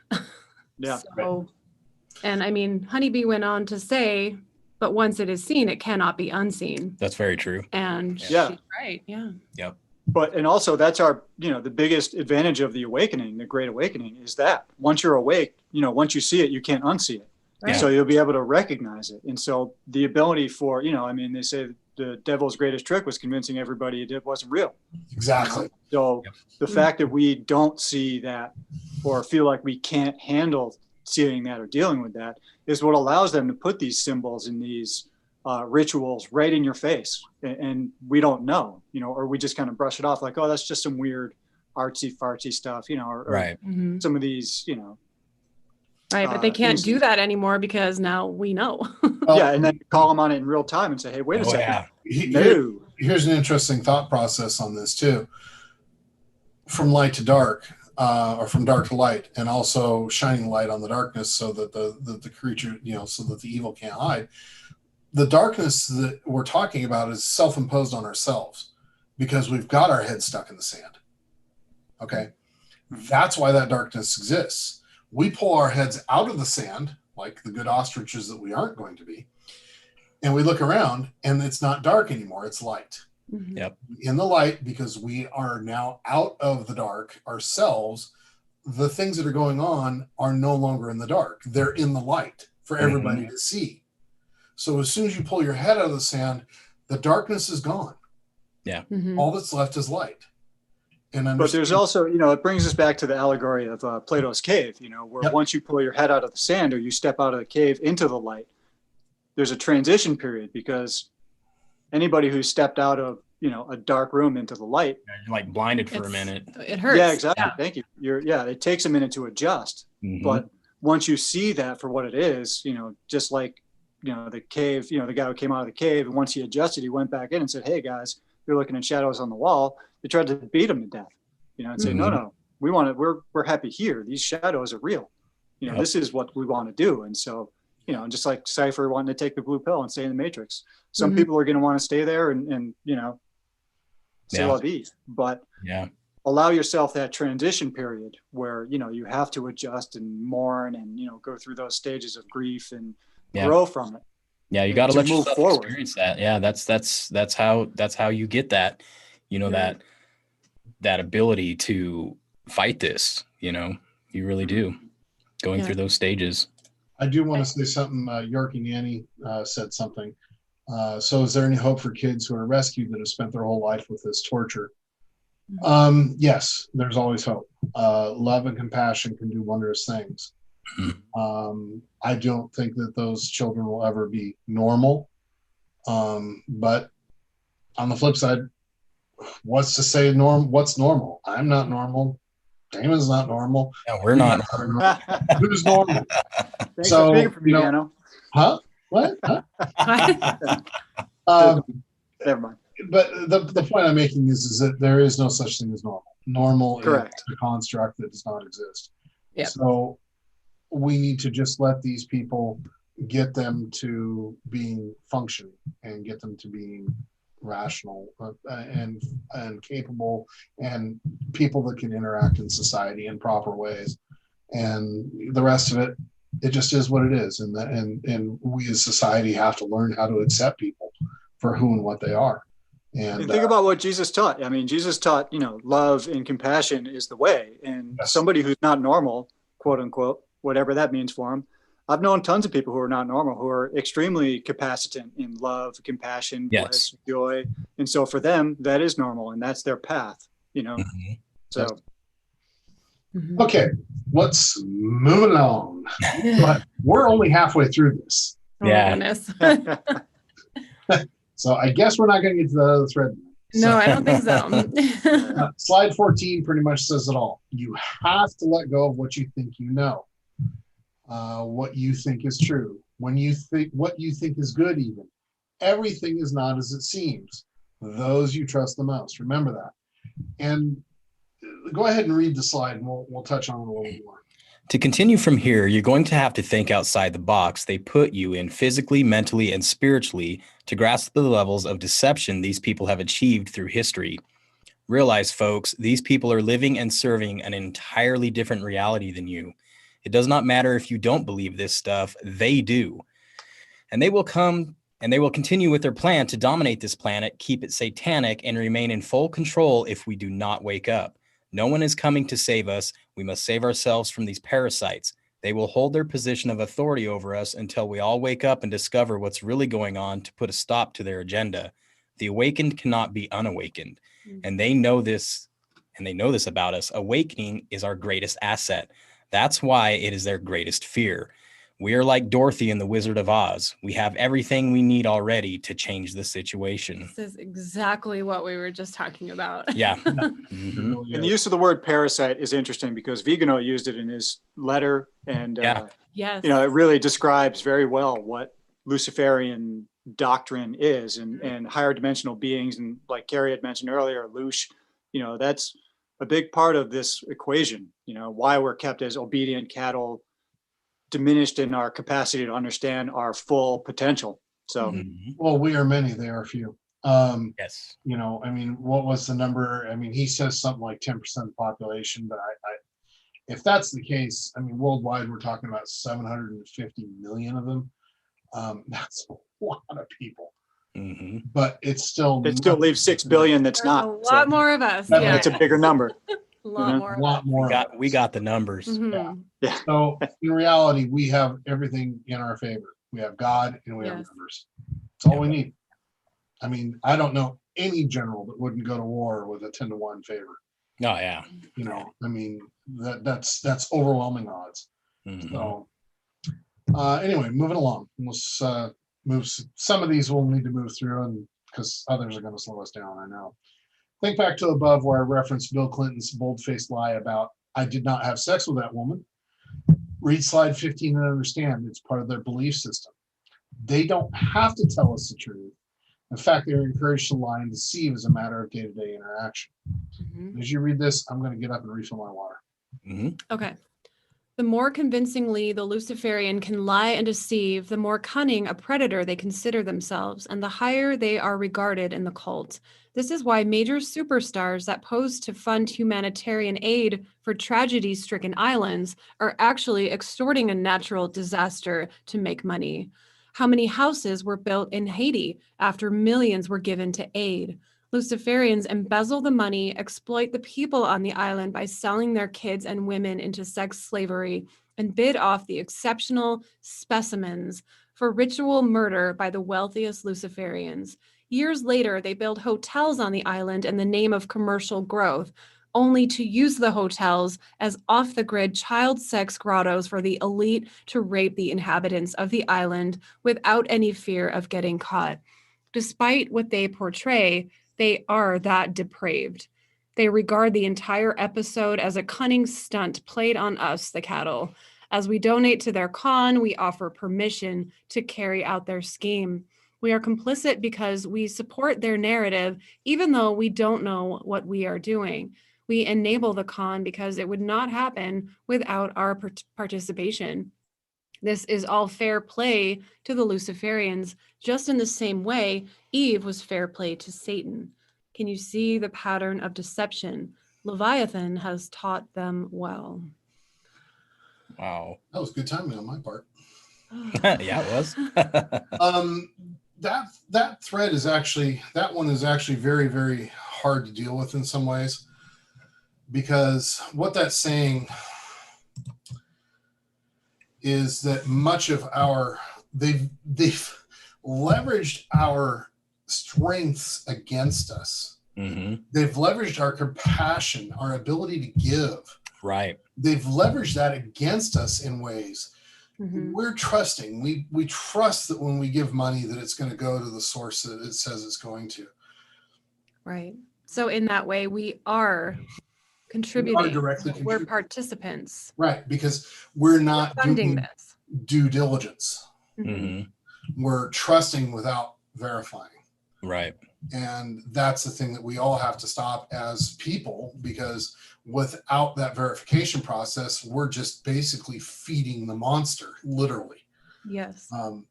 Yeah. So, and I mean, Honeybee went on to say, but once it is seen, it cannot be unseen. That's very true. And she's right. Yeah. Yep. But, and also that's our, the biggest advantage of the awakening, the Great Awakening, is that once you're awake, once you see it, you can't unsee it. Right. So you'll be able to recognize it. And so the ability for, they say the devil's greatest trick was convincing everybody it wasn't real. Exactly. So the fact that we don't see that or feel like we can't handle seeing that or dealing with that is what allows them to put these symbols and these rituals right in your face. And we don't know, or we just kind of brush it off like, oh, that's just some weird artsy fartsy stuff, or some of these, Right, but they can't do that anymore because now we know. Yeah, and then call them on it in real time and say, hey, wait a second. No. Here's an interesting thought process on this too. From light to dark, or from dark to light, and also shining light on the darkness so that the creature, so that the evil can't hide. The darkness that we're talking about is self-imposed on ourselves because we've got our head stuck in the sand. Okay? That's why that darkness exists. We pull our heads out of the sand, like the good ostriches that we aren't going to be, and we look around, and it's not dark anymore, it's light. Yep. In the light, because we are now out of the dark ourselves, the things that are going on are no longer in the dark. They're in the light for everybody to see. So as soon as you pull your head out of the sand, the darkness is gone. Yeah. All that's left is light. But there's also, it brings us back to the allegory of Plato's cave, where once you pull your head out of the sand or you step out of the cave into the light, there's a transition period because anybody who stepped out of, a dark room into the light. You're like blinded for a minute. It hurts. Yeah, exactly. Yeah. Thank you. It takes a minute to adjust. But once you see that for what it is, just like, the cave, the guy who came out of the cave, and once he adjusted, he went back in and said, hey guys, you're looking at shadows on the wall. They tried to beat him to death, and say, no, we want it. We're happy here. These shadows are real. This is what we want to do. And so, just like Cypher wanting to take the blue pill and stay in the Matrix, some people are going to want to stay there and say la vie, but allow yourself that transition period where, you have to adjust and mourn and, go through those stages of grief and grow from it. Yeah. You got to let yourself experience that. Yeah. That's how you get that, that ability to fight this, you really do, going through those stages. I do want to say something. Yorkie Nanny said something. So is there any hope for kids who are rescued that have spent their whole life with this torture? Yes, there's always hope. Love and compassion can do wondrous things. I don't think that those children will ever be normal. But on the flip side, what's to say what's normal? I'm not normal. Damon's not normal. No, we're not. Who's normal? Thanks for speaking for me, Danno. Huh? What? Huh? Never mind. But the point I'm making is that there is no such thing as normal. Normal Correct. is a construct that does not exist. Yep. So we need to just let these people, get them to being functioning and get them to being rational and capable and people that can interact in society in proper ways. And the rest of it, it just is what it is. And we as society have to learn how to accept people for who and what they are. And think about what Jesus taught. I mean, Jesus taught, love and compassion is the way. And somebody who's not normal, quote unquote, whatever that means for them. I've known tons of people who are not normal, who are extremely capacitant in love, compassion, bliss, joy. And so for them, that is normal and that's their path, So. Okay, let's move along. But we're only halfway through this. So I guess we're not going to get to the other thread. No, I don't think so. Slide 14 pretty much says it all. You have to let go of what you think you know. what you think is true, when you think what you think is good, even. Everything is not as it seems. Those you trust the most. Remember that. And go ahead and read the slide, and we'll touch on it a little more. To continue from here, you're going to have to think outside the box they put you in physically, mentally, and spiritually to grasp the levels of deception these people have achieved through history. Realize, folks, these people are living and serving an entirely different reality than you. It does not matter if you don't believe this stuff, they do. And they will continue with their plan to dominate this planet, keep it satanic, and remain in full control if we do not wake up. No one is coming to save us. We must save ourselves from these parasites. They will hold their position of authority over us until we all wake up and discover what's really going on to put a stop to their agenda. The awakened cannot be unawakened. And they know this, about us. Awakening is our greatest asset. That's why it is their greatest fear. We are like Dorothy in The Wizard of Oz. We have everything we need already to change the situation. This is exactly what we were just talking about. Yeah. And the use of the word parasite is interesting because Vigano used it in his letter. And, Yes. it really describes very well what Luciferian doctrine is and higher dimensional beings. And like Kerry had mentioned earlier, Lush, that's a big part of this equation, why we're kept as obedient cattle, diminished in our capacity to understand our full potential. So, well, we are many, they are few. Yes. What was the number? He says something like 10% of the population, but if that's the case, worldwide, we're talking about 750 million of them. That's a lot of people. But it still leaves 6 billion that's not. A lot more of us. It's a bigger number. A lot more. We got the numbers. Yeah. So in reality, we have everything in our favor. We have God and we have numbers. That's all we need. I don't know any general that wouldn't go to war with a 10-to-1 favor. Oh yeah. That's overwhelming odds. So anyway, moving along. Let's move. Some of these we'll need to move through, and because others are going to slow us down. I know. Think back to above where I referenced Bill Clinton's bold-faced lie about I did not have sex with that woman. Read slide 15 and understand it's part of their belief system. They don't have to tell us the truth. In fact, they're encouraged to lie and deceive as a matter of day-to-day interaction. As you read this, I'm going to get up and refill my water. Okay. The more convincingly the Luciferian can lie and deceive, the more cunning a predator they consider themselves, and the higher they are regarded in the cult. This is why major superstars that pose to fund humanitarian aid for tragedy-stricken islands are actually extorting a natural disaster to make money. How many houses were built in Haiti after millions were given to aid? Luciferians embezzle the money, exploit the people on the island by selling their kids and women into sex slavery, and bid off the exceptional specimens for ritual murder by the wealthiest Luciferians. Years later, they build hotels on the island in the name of commercial growth, only to use the hotels as off-the-grid child sex grottos for the elite to rape the inhabitants of the island without any fear of getting caught. Despite what they portray, they are that depraved. They regard the entire episode as a cunning stunt played on us, the cattle. As we donate to their con, we offer permission to carry out their scheme. We are complicit because we support their narrative, even though we don't know what we are doing. We enable the con because it would not happen without our participation. This is all fair play to the Luciferians, just in the same way Eve was fair play to Satan. Can you see the pattern of deception? Leviathan has taught them well. Wow. That was good timing on my part. Yeah, it was. That thread is actually, that one is actually very, very hard to deal with in some ways, because what that's saying is that much of they've leveraged our strengths against us. They've leveraged our compassion, our ability to give. Right. They've leveraged that against us in ways. We're trusting. We trust that when we give money that it's going to go to the source that it says it's going to. Right. So in that way, we are contributing. directly We're contributing. participants. Right, because we're not Funding doing this. due diligence. Mhm. We're trusting without verifying. Right. And that's the thing that we all have to stop as people, because without that verification process, we're just basically feeding the monster, literally. Yes. And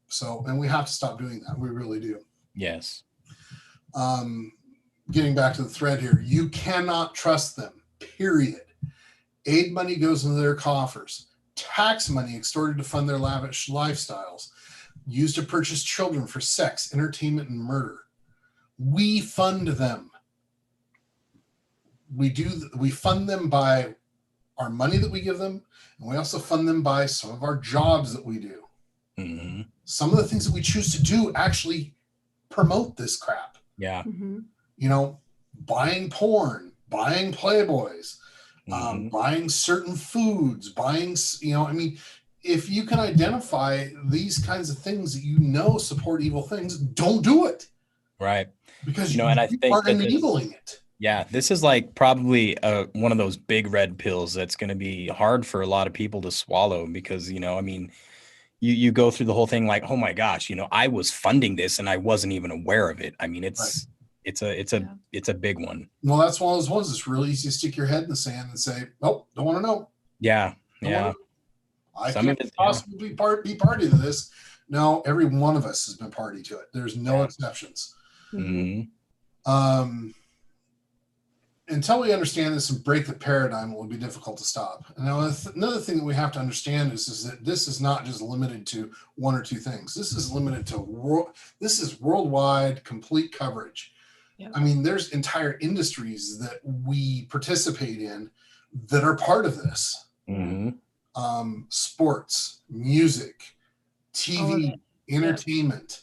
we have to stop doing that. We really do. Yes. Getting back to the thread here, you cannot trust them, period. Aid money goes into their coffers. Tax money extorted to fund their lavish lifestyles, used to purchase children for sex, entertainment, and murder. We fund them. We fund them by our money that we give them, and we also fund them by some of our jobs that we do. Mm-hmm. Some of the things that we choose to do actually promote this crap. Yeah. Mhm. You know, buying porn, buying Playboys, buying certain foods, buying, if you can identify these kinds of things that you know support evil things, don't do it. Right. Because and I think are enabling it. Yeah, this is like probably one of those big red pills that's going to be hard for a lot of people to swallow, because, you go through the whole thing like, oh my gosh, I was funding this and I wasn't even aware of it. I mean, it's a big one. Well, that's one of those ones. It's really easy to stick your head in the sand and say, nope, don't want to know. Yeah. Yeah. I can't possibly be party to this. No, every one of us has been party to it. There's no exceptions. Mm-hmm. Until we understand this and break the paradigm, it will be difficult to stop. And now another thing that we have to understand is that this is not just limited to one or two things. This is limited to this is worldwide, complete coverage. Yep. I mean, there's entire industries that we participate in that are part of this. Mm-hmm. Sports, music, TV, entertainment.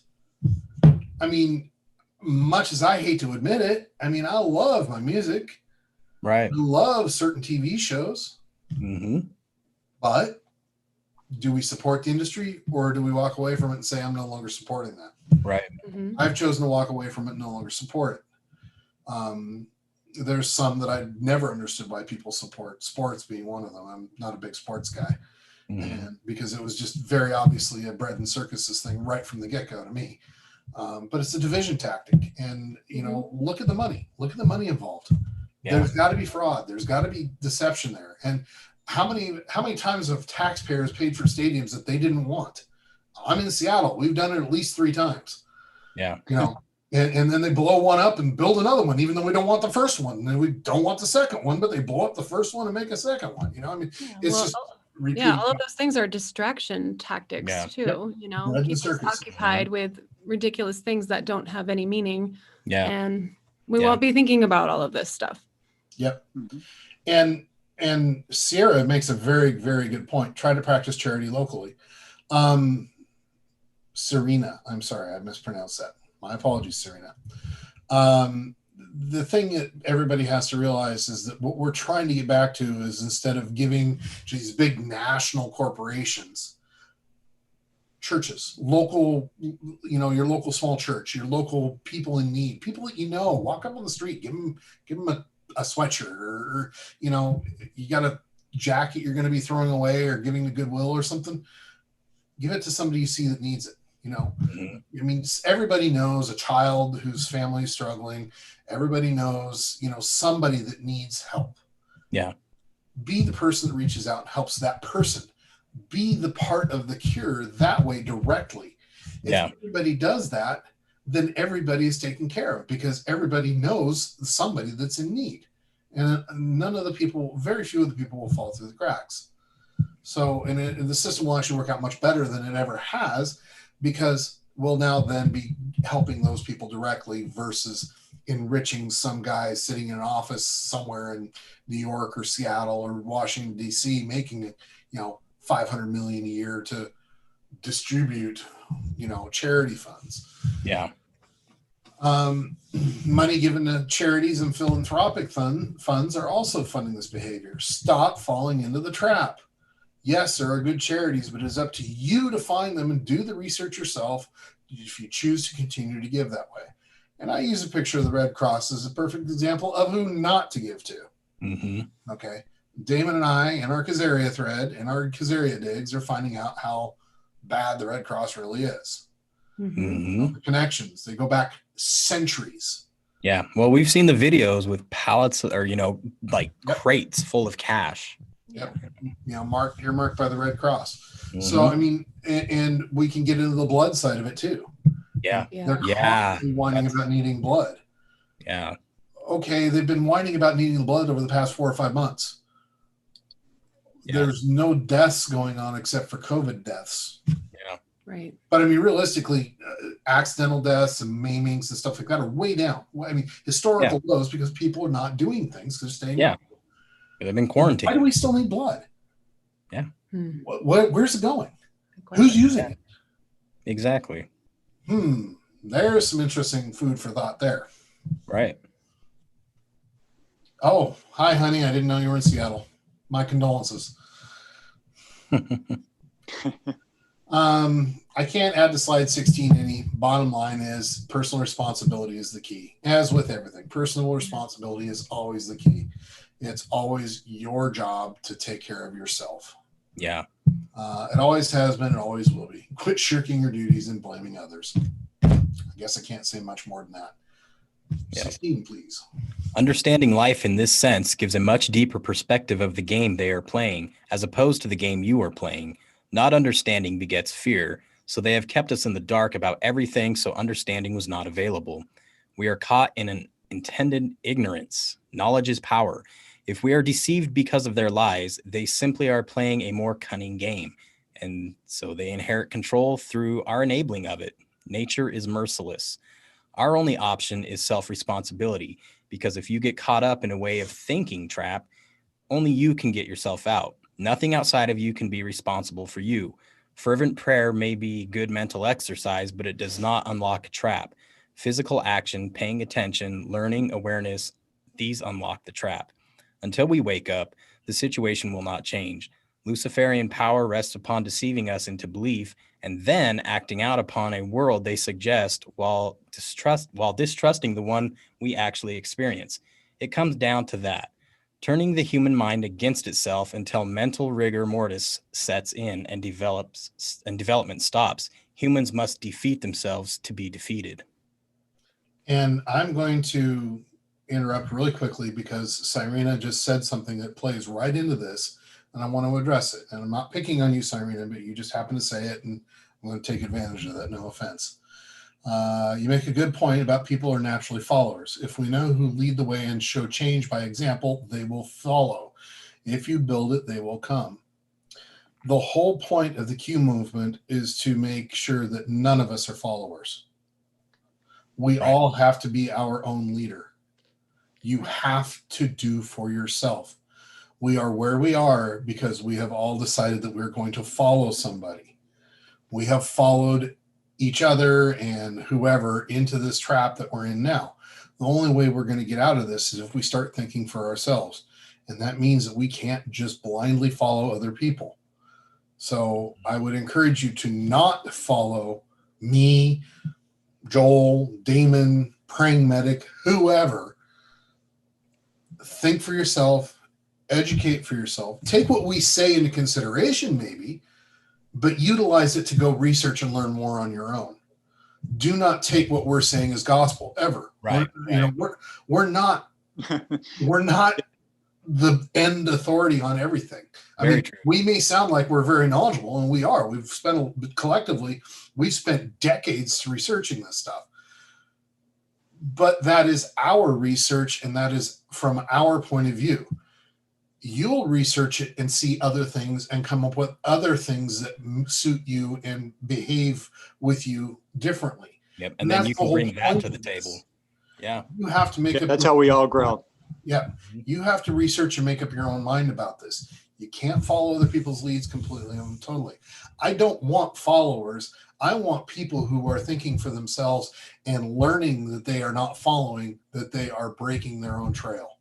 I mean, much as I hate to admit it, I mean, I love my music. Right. I love certain TV shows. Mm-hmm. But do we support the industry, or do we walk away from it and say, I'm no longer supporting that? Right. Mm-hmm. I've chosen to walk away from it and no longer support it. There's some that I never understood why people support, sports being one of them. I'm not a big sports guy. Mm-hmm. And because it was just very obviously a bread and circuses thing right from the get-go to me. But it's a division tactic, and look at the money. Look at the money involved. Yeah. There's got to be fraud. There's got to be deception there. And how many times have taxpayers paid for stadiums that they didn't want? I'm in Seattle. We've done it at least 3 times. Yeah. And then they blow one up and build another one, even though we don't want the first one, and we don't want the second one, but they blow up the first one and make a second one. Just repeating. All of those things are distraction tactics too. Keep us occupied with ridiculous things that don't have any meaning. Yeah. And we won't be thinking about all of this stuff. Yep. Mm-hmm. And Sierra makes a very, very good point. Try to practice charity locally. Serena, I'm sorry, I mispronounced that. My apologies, Serena. The thing that everybody has to realize is that what we're trying to get back to is, instead of giving to these big national corporations, churches, local, your local small church, your local people in need, people that walk up on the street, give them a sweatshirt, or you got a jacket you're going to be throwing away or giving to Goodwill or something. Give it to somebody you see that needs it. Mm-hmm. I mean, everybody knows a child whose family is struggling. Everybody knows, somebody that needs help. Yeah. Be the person that reaches out and helps that person. Be the part of the cure that way directly. If everybody does that, then everybody is taken care of, because everybody knows somebody that's in need. And very few of the people will fall through the cracks. So, and the system will actually work out much better than it ever has, because we'll now then be helping those people directly versus enriching some guy sitting in an office somewhere in New York or Seattle or Washington, D.C., making it, $500 million a year to distribute, charity funds. Yeah. Money given to charities and philanthropic funds are also funding this behavior. Stop falling into the trap. Yes, there are good charities, but it's up to you to find them and do the research yourself if you choose to continue to give that way. And I use a picture of the Red Cross as a perfect example of who not to give to. Okay. Damon and I, in our Khazaria thread, in our Khazaria digs, are finding out how bad the Red Cross really is. The connections, they go back centuries. Yeah. Well, we've seen the videos with pallets or, like crates full of cash. Yep. You're marked by the Red Cross. So, I mean, and we can get into the blood side of it too. Yeah. They're constantly whining about needing blood. Yeah. Okay. They've been whining about needing the blood over the past 4 or 5 months. Yeah. There's no deaths going on except for COVID deaths. Yeah. Right. But I mean, realistically, accidental deaths and maimings and stuff like that are way down. I mean, historical lows because people are not doing things. They're staying. Yeah. They've been quarantined. Why do we still need blood? Yeah. Where's it going? Who's using it? Exactly. There's some interesting food for thought there. Right. Oh, hi, honey. I didn't know you were in Seattle. My condolences. I can't add to slide 16 any. Bottom line is personal responsibility is the key. As with everything, personal responsibility is always the key. It's always your job to take care of yourself. Yeah. It always has been. It always will be. Quit shirking your duties and blaming others. I guess I can't say much more than that. 16, please. Understanding life in this sense gives a much deeper perspective of the game they are playing, as opposed to the game you are playing. Not understanding begets fear, so they have kept us in the dark about everything, so understanding was not available. We are caught in an intended ignorance. Knowledge is power. If we are deceived because of their lies, they simply are playing a more cunning game, and so they inherit control through our enabling of it. Nature is merciless. Our only option is self-responsibility, because if you get caught up in a way of thinking trap, only you can get yourself out. Nothing outside of you can be responsible for you. Fervent prayer may be good mental exercise, but it does not unlock a trap. Physical action, paying attention, learning, awareness, these unlock the trap. Until we wake up, the situation will not change. Luciferian power rests upon deceiving us into belief and then acting out upon a world they suggest while distrusting the one we actually experience. It comes down to that. Turning the human mind against itself until mental rigor mortis sets in and development stops. Humans must defeat themselves to be defeated. And I'm going to interrupt really quickly because Cyrena just said something that plays right into this, and I want to address it. And I'm not picking on you, Cyrena, but you just happen to say it, and I'm going to take advantage of that. No offense. You make a good point about people are naturally followers. If we know who lead the way and show change by example, they will follow. If you build it, they will come. The whole point of the Q movement is to make sure that none of us are followers. We all have to be our own leader. You have to do for yourself. We are where we are because we have all decided that we're going to follow somebody. We have followed each other and whoever into this trap that we're in now. The only way we're going to get out of this is if we start thinking for ourselves. And that means that we can't just blindly follow other people. So I would encourage you to not follow me, Joel, Damon, Praying Medic, whoever. Think for yourself, educate for yourself, take what we say into consideration maybe, but utilize it to go research and learn more on your own. Do not take what we're saying as gospel ever. Right. We're not the end authority on everything. I mean, we may sound like we're very knowledgeable, and we are. We've spent decades researching this stuff. But that is our research, and that is from our point of view. You'll research it and see other things and come up with other things that suit you and behave with you differently. Yep. And then you can bring that to the table. Yeah. You have to make that's how we all grow. Yeah. You have to research and make up your own mind about this. You can't follow other people's leads completely and totally. I don't want followers. I want people who are thinking for themselves and learning that they are not following, that they are breaking their own trail.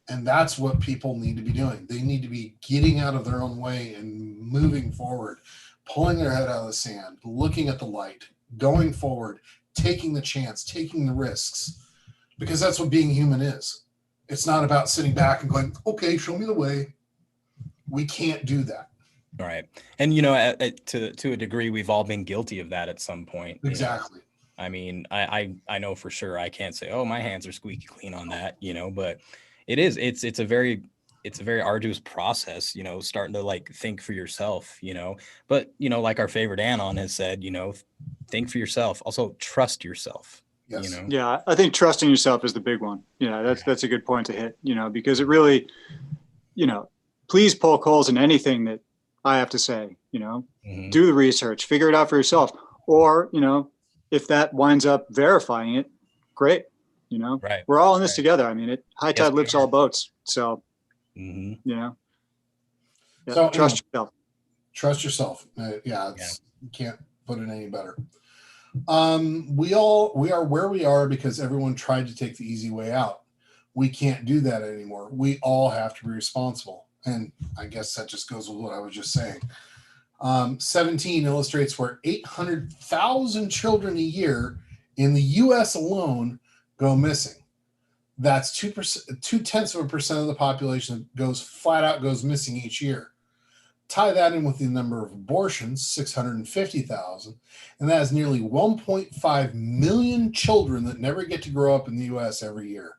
And that's what people need to be doing. They need to be getting out of their own way and moving forward, pulling their head out of the sand, looking at the light, going forward, taking the chance, taking the risks, because that's what being human is. It's not about sitting back and going, okay, show me the way. We can't do that. All right. And, to a degree, we've all been guilty of that at some point. Exactly. I mean, I know for sure I can't say, oh, my hands are squeaky clean on that, but it's a very arduous process, starting to like think for yourself, but, like our favorite Anon has said, think for yourself. Also trust yourself. Yes. Yeah, I think trusting yourself is the big one. That's a good point to hit, because it really, please poke holes in anything that I have to say, Mm-hmm. do the research, figure it out for yourself. Or, if that winds up verifying it, great. Right. We're all in this together. I mean, high tide lifts all boats. So, Mm-hmm. So trust yourself. Trust yourself. You can't put it any better. We are where we are because everyone tried to take the easy way out. We can't do that anymore. We all have to be responsible. And I guess that just goes with what I was just saying. 17 illustrates where 800,000 children a year in the U.S. alone go missing. That's 0.2% of the population that goes missing each year. Tie that in with the number of abortions, 650,000, and that is nearly 1.5 million children that never get to grow up in the U.S. every year.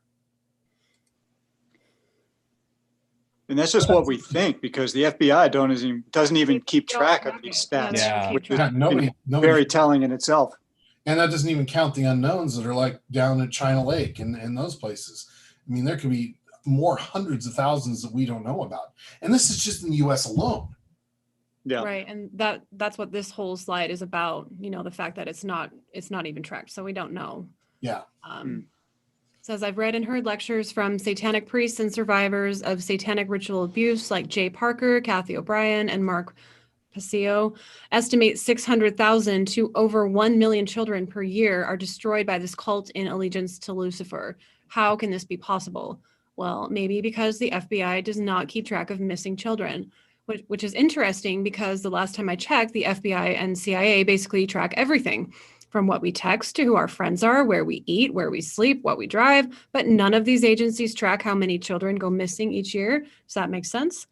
And that's just what we think, because the FBI doesn't even keep track of these stats, which is nobody very telling in itself. And that doesn't even count the unknowns that are like down at China Lake and those places. I mean, there could be more hundreds of thousands that we don't know about. And this is just in the U.S. alone. Yeah. Right. And that's what this whole slide is about, the fact that it's not even tracked. So we don't know. Yeah. Says, I've read and heard lectures from satanic priests and survivors of satanic ritual abuse like Jay Parker, Kathy O'Brien, and Mark Passio. Estimate 600,000 to over 1 million children per year are destroyed by this cult in allegiance to Lucifer. How can this be possible? Well, maybe because the FBI does not keep track of missing children, which is interesting because the last time I checked, the FBI and CIA basically track everything, from what we text to who our friends are, where we eat, where we sleep, what we drive, but none of these agencies track how many children go missing each year. Does that make sense?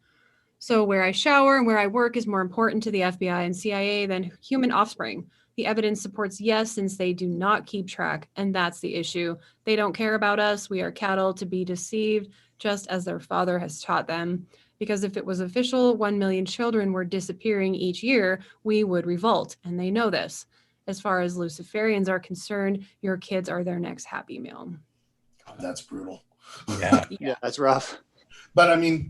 So where I shower and where I work is more important to the FBI and CIA than human offspring. The evidence supports yes, since they do not keep track, and that's the issue. They don't care about us. We are cattle to be deceived, just as their father has taught them. Because if it was official, 1 million children were disappearing each year, we would revolt, and they know this. As far as Luciferians are concerned, your kids are their next happy meal. God, that's brutal. Yeah, that's rough. But I mean,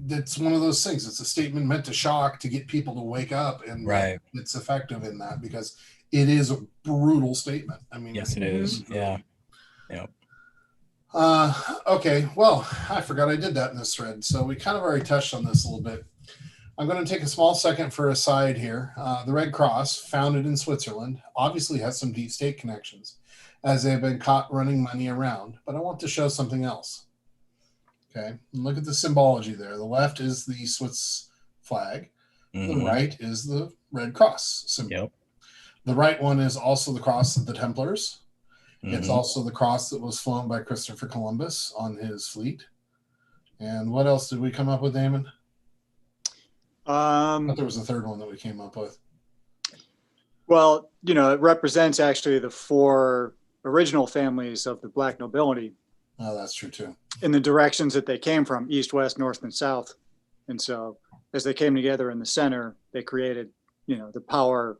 it's one of those things. It's a statement meant to shock, to get people to wake up, and it's effective in that because it is a brutal statement. I mean, yes, it is. Yeah. Yep. Okay. Well, I forgot I did that in this thread. So we kind of already touched on this a little bit. I'm going to take a small second for a side here. The Red Cross, founded in Switzerland, obviously has some deep state connections, as they have been caught running money around. But I want to show something else. Okay, and look at the symbology there. The left is the Swiss flag. Mm-hmm. The right is the Red Cross symbol. Yep. The right one is also the cross of the Templars. Mm-hmm. It's also the cross that was flown by Christopher Columbus on his fleet. And what else did we come up with, Damon? I thought there was a third one that we came up with. Well, it represents actually the 4 original families of the Black nobility. Oh, that's true too. In the directions that they came from, east, west, north, and south. And so as they came together in the center, they created, the power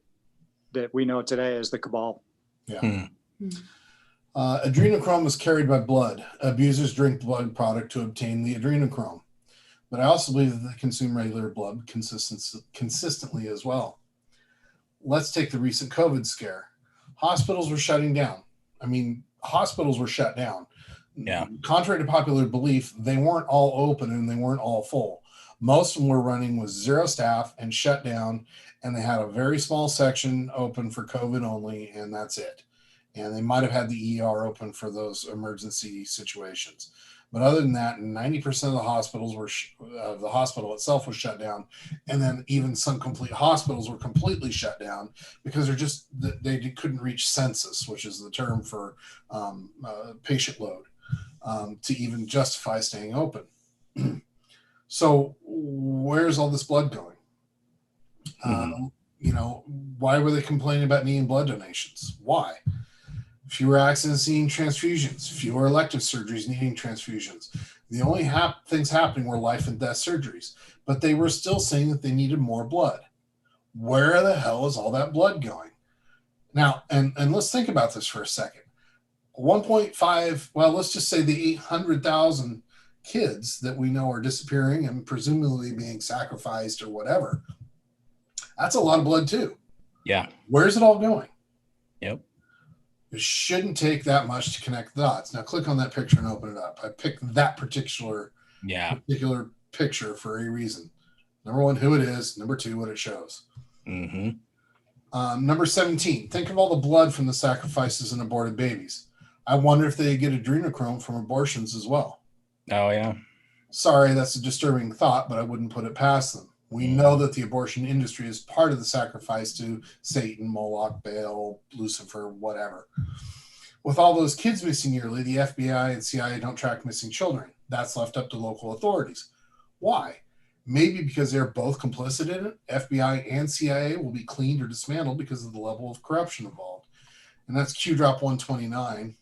that we know today as the cabal. Yeah. Adrenochrome is carried by blood. Abusers drink blood product to obtain the adrenochrome. But I also believe that they consume regular blood consistently as well. Let's take the recent COVID scare. Hospitals were shutting down. I mean, hospitals were shut down. Yeah. Contrary to popular belief, they weren't all open and they weren't all full. Most of them were running with 0 staff and shut down, and they had a very small section open for COVID only, and that's it. And they might have had the ER open for those emergency situations. But other than that, 90% of the hospitals the hospital itself was shut down. And then even some complete hospitals were completely shut down because they couldn't reach census, which is the term for patient load. to even justify staying open. So where's all this blood going? Why were they complaining about needing blood donations? Why? Fewer accidents needing transfusions, fewer elective surgeries needing transfusions. The only things happening were life and death surgeries, but they were still saying that they needed more blood. Where the hell is all that blood going? Now, and let's think about this for a second. 1.5, well, let's just say the 800,000 kids that we know are disappearing and presumably being sacrificed or whatever. That's a lot of blood too. Yeah. Where's it all going? Yep. It shouldn't take that much to connect the dots. Now click on that picture and open it up. I picked that particular picture for a reason. Number one, who it is. Number two, what it shows. Number 17, think of all the blood from the sacrifices and aborted babies. I wonder if they get adrenochrome from abortions as well. Oh, yeah. Sorry, that's a disturbing thought, but I wouldn't put it past them. We know that the abortion industry is part of the sacrifice to Satan, Moloch, Baal, Lucifer, whatever. With all those kids missing yearly, the FBI and CIA don't track missing children. That's left up to local authorities. Why? Maybe because they're both complicit in it. FBI and CIA will be cleaned or dismantled because of the level of corruption involved. And that's Q drop 129.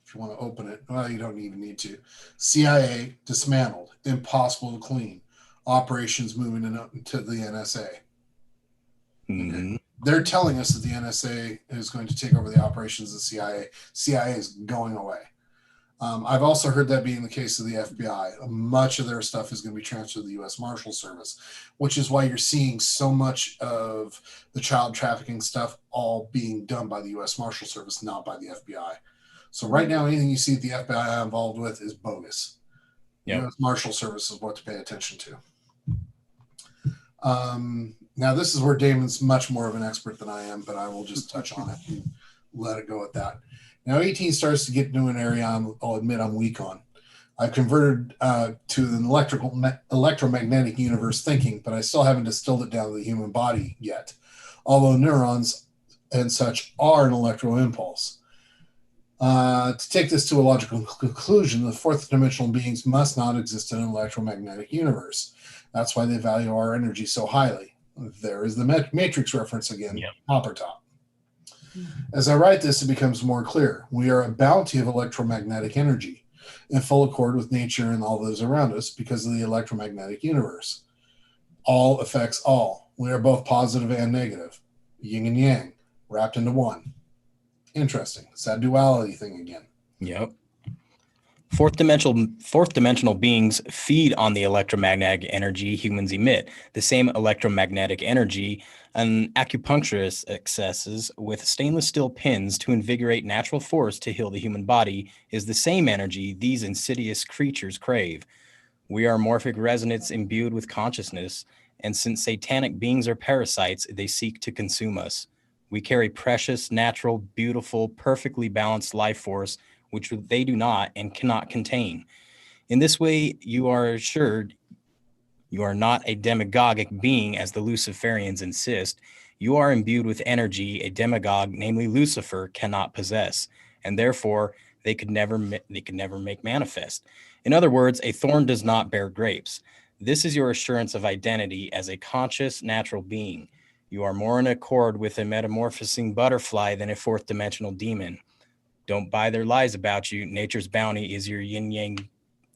If you want to open it, well, you don't even need to. CIA dismantled, impossible to clean. Operations moving to the NSA. Okay. They're telling us that the NSA is going to take over the operations of the CIA. CIA is going away. I've also heard that being the case of the FBI. Much of their stuff is going to be transferred to the U.S. Marshal Service, which is why you're seeing so much of the child trafficking stuff all being done by the U.S. Marshal Service, not by the FBI. So right now, anything you see the FBI involved with is bogus. Yep. U.S. Marshal Service is what to pay attention to. Now, this is where Damon's much more of an expert than I am, but I will just touch on it and let it go at that. Now, 18 starts to get into an area I'll admit I'm weak on. I've converted to an electromagnetic universe thinking, but I still haven't distilled it down to the human body yet, although neurons and such are an electrical impulse. To take this to a logical conclusion, the fourth dimensional beings must not exist in an electromagnetic universe. That's why they value our energy so highly. There is the Matrix reference again, yep. Hopper top. As I write this, it becomes more clear. We are a bounty of electromagnetic energy, in full accord with nature and all those around us because of the electromagnetic universe. All affects all. We are both positive and negative, yin and yang, wrapped into one. Interesting. It's that duality thing again. Yep. Fourth dimensional beings feed on the electromagnetic energy humans emit. The same electromagnetic energy an acupuncturist accesses with stainless steel pins to invigorate natural force to heal the human body is the same energy these insidious creatures crave. We are morphic resonance imbued with consciousness, and since satanic beings are parasites, they seek to consume us. We carry precious, natural, beautiful, perfectly balanced life force, which they do not and cannot contain. In this way, you are assured you are not a demagogic being, as the Luciferians insist. You are imbued with energy a demagogue, namely Lucifer, cannot possess, and therefore they could never make manifest. In other words, a thorn does not bear grapes. This is your assurance of identity as a conscious, natural being. You are more in accord with a metamorphosing butterfly than a fourth dimensional demon. Don't buy their lies about you. Nature's bounty is your yin-yang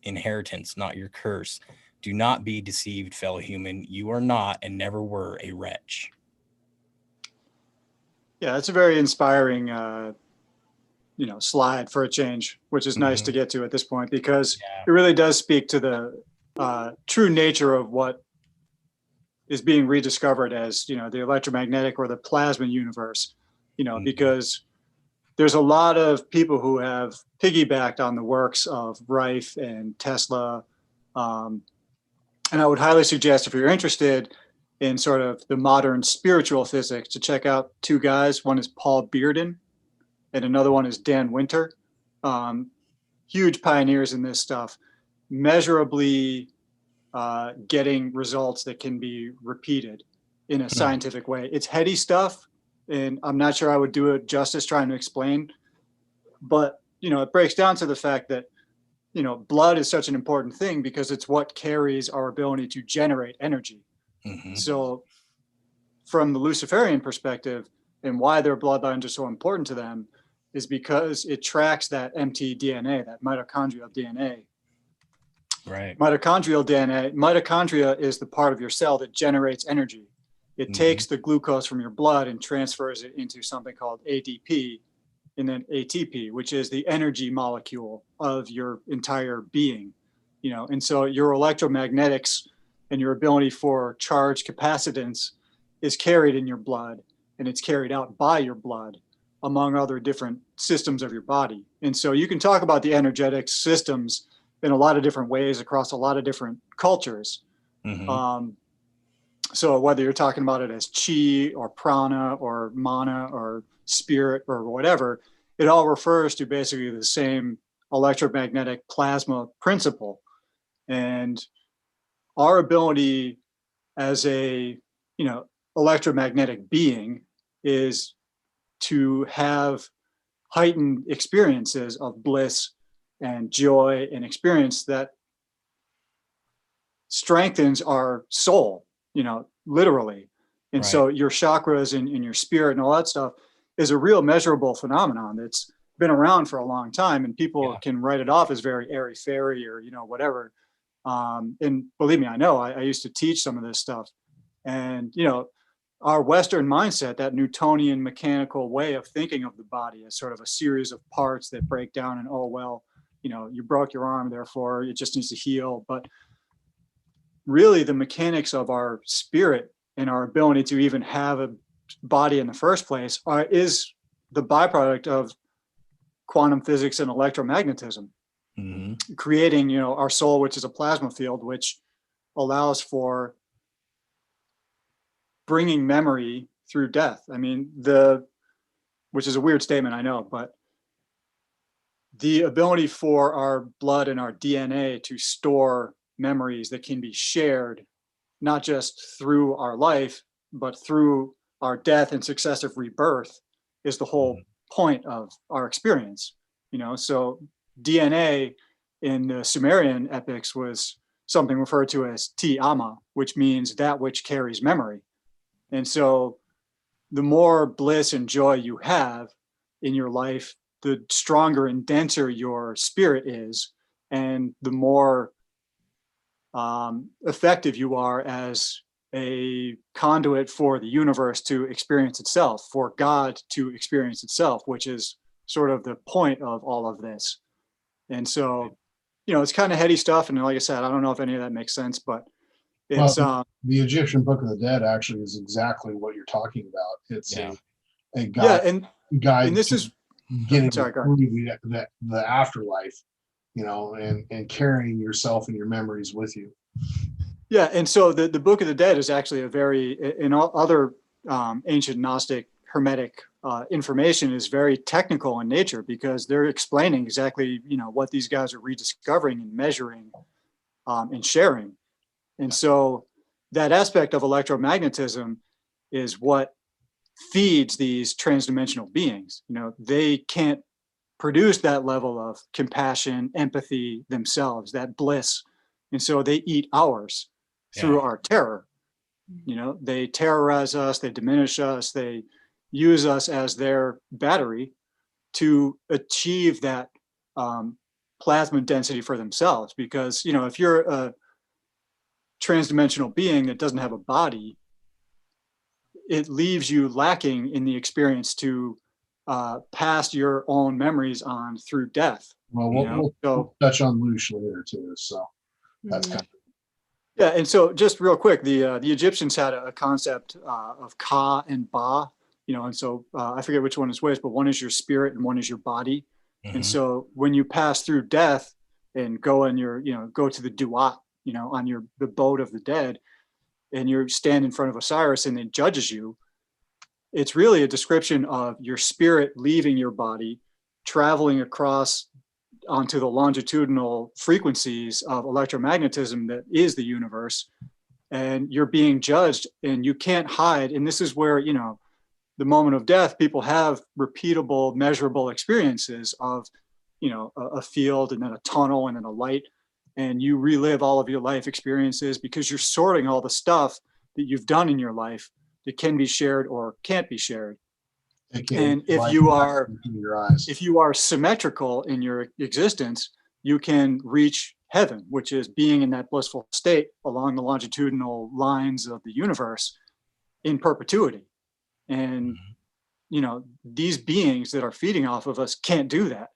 inheritance, not your curse. Do not be deceived, fellow human. You are not and never were a wretch. Yeah, that's a very inspiring, slide for a change, which is nice to get to at this point, because it really does speak to the true nature of what is being rediscovered as, the electromagnetic or the plasma universe, because there's a lot of people who have piggybacked on the works of Rife and Tesla. And I would highly suggest, if you're interested in sort of the modern spiritual physics, to check out two guys. One is Paul Bearden and another one is Dan Winter. Huge pioneers in this stuff, measurably getting results that can be repeated in a scientific way. It's heady stuff, and I'm not sure I would do it justice trying to explain, but it breaks down to the fact that, blood is such an important thing because it's what carries our ability to generate energy. Mm-hmm. So from the Luciferian perspective, and why their bloodlines are so important to them is because it tracks that mtDNA, that mitochondrial DNA. Right. Mitochondria is the part of your cell that generates energy. It takes the glucose from your blood and transfers it into something called ADP and then ATP, which is the energy molecule of your entire being. And so your electromagnetics and your ability for charge capacitance is carried in your blood, and it's carried out by your blood, among other different systems of your body. And so you can talk about the energetic systems in a lot of different ways across a lot of different cultures. So whether you're talking about it as chi or prana or mana or spirit or whatever, it all refers to basically the same electromagnetic plasma principle. And our ability as a, electromagnetic being is to have heightened experiences of bliss and joy and experience that strengthens our soul, literally. And so your chakras and your spirit and all that stuff is a real measurable phenomenon that's been around for a long time, and people can write it off as very airy-fairy or, whatever. And believe me, I know I used to teach some of this stuff, and, our Western mindset, that Newtonian mechanical way of thinking of the body as sort of a series of parts that break down and, oh, well, you broke your arm, therefore it just needs to heal. But really the mechanics of our spirit and our ability to even have a body in the first place is the byproduct of quantum physics and electromagnetism, creating, our soul, which is a plasma field, which allows for bringing memory through death. I mean, which is a weird statement, I know, but the ability for our blood and our DNA to store memories that can be shared, not just through our life, but through our death and successive rebirth, is the whole point of our experience. So DNA in the Sumerian epics was something referred to as Ti-ama, which means that which carries memory. And so the more bliss and joy you have in your life, the stronger and denser your spirit is, and the more effective you are as a conduit for the universe to experience itself, for God to experience itself, which is sort of the point of all of this. And so, it's kind of heady stuff. And like I said, I don't know if any of that makes sense, but it's the Egyptian Book of the Dead actually is exactly what you're talking about. It's a guide, and this is getting through the afterlife, and carrying yourself and your memories with you. Yeah, and so the Book of the Dead is actually a very, in all other ancient Gnostic Hermetic information, is very technical in nature, because they're explaining exactly, what these guys are rediscovering and measuring and sharing. And so that aspect of electromagnetism is what feeds these transdimensional beings. They can't produce that level of compassion, empathy themselves, that bliss. And so they eat ours through our terror. They terrorize us, they diminish us, they use us as their battery to achieve that plasma density for themselves. Because, if you're a transdimensional being that doesn't have a body, it leaves you lacking in the experience to pass your own memories on through death. Well, we'll touch on Lush later too, so that's kind of. Yeah, and so just real quick, the Egyptians had a concept of Ka and Ba, and so I forget which one is which, but one is your spirit and one is your body. And so when you pass through death and go on go to the Duat, on the boat of the dead, and you stand in front of Osiris and it judges you, it's really a description of your spirit leaving your body, traveling across onto the longitudinal frequencies of electromagnetism that is the universe, and you're being judged, and you can't hide. And this is where, the moment of death, people have repeatable, measurable experiences of, a field and then a tunnel and then a light, and you relive all of your life experiences because you're sorting all the stuff that you've done in your life that can be shared or can't be shared. And if you are symmetrical in your existence, you can reach heaven, which is being in that blissful state along the longitudinal lines of the universe in perpetuity. And these beings that are feeding off of us can't do that.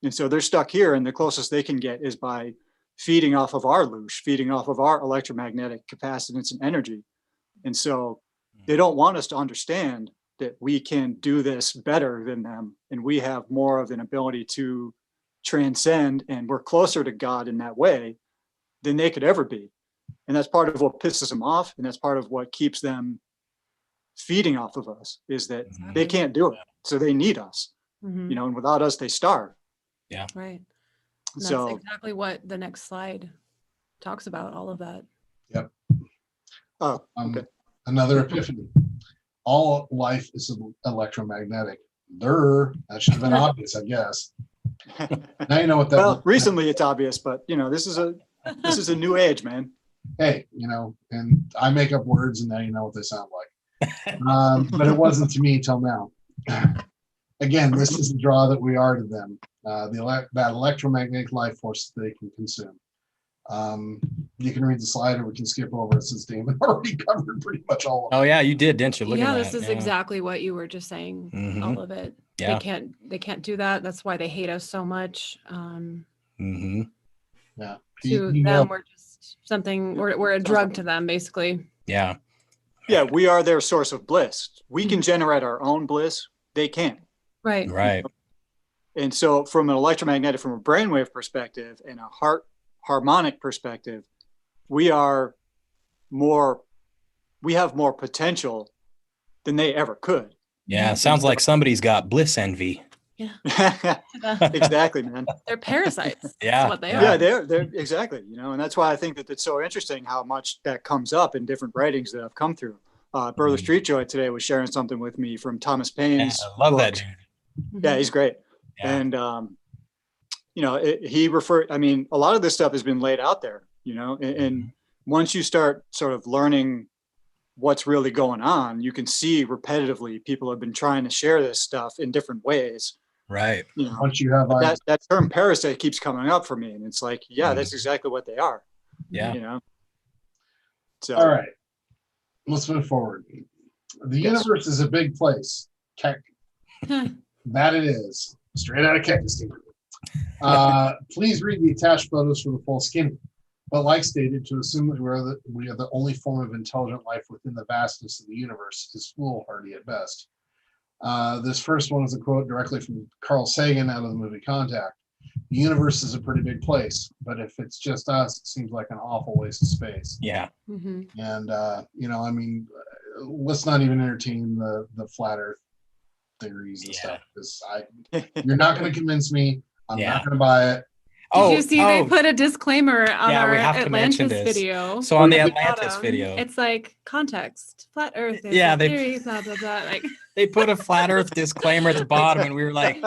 And so they're stuck here, and the closest they can get is by feeding off of our loosh, feeding off of our electromagnetic capacitance and energy. And so they don't want us to understand that we can do this better than them, and we have more of an ability to transcend, and we're closer to God in that way than they could ever be. And that's part of what pisses them off, and that's part of what keeps them feeding off of us, is that they can't do it, so they need us. And without us they starve. Yeah, right. And So that's exactly what the next slide talks about, all of that. Yep. Oh, okay. Another epiphany. All life is electromagnetic. That should have been obvious, I guess. Now you know what that. Well, recently it's obvious, but this is a new age, man. Hey, and I make up words, and now you know what they sound like. But it wasn't to me till now. Again, this is the draw that we are to them. That electromagnetic life force that they can consume. You can read the slide, or we can skip over it since Damon already covered pretty much all of it. Oh yeah, you did, didn't you? Look at this that. is exactly what you were just saying. All of it. Yeah. They can't do that. That's why they hate us so much. Yeah. To them, we're just something. We're a drug to them, basically. Yeah. Yeah, we are their source of bliss. We can generate our own bliss. They can't. Right. Right. And so from an electromagnetic, from a brainwave perspective and a heart harmonic perspective, we have more potential than they ever could. Yeah. Sounds like somebody's got bliss envy. Yeah. Exactly, man. They're parasites. Yeah. That's what they are. Yeah, they're exactly, and that's why I think that it's so interesting how much that comes up in different writings that I've come through. Brother Streetjoy today was sharing something with me from Thomas Paine's. I love that dude. Yeah, he's great. Yeah. And he referred, a lot of this stuff has been laid out there, and once you start sort of learning what's really going on, you can see repetitively people have been trying to share this stuff in different ways. Right. Once you have that term parasite keeps coming up for me, and it's like, that's exactly what they are. Yeah. So all right, let's move forward. The universe is a big place. That it is. Straight out of Kekistan. Please read the attached photos for the full skinny. But like stated, to assume that we are the only form of intelligent life within the vastness of the universe is foolhardy at best. This first one is a quote directly from Carl Sagan out of the movie Contact. The universe is a pretty big place, but if it's just us, it seems like an awful waste of space. Yeah. And, let's not even entertain the flat earth theories and stuff, because you're not going to convince me. I'm not going to buy it. Did you see they put a disclaimer on our Atlantis video? So on the Atlantis video, it's like context, flat Earth. Theory, blah, blah, blah, like. They put a flat Earth disclaimer at the bottom, and we were like,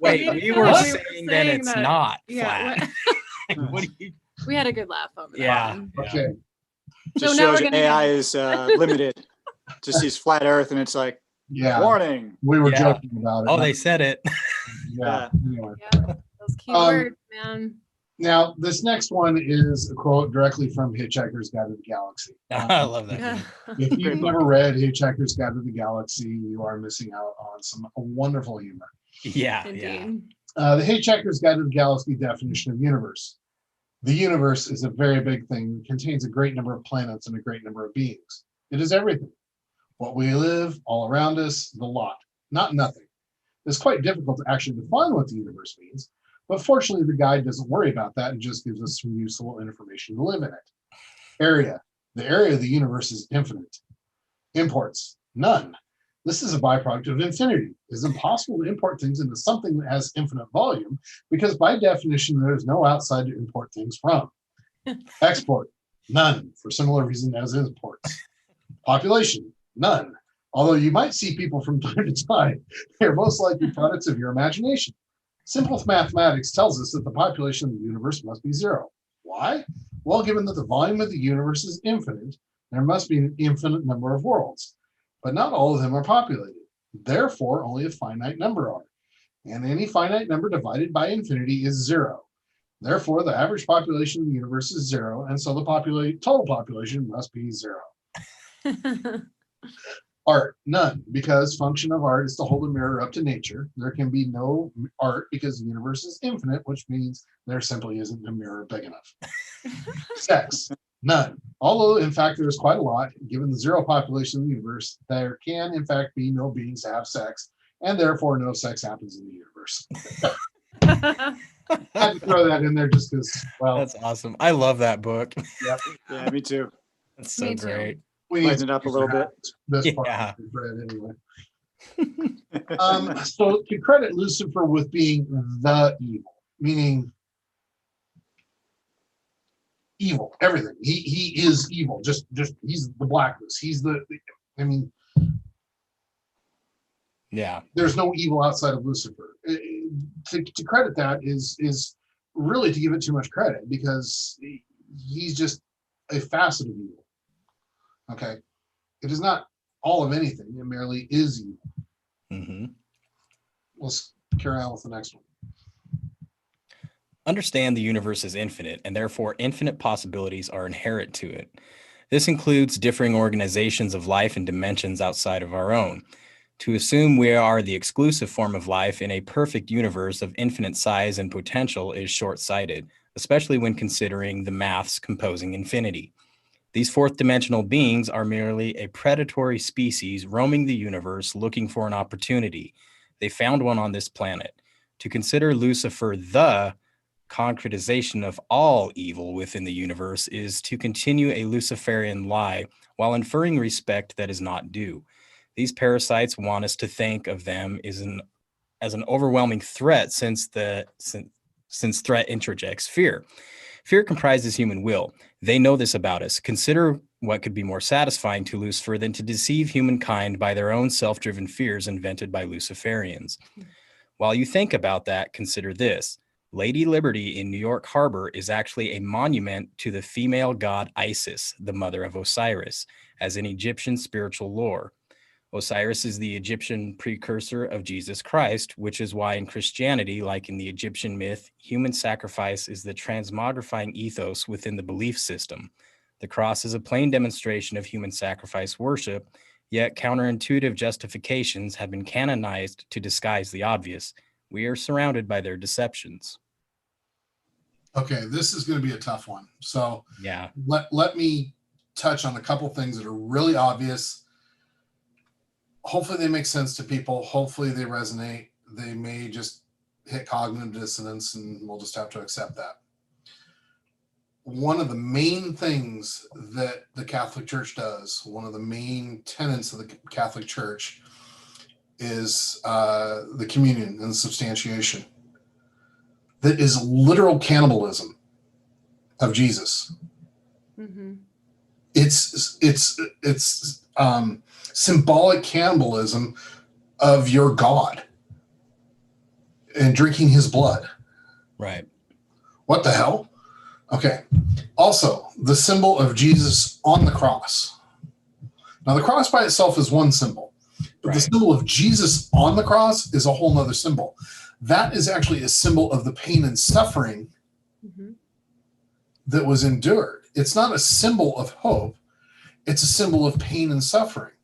"Wait, we were saying that it's not flat." What do you? We had a good laugh over that. Yeah. Okay. Just so shows AI is limited. Just sees flat Earth, and it's like, warning. We were joking about it. Oh, they said it. Yeah. Anyway. Those keywords, man. Now, this next one is a quote directly from Hitchhiker's Guide to the Galaxy. I love that. If you've never read Hitchhiker's Guide to the Galaxy, you are missing out on some wonderful humor. Yeah. Indeed. The Hitchhiker's Guide to the Galaxy definition of universe. The universe is a very big thing. It contains a great number of planets and a great number of beings. It is everything. What we live, all around us, the lot, not nothing. It's quite difficult to actually define what the universe means, but fortunately the guide doesn't worry about that and just gives us some useful information to live in it. Area. The area of the universe is infinite. Imports. None. This is a byproduct of infinity. It is impossible to import things into something that has infinite volume because by definition there is no outside to import things from. Export. None, for similar reason as imports. Population. None. Although you might see people from time to time, they're most likely products of your imagination. Simple mathematics tells us that the population of the universe must be 0. Why? Well, given that the volume of the universe is infinite, there must be an infinite number of worlds, but not all of them are populated. Therefore, only a finite number are. And any finite number divided by infinity is 0. Therefore, the average population of the universe is 0, and so the total population must be 0. Art, none, because function of art is to hold a mirror up to nature. There can be no art because the universe is infinite, which means there simply isn't a mirror big enough. Sex, none. Although, in fact, there's quite a lot. Given the 0 population of the universe, there can, in fact, be no beings to have sex, and therefore no sex happens in the universe. I had to throw that in there just because, well. That's awesome. I love that book. Yep. Yeah, me too. That's so Me too. great. We need Lighten it up a little bit. this part Yeah. of the thread anyway. So to credit Lucifer with being the evil, meaning evil, everything. He is evil. Just he's the blacklist. He's I mean, Yeah. there's no evil outside of Lucifer. To credit that is really to give it too much credit, because he's just a facet of evil. Okay, it is not all of anything. It merely is evil. Mm-hmm. Let's carry on with the next one. Understand the universe is infinite, and therefore infinite possibilities are inherent to it. This includes differing organizations of life and dimensions outside of our own. To assume we are the exclusive form of life in a perfect universe of infinite size and potential is short-sighted, especially when considering the maths composing infinity. These fourth-dimensional beings are merely a predatory species roaming the universe looking for an opportunity. They found one on this planet. To consider Lucifer the concretization of all evil within the universe is to continue a Luciferian lie while inferring respect that is not due. These parasites want us to think of them as an overwhelming threat, since threat interjects fear. Fear comprises human will. They know this about us. Consider what could be more satisfying to Lucifer than to deceive humankind by their own self-driven fears invented by Luciferians. While you think about that, consider this. Lady Liberty in New York Harbor is actually a monument to the female god Isis, the mother of Osiris, as in Egyptian spiritual lore. Osiris is the Egyptian precursor of Jesus Christ, which is why in Christianity, like in the Egyptian myth, human sacrifice is the transmogrifying ethos within the belief system. The cross is a plain demonstration of human sacrifice worship, yet counterintuitive justifications have been canonized to disguise the obvious. We are surrounded by their deceptions. Okay, this is going to be a tough one. So Yeah. let me touch on a couple things that are really obvious. Hopefully they make sense to people. Hopefully they resonate. They may just hit cognitive dissonance, and we'll just have to accept that. One of the main things that the Catholic Church does, one of the main tenets of the Catholic Church, is the communion and the substantiation. That is literal cannibalism of Jesus. Mm-hmm. It's symbolic cannibalism of your God and drinking his blood. Right. What the hell? Okay. Also, the symbol of Jesus on the cross. Now, the cross by itself is one symbol, but the symbol of Jesus on the cross is a whole nother symbol. That is actually a symbol of the pain and suffering that was endured. It's not a symbol of hope. It's a symbol of pain and suffering.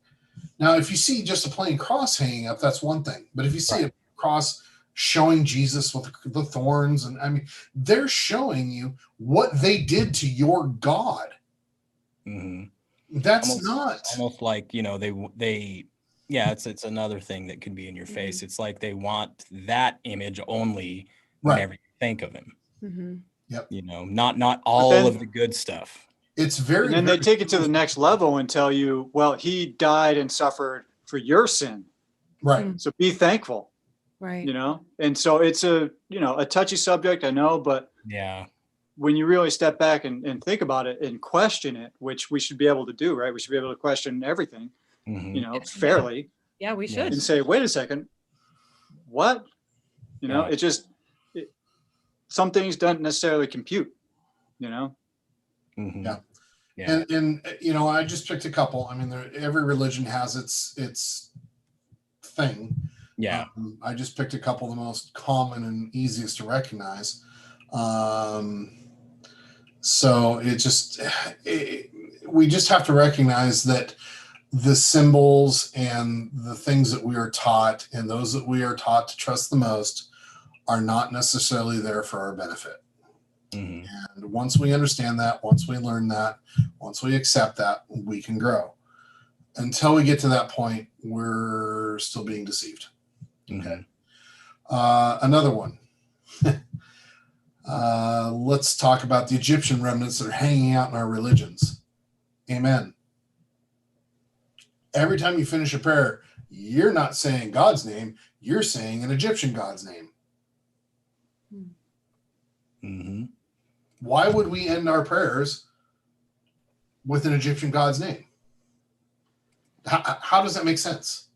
Now, if you see just a plain cross hanging up, that's one thing. But if you see a cross showing Jesus with the thorns, and I mean, they're showing you what they did to your God. Mm-hmm. That's almost like, you know, they yeah, it's another thing that could be in your face. It's like they want that image only whenever you think of him. Mm-hmm. Yep. You know, not all of the good stuff. It's very, and then they take it to the next level and tell you, well, he died and suffered for your sin. Right. So be thankful. Right. You know, and so it's a touchy subject, I know, but yeah, when you really step back and think about it and question it, which we should be able to do, right? We should be able to question everything, you know, fairly. Yeah, we should. And say, wait a second, what? You know, it just, some things don't necessarily compute, you know? Mhm. Yeah. Yeah. And you know, I just picked a couple. I mean, every religion has its thing. Yeah. I just picked a couple of the most common and easiest to recognize. So we just have to recognize that the symbols and the things that we are taught and those that we are taught to trust the most are not necessarily there for our benefit. Mhm. And once we understand that, once we learn that, once we accept that, we can grow. Until we get to that point, we're still being deceived. Okay. Another one. Let's talk about the Egyptian remnants that are hanging out in our religions. Amen. Every time you finish a prayer, you're not saying God's name, you're saying an Egyptian God's name. Mm-hmm. Why would we end our prayers with an Egyptian God's name? How does that make sense?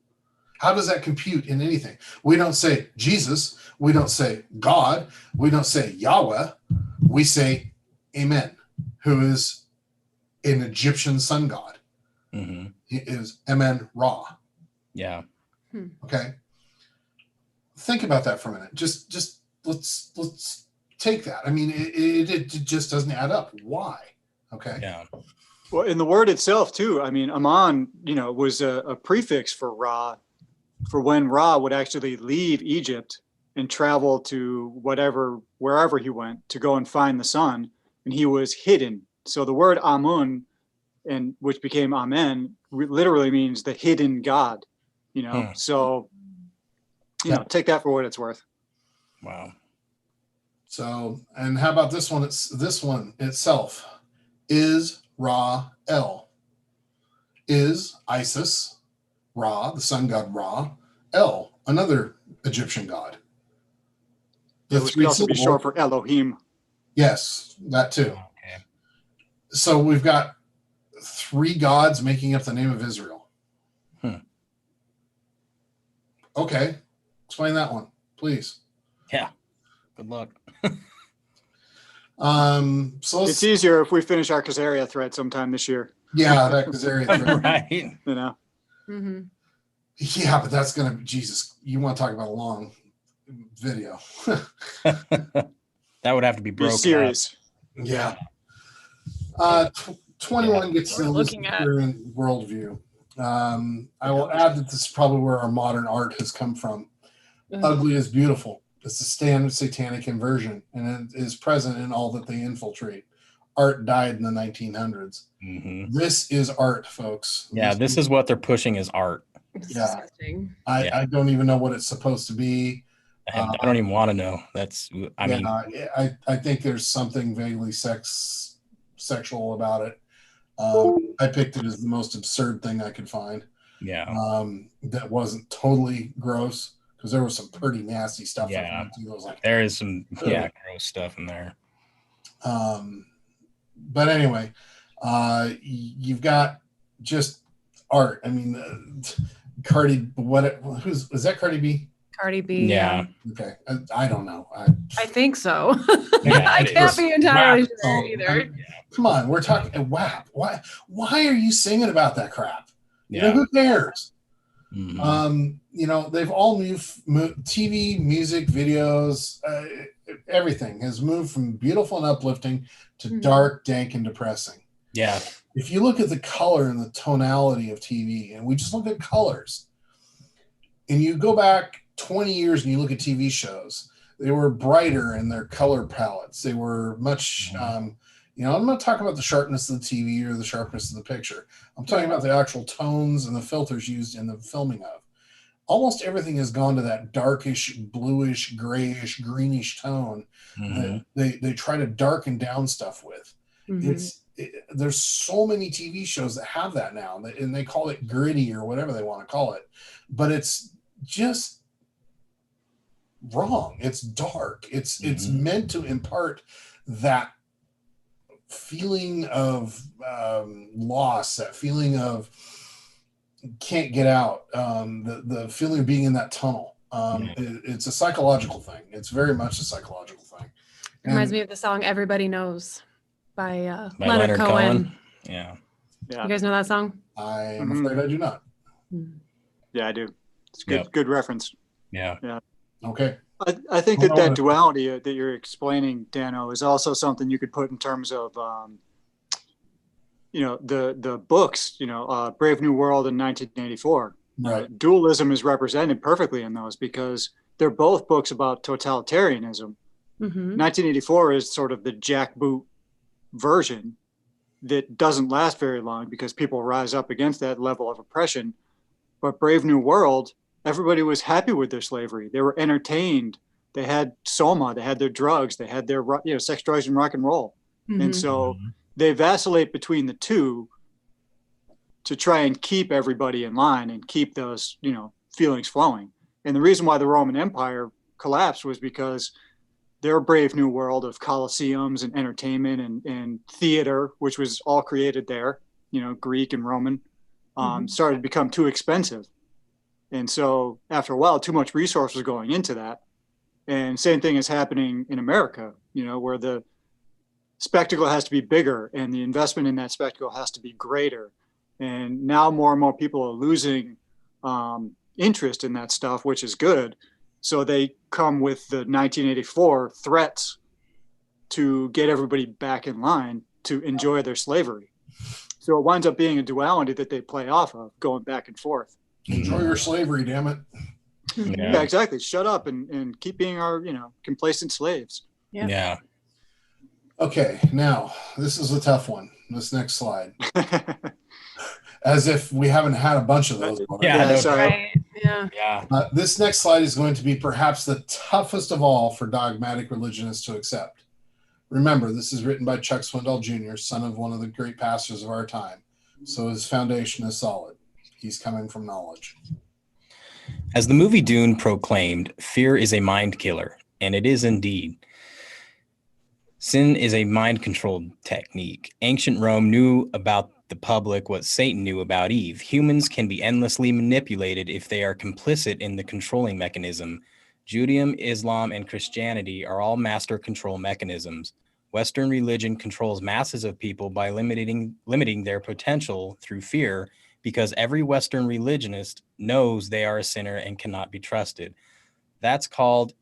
How does that compute in anything? We don't say Jesus. We don't say God. We don't say Yahweh. We say Amen, who is an Egyptian sun god. Mm-hmm. He is Amen Ra. Yeah. Okay. Think about that for a minute. Just let's take that. I mean, it just doesn't add up. Why? Okay. Yeah. Well, in the word itself too, I mean, Aman, was a prefix for Ra, for when Ra would actually leave Egypt and travel to wherever he went to go and find the sun, and he was hidden. So the word Amun, and which became Amen, literally means the hidden God. So take that for what it's worth. Wow. So, and how about this one? It's this one itself is Ra El. Is Isis, Ra, the sun god Ra, El, another Egyptian god. It could also be short for Elohim. Yes, that too. Okay. So we've got three gods making up the name of Israel. Okay, explain that one, please. Yeah. Good luck. So it's easier if we finish our Khazaria thread sometime this year. Yeah, that Khazaria thread. Right. Mm-hmm. Yeah, but that's gonna be Jesus. You want to talk about a long video? That would have to be broken. Serious. Yeah. 21 gets the Luciferian worldview. I will add that this is probably where our modern art has come from. Ugly is beautiful. It's a standard satanic inversion, and it is present in all that they infiltrate. Art died in the 1900s. Mm-hmm. This is art, folks. Yeah, this is what they're pushing as art. Yeah. I don't even know what it's supposed to be. I don't even want to know. I mean, I think there's something vaguely sexual about it. I picked it as the most absurd thing I could find. Yeah. That wasn't totally gross, because there was some pretty nasty stuff. Yeah. There is some gross stuff in there. But anyway, you've got just art. I mean, Cardi. Was that Cardi B? Cardi B. Yeah. Okay. I don't know. I think so. Yeah, I can't be entirely sure either. Come on, we're talking WAP. Why are you singing about that crap? Yeah. Who cares? Mm-hmm. They've all moved TV, music, videos, everything has moved from beautiful and uplifting to dark, dank, and depressing. Yeah. If you look at the color and the tonality of TV, and we just look at colors, and you go back 20 years and you look at TV shows, they were brighter in their color palettes. They were much, I'm not talking about the sharpness of the TV or the sharpness of the picture. I'm talking about the actual tones and the filters used in the filming of. Almost everything has gone to that darkish, bluish, grayish, greenish tone that they try to darken down stuff with. There's so many TV shows that have that now, and they call it gritty or whatever they want to call it, but it's just wrong. It's dark. It's meant to impart that feeling of loss, that feeling of can't get out, the feeling of being in that tunnel. It's a psychological thing. It's very much a psychological thing. Reminds me of the song "Everybody Knows" by By Leonard Cohen. Yeah. Yeah. You guys know that song? I am afraid I do not. Yeah, I do. It's good. Good reference. Yeah. Okay. I think that duality that you're explaining, Danno, is also something you could put in terms of, the books, Brave New World in 1984. Right. Dualism is represented perfectly in those because they're both books about totalitarianism. 1984 is sort of the jackboot version that doesn't last very long because people rise up against that level of oppression. But Brave New World, everybody was happy with their slavery. They were entertained. They had soma, they had their drugs, they had their sex, drugs, and rock and roll. And so they vacillate between the two to try and keep everybody in line and keep those, feelings flowing. And the reason why the Roman Empire collapsed was because their Brave New World of coliseums and entertainment and theater, which was all created there, Greek and Roman, started to become too expensive. And so after a while, too much resource was going into that. And same thing is happening in America, where the spectacle has to be bigger and the investment in that spectacle has to be greater. And now more and more people are losing interest in that stuff, which is good. So they come with the 1984 threats to get everybody back in line to enjoy their slavery. So it winds up being a duality that they play off of, going back and forth. Enjoy your slavery, damn it. Yeah, exactly. Shut up and keep being our, complacent slaves. Yeah. Okay, now this is a tough one. This next slide. As if we haven't had a bunch of those. Right. Yeah. This next slide is going to be perhaps the toughest of all for dogmatic religionists to accept. Remember, this is written by Chuck Swindoll Jr., son of one of the great pastors of our time. So his foundation is solid. He's coming from knowledge. As the movie Dune proclaimed, fear is a mind killer, and it is indeed. Sin is a mind-controlled technique. Ancient Rome knew about the public what Satan knew about Eve. Humans can be endlessly manipulated if they are complicit in the controlling mechanism. Judaism, Islam, and Christianity are all master control mechanisms. Western religion controls masses of people by limiting their potential through fear, because every Western religionist knows they are a sinner and cannot be trusted. That's called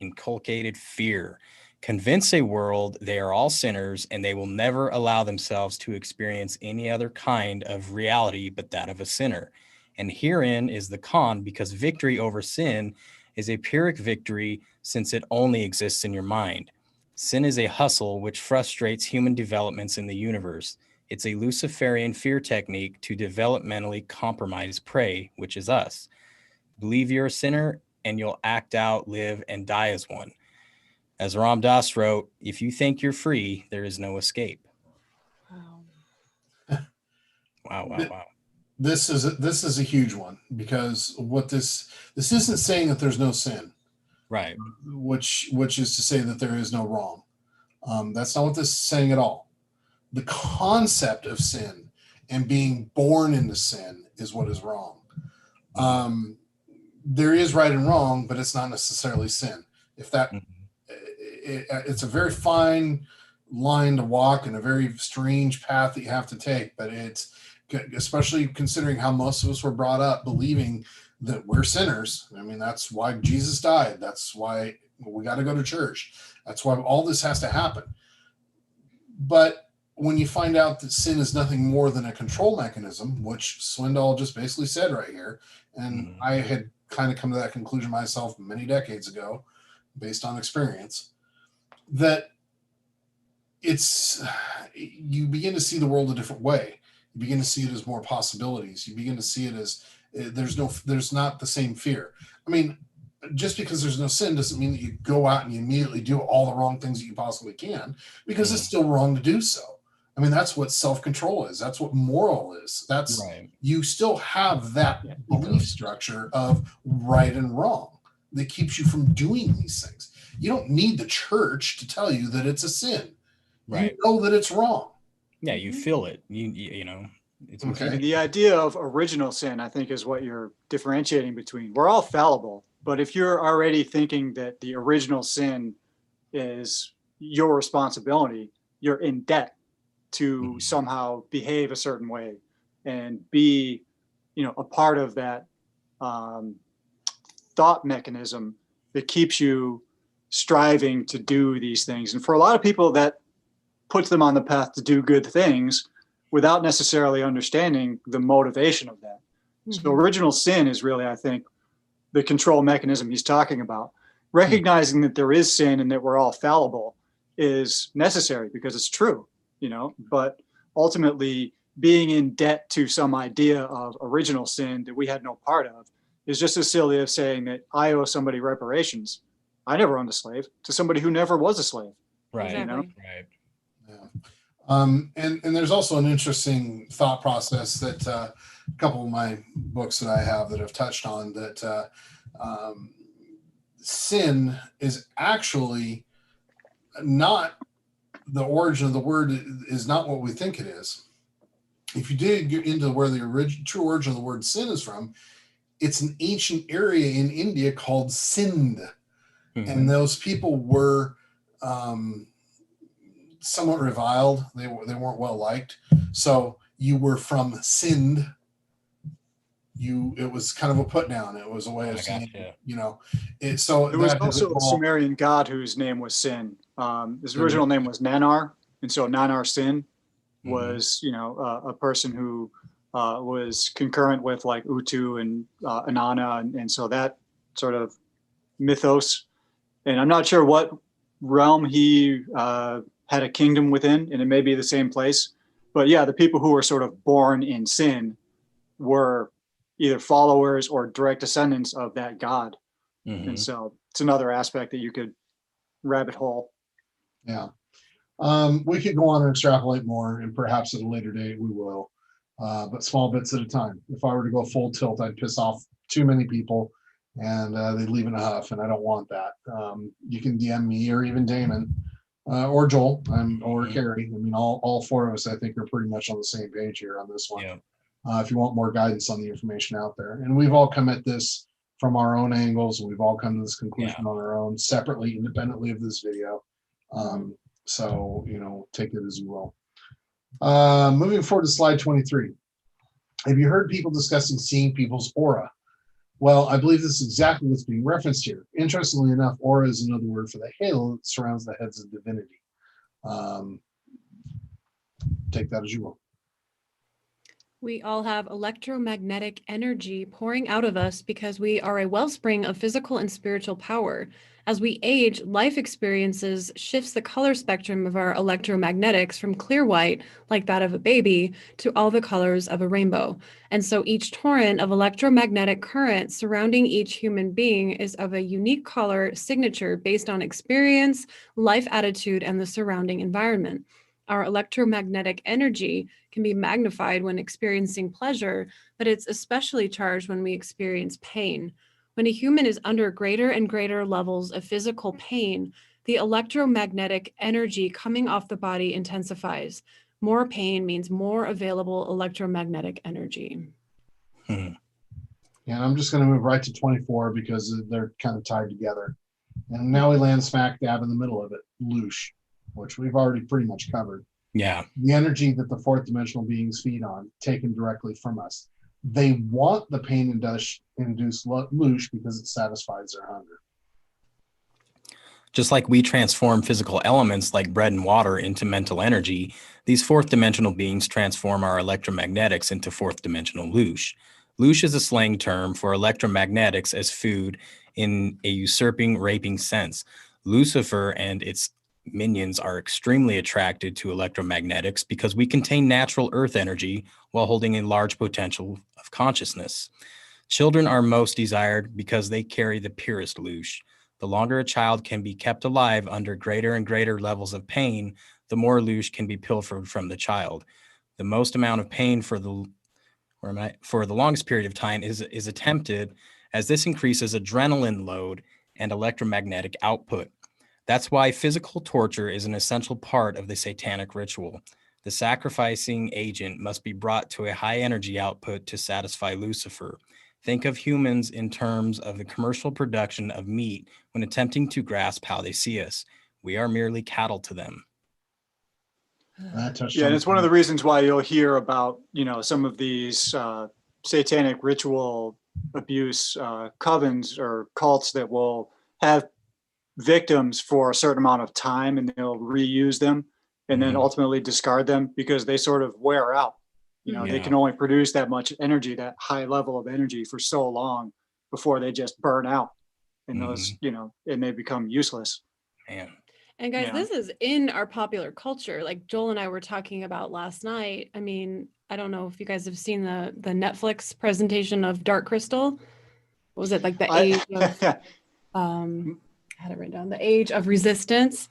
inculcated fear. Convince a world they are all sinners and they will never allow themselves to experience any other kind of reality but that of a sinner. And herein is the con, because victory over sin is a Pyrrhic victory since it only exists in your mind. Sin is a hustle which frustrates human developments in the universe. It's a Luciferian fear technique to developmentally compromise prey, which is us. Believe you're a sinner and you'll act out, live, and die as one. As Ram Dass wrote, if you think you're free, there is no escape. Wow. This is a huge one, because what this isn't saying that there's no sin. Right. Which is to say that there is no wrong. That's not what this is saying at all. The concept of sin and being born into sin is what is wrong. There is right and wrong, but it's not necessarily sin. If that, it's a very fine line to walk and a very strange path that you have to take, but it's, especially considering how most of us were brought up believing that we're sinners. I mean, that's why Jesus died. That's why we got to go to church. That's why all this has to happen. But when you find out that sin is nothing more than a control mechanism, which Swindoll just basically said right here, and I had kind of come to that conclusion myself many decades ago, based on experience, that you begin to see the world a different way. You begin to see it as more possibilities. You begin to see it as there's not the same fear. I mean, just because there's no sin doesn't mean that you go out and you immediately do all the wrong things that you possibly can, because it's still wrong to do so. I mean, that's what self-control is. That's what moral is. That's right. You still have that belief structure of right and wrong that keeps you from doing these things. You don't need the church to tell you that it's a sin. Right. You know that it's wrong. Yeah, you feel it. You know. It's okay. The idea of original sin, I think, is what you're differentiating between. We're all fallible, but if you're already thinking that the original sin is, your responsibility. You're in debt to somehow behave a certain way and be, a part of that thought mechanism that keeps you striving to do these things. And for a lot of people, that puts them on the path to do good things without necessarily understanding the motivation of that. So original sin is really, I think, the control mechanism he's talking about. Recognizing that there is sin and that we're all fallible is necessary because it's true, but ultimately being in debt to some idea of original sin that we had no part of is just as silly as saying that I owe somebody reparations. I never owned a slave to somebody who never was a slave. Right. Exactly. Right. Yeah. And there's also an interesting thought process that a couple of my books that I have that have touched on that sin is actually not, the origin of the word is not what we think it is. If you dig into where the true origin of the word sin is from, it's an ancient area in India called Sindh. And those people were somewhat reviled. They weren't well liked. So you were from Sindh. It was kind of a put down. It was a way of saying, so there was also a Sumerian god whose name was Sin. His original name was Nanar. And so Nanar Sin was, a person who was concurrent with like Utu and Inanna. And so that sort of mythos, and I'm not sure what realm he had a kingdom within, and it may be the same place, but yeah, the people who were sort of born in sin were either followers or direct descendants of that god. And so it's another aspect that you could rabbit hole. Yeah. We could go on and extrapolate more, and perhaps at a later date we will, but small bits at a time. If I were to go full tilt, I'd piss off too many people and they'd leave in a huff, and I don't want that. You can DM me or even Damon or Joel or Kerry. I mean, all four of us, I think, are pretty much on the same page here on this one. Yeah. If you want more guidance on the information out there. And we've all come at this from our own angles. We've all come to this conclusion on our own, separately, independently of this video. So, take it as you will. Moving forward to slide 23. Have you heard people discussing seeing people's aura? Well, I believe this is exactly what's being referenced here. Interestingly enough, aura is another word for the halo that surrounds the heads of divinity. Take that as you will. We all have electromagnetic energy pouring out of us because we are a wellspring of physical and spiritual power. As we age, life experiences shifts the color spectrum of our electromagnetics from clear white, like that of a baby, to all the colors of a rainbow. And so each torrent of electromagnetic current surrounding each human being is of a unique color signature based on experience, life attitude, and the surrounding environment. Our electromagnetic energy can be magnified when experiencing pleasure, but it's especially charged when we experience pain. When a human is under greater and greater levels of physical pain, the electromagnetic energy coming off the body intensifies. More pain means more available electromagnetic energy. And I'm just going to move right to 24 because they're kind of tied together. And now we land smack dab in the middle of it, Loosh, which we've already pretty much covered. Yeah. The energy that the fourth dimensional beings feed on, taken directly from us. They want the pain-induced loosh because it satisfies their hunger. Just like we transform physical elements like bread and water into mental energy, these fourth dimensional beings transform our electromagnetics into fourth dimensional loosh. Loosh is a slang term for electromagnetics as food in a usurping, raping sense. Lucifer and its minions are extremely attracted to electromagnetics because we contain natural earth energy while holding a large potential of consciousness. Children are most desired because they carry the purest loosh. The longer a child can be kept alive under greater and greater levels of pain, the more loosh can be pilfered from the child. The most amount of pain for the longest period of time is attempted, as this increases adrenaline load and electromagnetic output. That's why physical torture is an essential part of the satanic ritual. The sacrificing agent must be brought to a high energy output to satisfy Lucifer. Think of humans in terms of the commercial production of meat when attempting to grasp how they see us. We are merely cattle to them. Yeah, and it's one of the reasons why you'll hear about, some of these satanic ritual abuse covens or cults that will have victims for a certain amount of time, and they'll reuse them and then ultimately discard them because they sort of wear out. They can only produce that much energy, that high level of energy, for so long before they just burn out, and those, and they become useless. Man. And guys, this is in our popular culture. Like Joel and I were talking about last night. I mean, I don't know if you guys have seen the Netflix presentation of Dark Crystal. What was it, like the age of I had it written down, the age of resistance.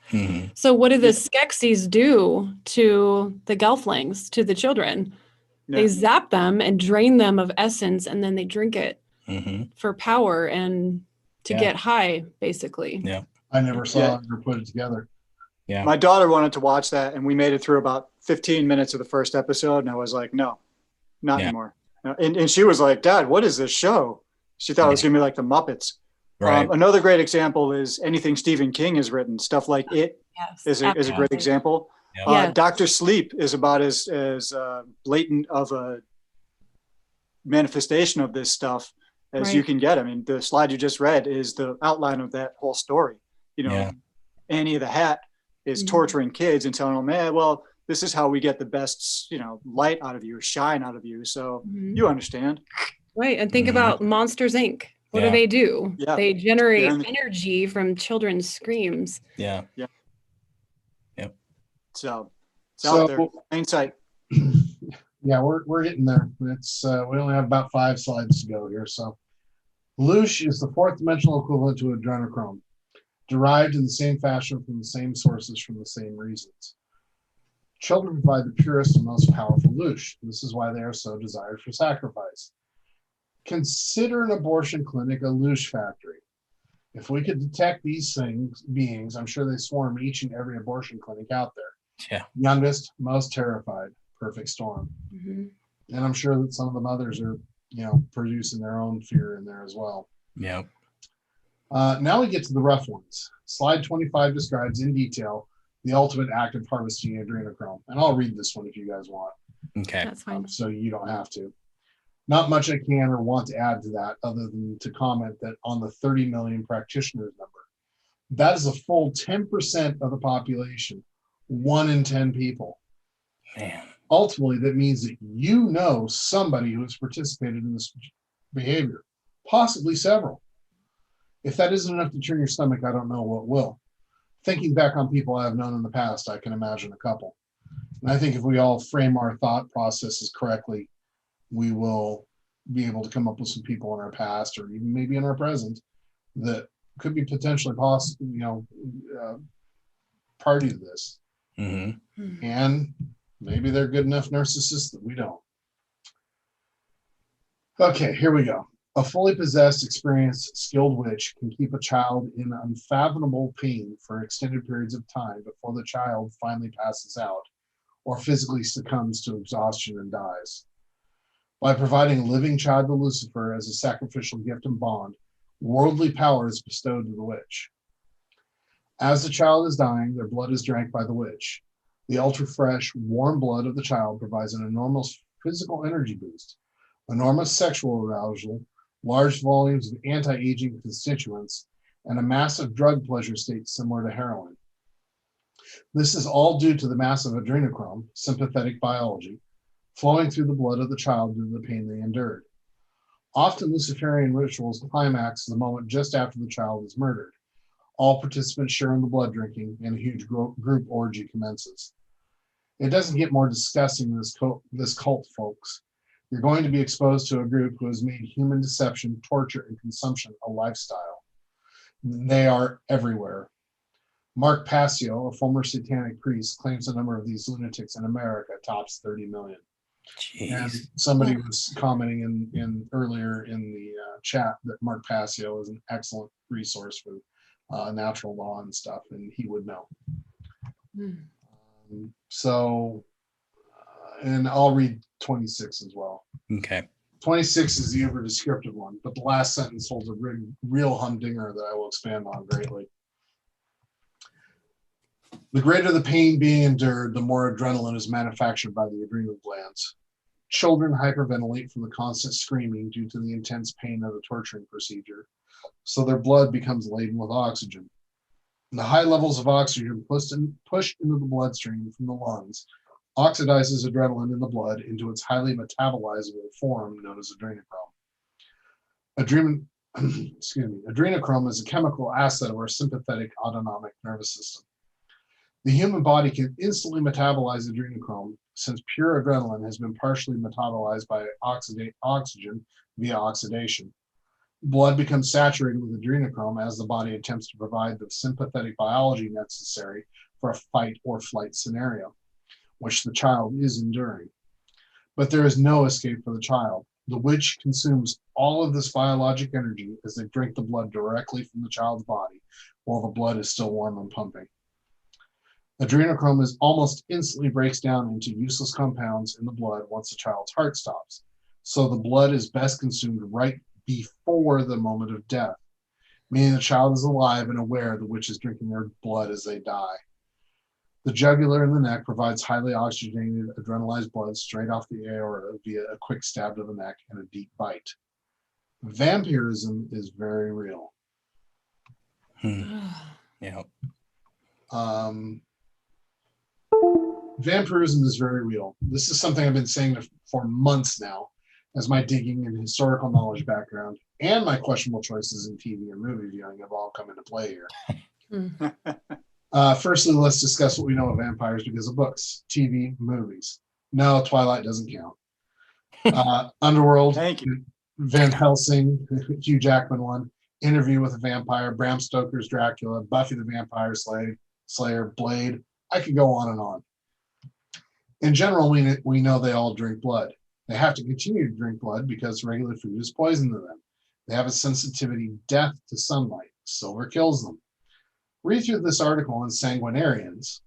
So what do the Skeksis do to the Gelflings, to the children? They zap them and drain them of essence, and then they drink it for power and to get high, basically. Yeah. I never saw it or put it together. Yeah. My daughter wanted to watch that, and we made it through about 15 minutes of the first episode, and I was like, no, not anymore. No. And she was like, Dad, what is this show? She thought it was going to be like the Muppets. Right. Another great example is anything Stephen King has written. Stuff like It is a great example. Dr. Sleep is about as blatant of a manifestation of this stuff as you can get. I mean, the slide you just read is the outline of that whole story. Annie the Hat is torturing kids and telling them, man, well, this is how we get the best, light out of you, shine out of you. So you understand. Right. And think about Monsters, Inc. What do they do? Yeah. They generate energy from children's screams. Yeah. Yeah. Yep. So it's out there. Plain sight. Yeah, we're getting there. It's we only have about 5 slides to go here. So Loosh is the fourth dimensional equivalent to adrenochrome, derived in the same fashion from the same sources from the same reasons. Children provide the purest and most powerful Loosh. This is why they are so desired for sacrifice. Consider an abortion clinic a Loosh factory. If we could detect these beings, I'm sure they swarm each and every abortion clinic out there. Yeah. Youngest, most terrified, perfect storm. And I'm sure that some of the mothers are, producing their own fear in there as well. Yeah. Now we get to the rough ones. Slide 25 describes in detail the ultimate act of harvesting adrenochrome. And I'll read this one if you guys want. Okay. That's fine. So you don't have to. Not much I can or want to add to that other than to comment that on the 30 million practitioners number, that is a full 10% of the population, 1 in 10 people. Man. Ultimately, that means that somebody who has participated in this behavior, possibly several. If that isn't enough to turn your stomach, I don't know what will. Thinking back on people I have known in the past, I can imagine a couple. And I think if we all frame our thought processes correctly, we will be able to come up with some people in our past or even maybe in our present that could be potentially possible, party to this. And maybe they're good enough narcissists that we don't. Okay, here we go. A fully possessed, experienced, skilled witch can keep a child in unfathomable pain for extended periods of time before the child finally passes out or physically succumbs to exhaustion and dies. By providing a living child to Lucifer as a sacrificial gift and bond, worldly power is bestowed to the witch. As the child is dying, their blood is drank by the witch. The ultra-fresh, warm blood of the child provides an enormous physical energy boost, enormous sexual arousal, large volumes of anti-aging constituents, and a massive drug pleasure state similar to heroin. This is all due to the massive adrenochrome, sympathetic biology, flowing through the blood of the child due to the pain they endured. Often Luciferian rituals climax the moment just after the child is murdered. All participants share in the blood drinking, and a huge group orgy commences. It doesn't get more disgusting than this cult, folks. You're going to be exposed to a group who has made human deception, torture, and consumption a lifestyle. They are everywhere. Mark Passio, a former satanic priest, claims the number of these lunatics in America tops 30 million. Jeez. And somebody was commenting in earlier in the chat that Mark Passio is an excellent resource for natural law and stuff, and he would know. And I'll read 26 as well. Okay. 26 is the over descriptive one, but the last sentence holds a real humdinger that I will expand on greatly. The greater the pain being endured, the more adrenaline is manufactured by the adrenal glands. Children hyperventilate from the constant screaming due to the intense pain of the torturing procedure, so their blood becomes laden with oxygen. The high levels of oxygen pushed into the bloodstream from the lungs oxidizes adrenaline in the blood into its highly metabolizable form known as adrenochrome. Adrenochrome is a chemical asset of our sympathetic autonomic nervous system. The human body can instantly metabolize adrenochrome since pure adrenaline has been partially metabolized by oxygen via oxidation. Blood becomes saturated with adrenochrome as the body attempts to provide the sympathetic biology necessary for a fight or flight scenario, which the child is enduring. But there is no escape for the child. The witch consumes all of this biologic energy as they drink the blood directly from the child's body while the blood is still warm and pumping. Adrenochrome almost instantly breaks down into useless compounds in the blood once the child's heart stops. So the blood is best consumed right before the moment of death, meaning the child is alive and aware the witch is drinking their blood as they die. The jugular and the neck provides highly oxygenated, adrenalized blood straight off the aorta via a quick stab to the neck and a deep bite. Vampirism is very real. Yeah. Vampirism is very real. This is something I've been saying for months now, as my digging and historical knowledge background and my questionable choices in TV and movie viewing have all come into play here. Firstly, let's discuss what we know of vampires because of books, TV, movies. No, Twilight doesn't count. Underworld, Thank you. Van Helsing, Hugh Jackman one, Interview with a Vampire, Bram Stoker's Dracula, Buffy the Vampire Slayer, Blade. I could go on and on. In general, we know they all drink blood. They have to continue to drink blood because regular food is poison to them. They have a sensitivity death to sunlight. Silver kills them. Read through this article on sanguinarians,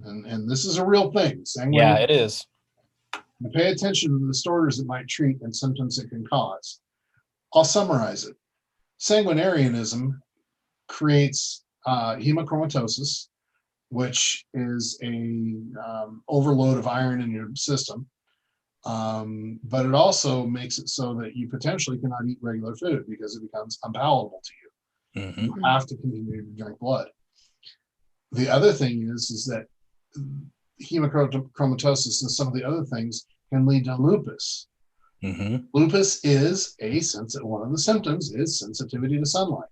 and this is a real thing. Yeah, it is. And pay attention to the disorders it might treat and symptoms it can cause. I'll summarize it. Sanguinarianism creates hemochromatosis, which is a overload of iron in your system. But it also makes it so that you potentially cannot eat regular food because it becomes unpalatable to you. You have to continue to drink blood. The other thing is that hemochromatosis and some of the other things can lead to lupus. Lupus is one of the symptoms is sensitivity to sunlight.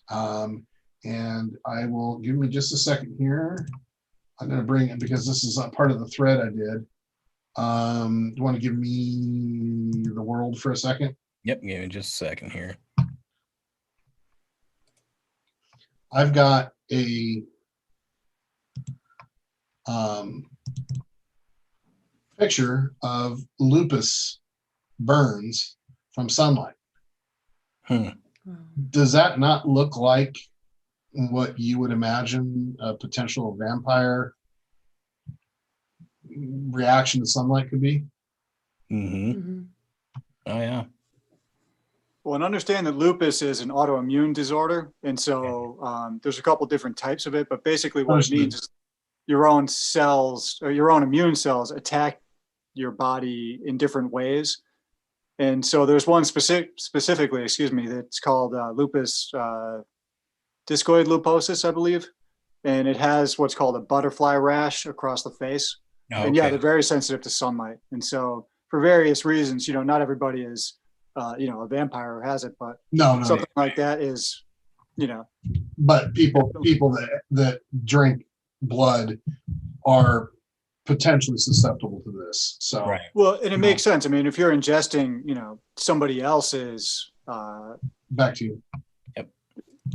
And I will give me just a second here. I'm going to bring it because this is part of the thread I did. You want to give me the world for a second? Yep, give me just a second here. I've got a picture of lupus burns from sunlight. Does that not look like what you would imagine a potential vampire reaction to sunlight could be? Oh, yeah. Well, and understand that lupus is an autoimmune disorder. And so there's a couple different types of it, but basically what it means is your own cells or your own immune cells attack your body in different ways. And so there's one specifically, that's called lupus discoid luposis, I believe. And it has what's called a butterfly rash across the face. And yeah, they're very sensitive to sunlight. And so for various reasons, not everybody is, a vampire who has it, but something like that is, But people that drink blood are potentially susceptible to this. So right. Well, and it makes sense. I mean, if you're ingesting, somebody else's back to you. Yep.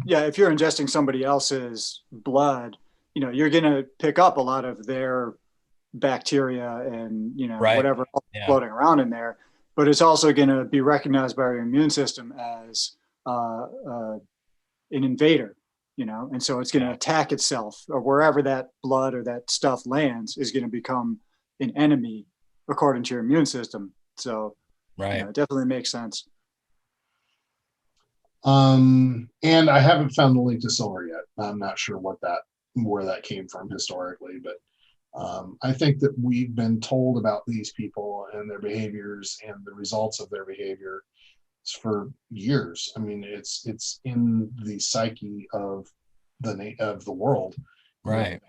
Yeah, if you're ingesting somebody else's blood, you're gonna pick up a lot of their bacteria and whatever floating around in there. But it's also gonna be recognized by your immune system as an invader. And so it's going to attack itself, or wherever that blood or that stuff lands is going to become an enemy according to your immune system. So it definitely makes sense. And I haven't found the link to silver yet. I'm not sure what where that came from historically, but I think that we've been told about these people and their behaviors and the results of their behavior for years. I mean, it's in the psyche of the world, Right.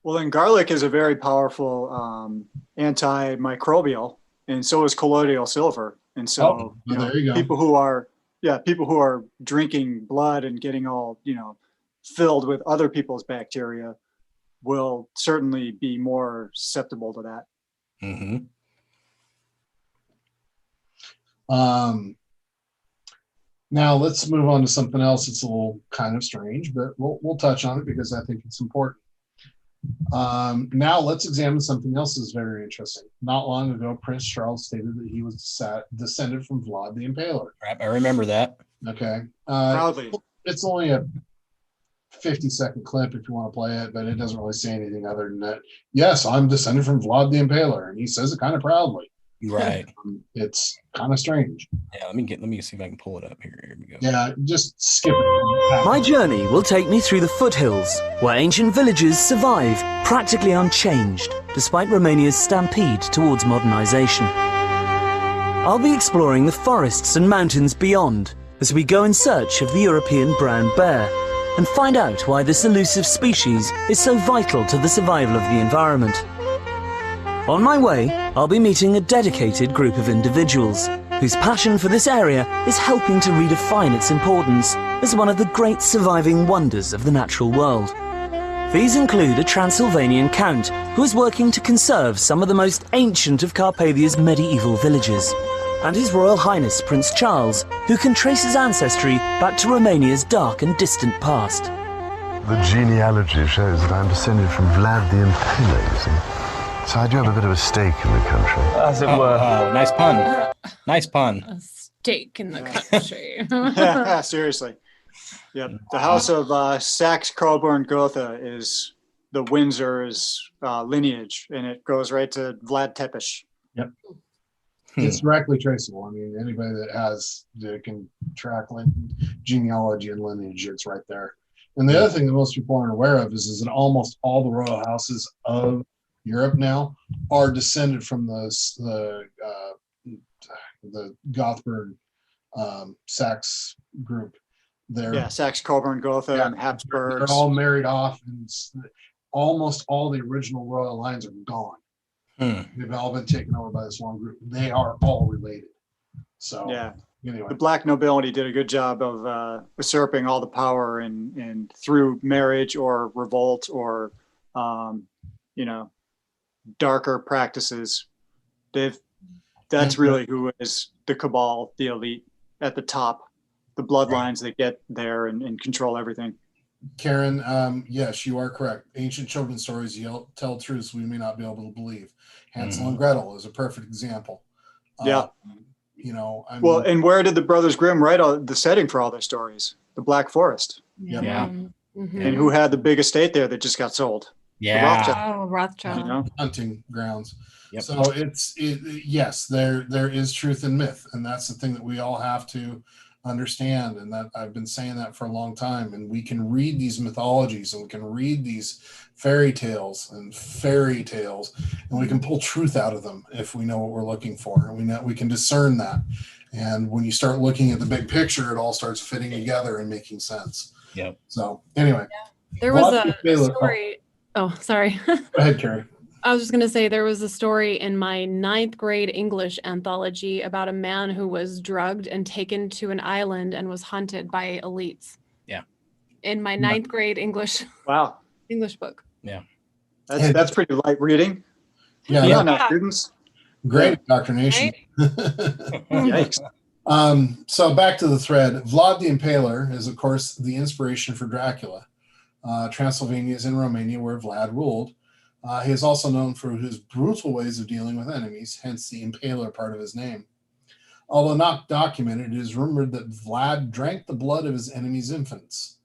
Well, then garlic is a very powerful antimicrobial, and so is colloidal silver. And so, there you go. people who are drinking blood and getting all, filled with other people's bacteria will certainly be more susceptible to that. Mm-hmm. Now let's move on to something else that's a little kind of strange, but we'll touch on it because I think it's important. Now let's examine something else that's very interesting. Not long ago, Prince Charles stated that he was descended from Vlad the Impaler. Right, I remember that. Okay. Proudly. It's only a 50-second clip if you want to play it, but it doesn't really say anything other than that. Yes, I'm descended from Vlad the Impaler, and he says it kind of proudly. Right. It's kind of strange. Yeah, let me see if I can pull it up here. Here we go. Yeah, just skip it. My journey will take me through the foothills, where ancient villages survive practically unchanged, despite Romania's stampede towards modernization. I'll be exploring the forests and mountains beyond, as we go in search of the European brown bear, and find out why this elusive species is so vital to the survival of the environment. On my way, I'll be meeting a dedicated group of individuals whose passion for this area is helping to redefine its importance as one of the great surviving wonders of the natural world. These include a Transylvanian count who is working to conserve some of the most ancient of Carpathia's medieval villages, and His Royal Highness Prince Charles, who can trace his ancestry back to Romania's dark and distant past. The genealogy shows that I'm descended from Vlad the Impaler, you see. So I do have a bit of a stake in the country. As it were. Oh, nice pun. Nice pun. A stake in the country. Seriously. Yep. The house of Saxe-Coburg-Gotha is the Windsor's lineage, and it goes right to Vlad Tepes. Yep. It's directly traceable. I mean, anybody that can track genealogy and lineage, it's right there. And the other thing that most people aren't aware of is that almost all the royal houses of Europe now are descended from the Gothberg Saxe group. Saxe-Coburg-Gotha and Habsburgs. They're all married off, and almost all the original royal lines are gone. They've all been taken over by this one group. They are all related. So anyway, the black nobility did a good job of usurping all the power and through marriage or revolt or darker practices. That's really who is the cabal, the elite at the top, the bloodlines that get there and control everything. Karen, yes, you are correct. Ancient children's stories tell truths we may not be able to believe. Hansel and Gretel is a perfect example. And where did the Brothers Grimm write the setting for all their stories? The Black Forest. Yeah. Mm-hmm. And who had the big estate there that just got sold? Yeah. Rothschild. Hunting grounds. Yep. So yes, there is truth in myth, and that's the thing that we all have to understand, and that I've been saying that for a long time. And we can read these mythologies, and we can read these fairy tales, and we can pull truth out of them if we know what we're looking for, and we can discern that. And when you start looking at the big picture, it all starts fitting together and making sense. Yep. So anyway, there was a story. Oh, sorry. Go ahead, Kerry. I was just going to say there was a story in my 9th grade English anthology about a man who was drugged and taken to an island and was hunted by elites. Yeah. In my 9th grade English book. Yeah. That's pretty light reading. Yeah. Not students. Great indoctrination. Right? Yikes. So back to the thread. Vlad the Impaler is, of course, the inspiration for Dracula. Transylvania is in Romania, where Vlad ruled. He is also known for his brutal ways of dealing with enemies, hence the Impaler part of his name. Although not documented, it is rumored that Vlad drank the blood of his enemies' infants.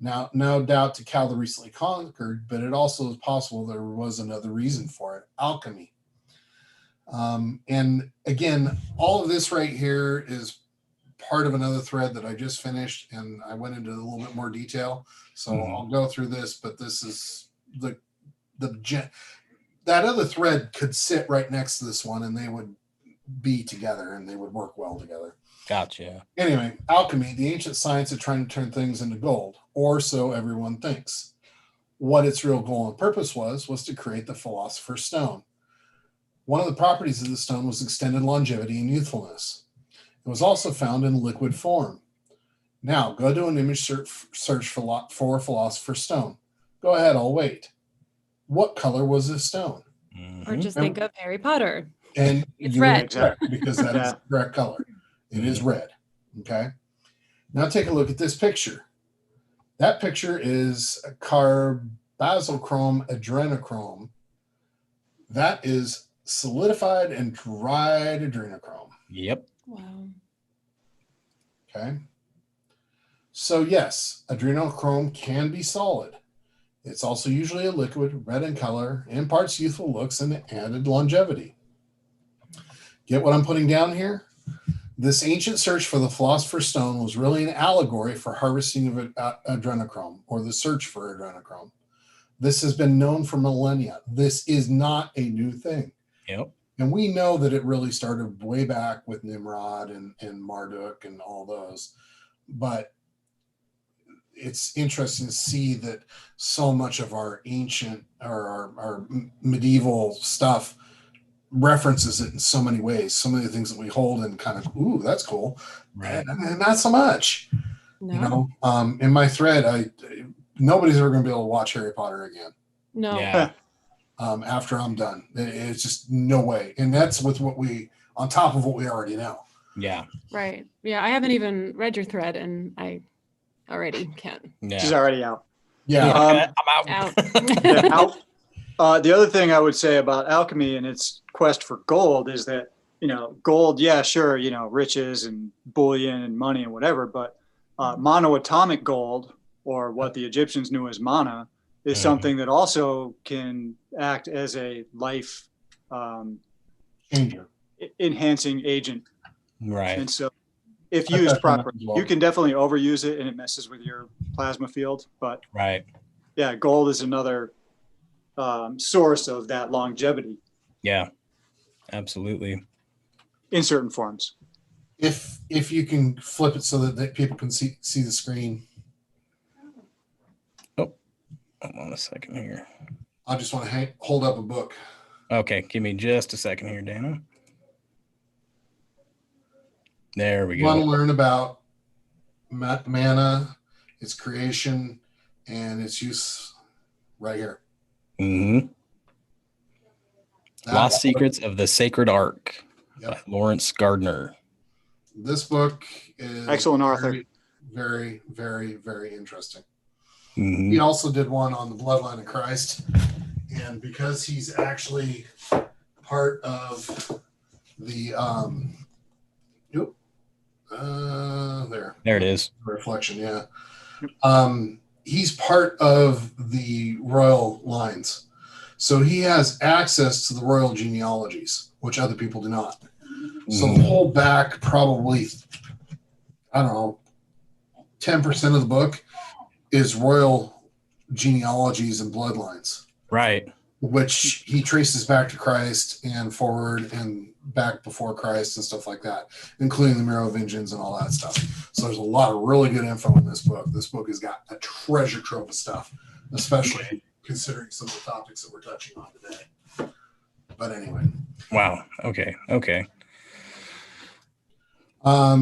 Now, no doubt to cow the recently conquered, but it also is possible there was another reason for it: alchemy. And again, all of this right here is part of another thread that I just finished, and I went into a little bit more detail. So I'll go through this, but this is that other thread could sit right next to this one, and they would be together, and they would work well together. Gotcha. Anyway, alchemy, the ancient science of trying to turn things into gold, or so everyone thinks. What its real goal and purpose was to create the philosopher's stone. One of the properties of the stone was extended longevity and youthfulness. It was also found in liquid form. Now, go do an image search for philosopher's stone. Go ahead, I'll wait. What color was this stone? Or just think of Harry Potter. And It's you're red. correct, because that is the correct color. It is red. Okay. Now take a look at this picture. That picture is a carbazochrome adrenochrome. That is solidified and dried adrenochrome. Yep. Wow. Okay. So yes, adrenochrome can be solid. It's also usually a liquid, red in color, imparts youthful looks and added longevity. Get what I'm putting down here? This ancient search for the philosopher's stone was really an allegory for harvesting of adrenochrome, or the search for adrenochrome. This has been known for millennia. This is not a new thing. Yep. And we know that it really started way back with Nimrod and Marduk and all those. But it's interesting to see that so much of our ancient or our medieval stuff references it in so many ways. So many things that we hold and kind of, ooh, that's cool. Right. And not so much. No. You know, in my thread, nobody's ever going to be able to watch Harry Potter again. No. Yeah. After I'm done. It's just no way. And that's with on top of what we already know. Yeah. Right. Yeah. I haven't even read your thread, and I already can't. Yeah. She's already out. Yeah. I'm out. Out. The other thing I would say about alchemy and its quest for gold is that, gold, yeah, sure, riches and bullion and money and whatever, but monoatomic gold, or what the Egyptians knew as mana, is something that also can act as a life enhancing agent. Right. And so if used properly, you can definitely overuse it and it messes with your plasma field. But right. Yeah, gold is another source of that longevity. Yeah, absolutely. In certain forms. If you can flip it so that people can see the screen. Oh, hold on a second here. I just want to hold up a book. Okay, give me just a second here, Dana. There we go. You want to learn about mana, its creation, and its use right here. Mm-hmm. Lost Secrets of the Sacred Ark by Lawrence Gardner. This book is excellent author. Very, very, very interesting. Mm-hmm. He also did one on the bloodline of Christ. And because he's actually part of the there it is. Reflection, yeah. He's part of the royal lines. So he has access to the royal genealogies, which other people do not. So the whole back, probably, I don't know, 10% of the book is royal genealogies and bloodlines. Right. Which he traces back to Christ and forward and back before Christ and stuff like that, including the Merovingians and all that stuff. So there's a lot of really good info in this book. This book has got a treasure trove of stuff, especially considering some of the topics that we're touching on today. But anyway. Wow. Okay.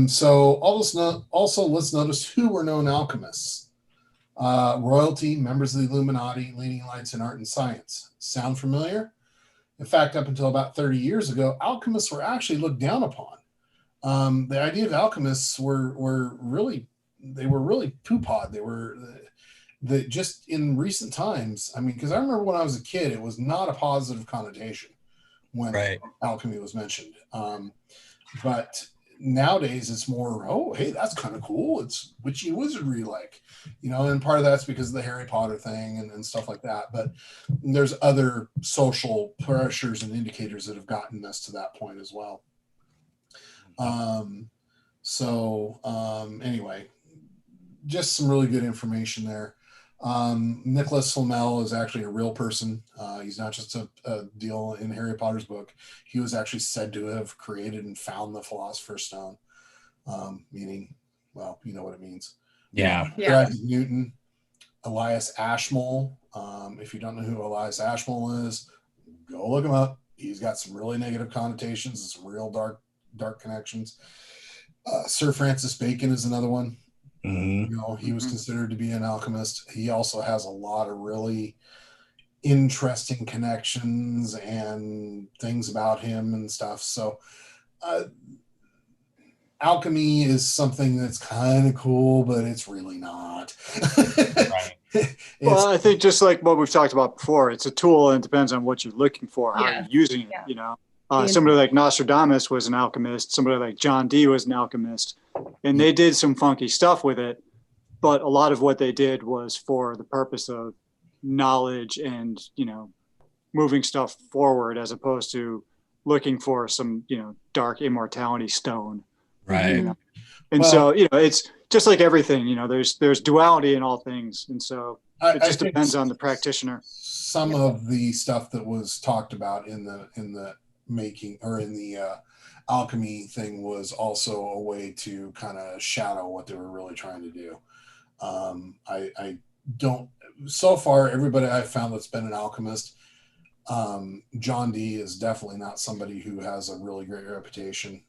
So also let's notice who were known alchemists. Royalty, members of the Illuminati, leading lights in art and science. Sound familiar? In fact, up until about 30 years ago, alchemists were actually looked down upon. The idea of alchemists were really poo-pod. They were just in recent times. I mean, because I remember when I was a kid, it was not a positive connotation when alchemy was mentioned. But nowadays it's more, oh, hey, that's kind of cool. It's witchy wizardry, and part of that's because of the Harry Potter thing and stuff like that. But there's other social pressures and indicators that have gotten us to that point as well. So anyway, just some really good information there. Nicholas Flamel is actually a real person. He's not just a deal in Harry Potter's book. He was actually said to have created and found the Philosopher's Stone, meaning, well, you know what it means. Yeah. Isaac Newton, Elias Ashmole. If you don't know who Elias Ashmole is, go look him up. He's got some really negative connotations and some real dark connections. Sir Francis Bacon is another one. Mm-hmm. You know, he was considered to be an alchemist. He also has a lot of really interesting connections and things about him and stuff. So alchemy is something that's kind of cool, but it's really not. Right. Well, I think just like what we've talked about before, it's a tool and it depends on what you're looking for, how you're using it, you know. Somebody like Nostradamus was an alchemist. Somebody like John Dee was an alchemist. And they did some funky stuff with it. But a lot of what they did was for the purpose of knowledge and, you know, moving stuff forward as opposed to looking for some, you know, dark immortality stone. Right. You know? And so, you know, it's just like everything, you know, there's duality in all things. And so it just depends on the practitioner. Some of the stuff that was talked about in the making or in the alchemy thing was also a way to kind of shadow what they were really trying to do. I don't, so far, everybody I've found that's been an alchemist, John Dee is definitely not somebody who has a really great reputation.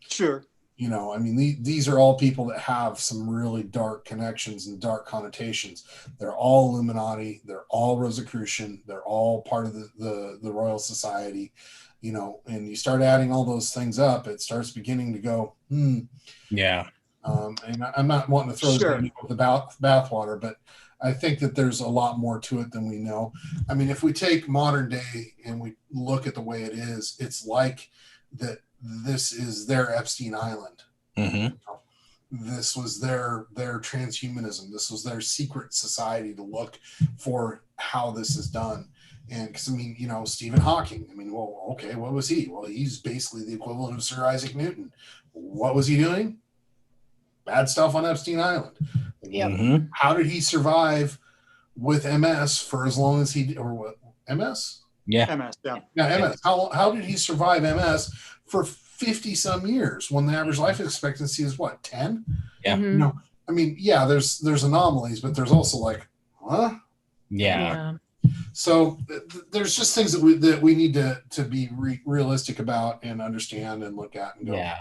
Sure. You know, I mean, these are all people that have some really dark connections and dark connotations. They're all Illuminati. They're all Rosicrucian. They're all part of the Royal Society, you know, and you start adding all those things up, it starts beginning to go, Yeah. And I'm not wanting to throw the bathwater, but I think that there's a lot more to it than we know. I mean, if we take modern day and we look at the way it is, it's like that this is their Epstein Island. Mm-hmm. This was their transhumanism. This was their secret society to look for how this is done. And because, I mean, you know, Stephen Hawking, I mean, well, okay, what was he? Well, he's basically the equivalent of Sir Isaac Newton. What was he doing? Bad stuff on Epstein Island. Yep. Mm-hmm. How did he survive with MS for as long as he, or what, MS? Yeah. MS, yeah. Yeah, MS. How did he survive MS for 50 some years when the average life expectancy is what, 10? Yeah. Mhm. You know, I mean, yeah, there's anomalies, but there's also like, huh? Yeah. So there's just things that we need to be realistic about and understand and look at and go. Yeah.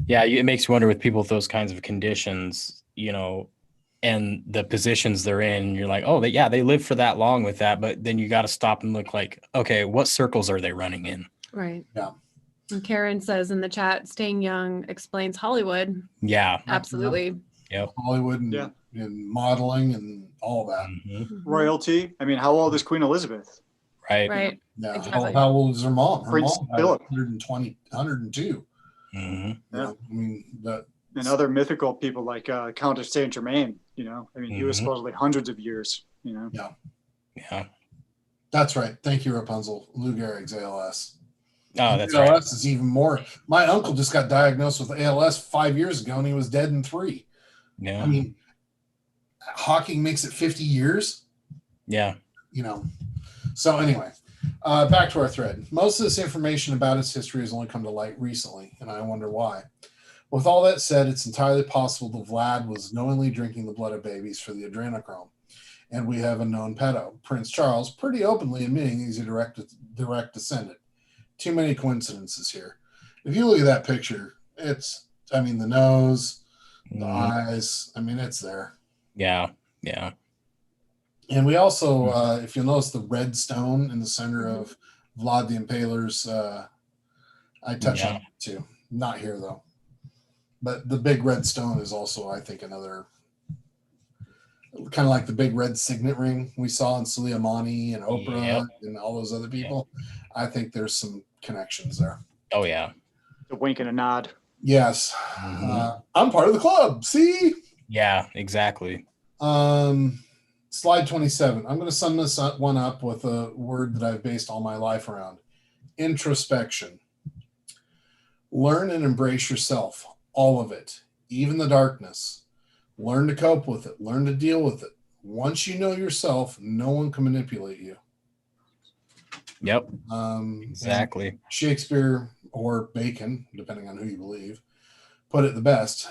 Yeah. It makes you wonder with people with those kinds of conditions, you know, and the positions they're in, you're like, oh, they live for that long with that. But then you got to stop and look like, okay, what circles are they running in? Right. Yeah. And Karen says in the chat, staying young explains Hollywood. Yeah. Absolutely. Yep. Hollywood and modeling and all that. Mm-hmm. Royalty. I mean, how old is Queen Elizabeth? Right. Right. Yeah. Exactly. How old is her mom? Her Prince mom died Philip. 120, 102. Mm-hmm. You know, I mean, And other mythical people like Count of Saint Germain, you know, I mean, he was Mhm. supposedly hundreds of years, you know. Yeah. that's right. Thank you, Rapunzel. Lou Gehrig's ALS. Oh, that's ALS right. is even more. My uncle just got diagnosed with ALS 5 years ago, and he was dead in 3. Yeah. I mean, Hawking makes it 50 years. Yeah. You know. So anyway, back to our thread. Most of this information about its history has only come to light recently, and I wonder why. With all that said, it's entirely possible that Vlad was knowingly drinking the blood of babies for the adrenochrome. And we have a known pedo, Prince Charles, pretty openly admitting he's a direct descendant. Too many coincidences here. If you look at that picture, the nose, the eyes, I mean, it's there. Yeah. Yeah. And we also, if you'll notice the red stone in the center of Vlad the Impaler's, I touch on it too. Not here, though. But the big red stone is also, I think, another kind of like the big red signet ring we saw in Soleimani and Oprah and all those other people. I think there's some connections there. Oh, yeah. A wink and a nod. Yes. Mhm. I'm part of the club. See? Yeah, exactly. Slide 27. I'm going to sum this one up with a word that I've based all my life around. Introspection. Learn and embrace yourself. all of it, even the darkness. Learn to cope with it. Learn to deal with it. Once you know yourself, no one can manipulate you. Yep. Exactly. Shakespeare or Bacon, depending on who you believe, put it the best.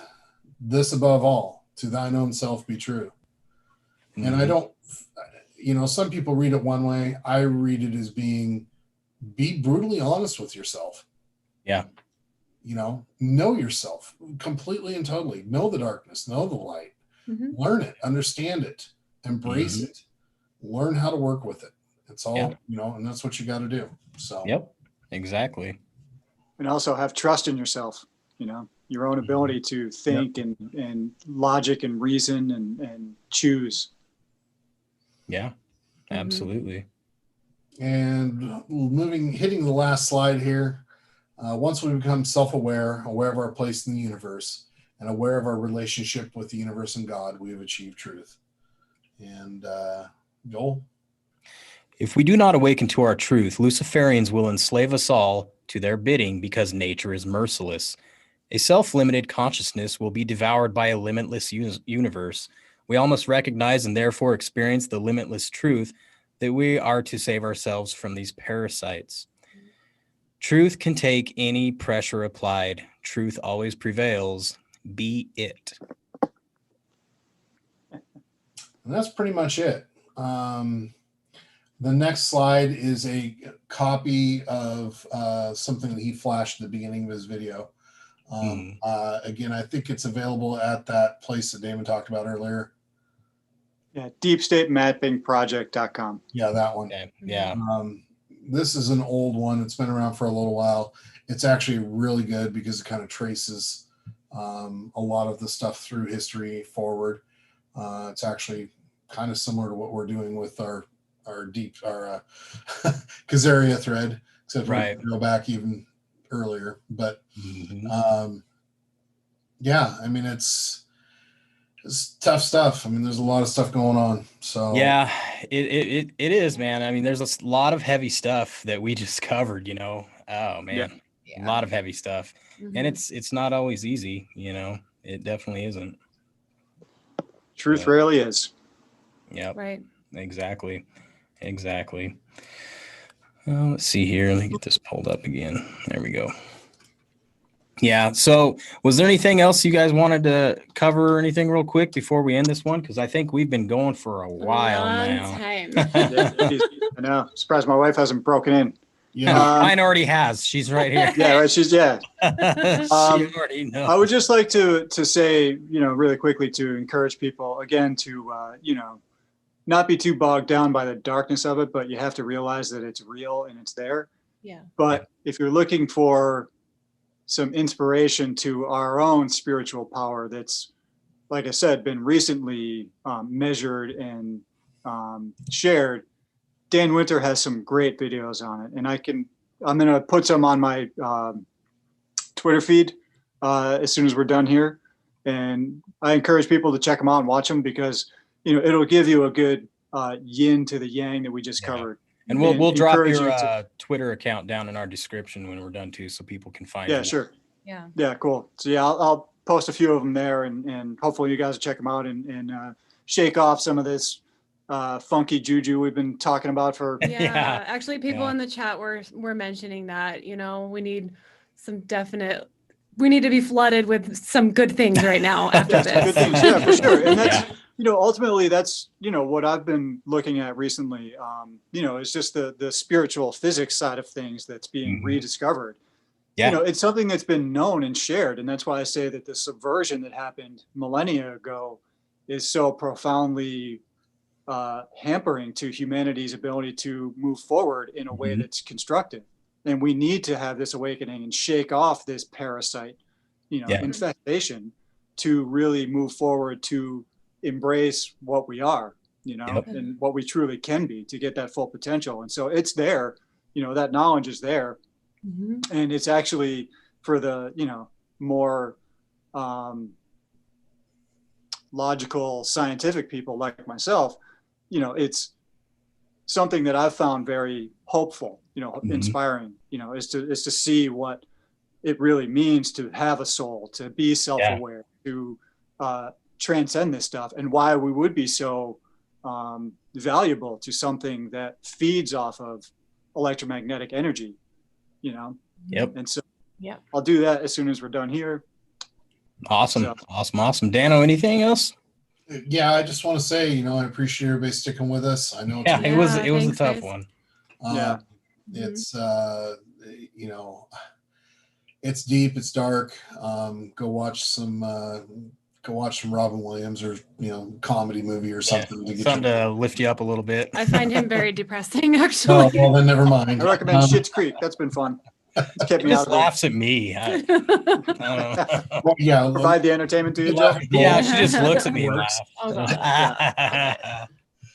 This above all, to thine own self be true. Mm-hmm. And I don't, some people read it one way. I read it as being, be brutally honest with yourself. Yeah. Know yourself completely and totally. Know the darkness, know the light. Mm-hmm. Learn it, understand it, embrace Mm-hmm. it, learn how to work with it. It's all, Yeah. and that's what you got to do. So, yep, exactly. And also have trust in yourself, your own ability to think and logic and reason and choose. Yeah, absolutely. And hitting the last slide here. Once we become self-aware, aware of our place in the universe, and aware of our relationship with the universe and God, we have achieved truth. And Joel? If we do not awaken to our truth, Luciferians will enslave us all to their bidding because nature is merciless. A self-limited consciousness will be devoured by a limitless universe. We all must recognize and therefore experience the limitless truth that we are to save ourselves from these parasites. Truth can take any pressure applied. Truth always prevails. Be it. And that's pretty much it. The next slide is a copy of something that he flashed at the beginning of his video. Again, I think it's available at that place that Damon talked about earlier. Yeah, deepstatemappingproject.com. Yeah, that one. Okay. Yeah. This is an old one. It's been around for a little while. It's actually really good because it kind of traces a lot of the stuff through history forward. It's actually kind of similar to what we're doing with our Khazaria thread, except Right. we go back even earlier. But yeah, I mean, it's tough stuff. I mean, there's a lot of stuff going on. So yeah, it is, man. I mean, there's a lot of heavy stuff that we just covered, Oh man, a lot of heavy stuff. Mm-hmm. And it's not always easy, It definitely isn't. Truth rarely is. Yep. Right. Exactly. Let's see here. Let me get this pulled up again. There we go. Yeah. So was there anything else you guys wanted to cover or anything real quick before we end this one? Because I think we've been going for a while now. Time. I know. Surprised my wife hasn't broken in. yeah. Mine already has. She's right here. Yeah, right. She already knows. I would just like to say, really quickly to encourage people again to, not be too bogged down by the darkness of it, but you have to realize that it's real and it's there. Yeah. But if you're looking for some inspiration to our own spiritual power that's, like I said, been recently measured and shared, Dan Winter has some great videos on it. And I'm going to put some on my Twitter feed as soon as we're done here. And I encourage people to check them out and watch them because, it'll give you a good yin to the yang that we just covered. And we'll drop your Twitter account down in our description when we're done too, so people can find you. Yeah, sure. Yeah. Yeah, cool. So yeah, I'll post a few of them there, and hopefully you guys will check them out and shake off some of this funky juju we've been talking about for. Yeah. Actually, people in the chat were mentioning that we need we need to be flooded with some good things right now after this. Good things, yeah, for sure. And that's ultimately that's what I've been looking at recently. It's just the spiritual physics side of things that's being rediscovered. Yeah. It's something that's been known and shared, and that's why I say that the subversion that happened millennia ago is so profoundly hampering to humanity's ability to move forward in a way that's constructive. And we need to have this awakening and shake off this parasite, infestation to really move forward to embrace what we are, and what we truly can be to get that full potential. And so it's there, that knowledge is there. And it's actually for the, more logical, scientific people like myself, it's something that I've found very hopeful, inspiring, is to see what it really means to have a soul, to be self-aware, to transcend this stuff, and why we would be so valuable to something that feeds off of electromagnetic energy, you know? Yep. And so Yeah. I'll do that as soon as we're done here. Awesome. So- Awesome. Dano, anything else? Yeah, I just want to say, you know, I appreciate everybody sticking with us. I know Yeah, it was a thanks, tough guys. one. Yeah. It's you know, it's deep, it's dark. Go watch some Robin Williams, or, you know, comedy movie or something to get Something to lift you up a little bit. I find him very depressing, Oh, actually. well, then never mind. I recommend Schitt's Creek. That's been fun. It's kept He me out just of it. laughs at me. I don't know. Well, yeah, Provide the entertainment to you, Joe. Yeah, she just looks at me and Works. Oh, God. laughs.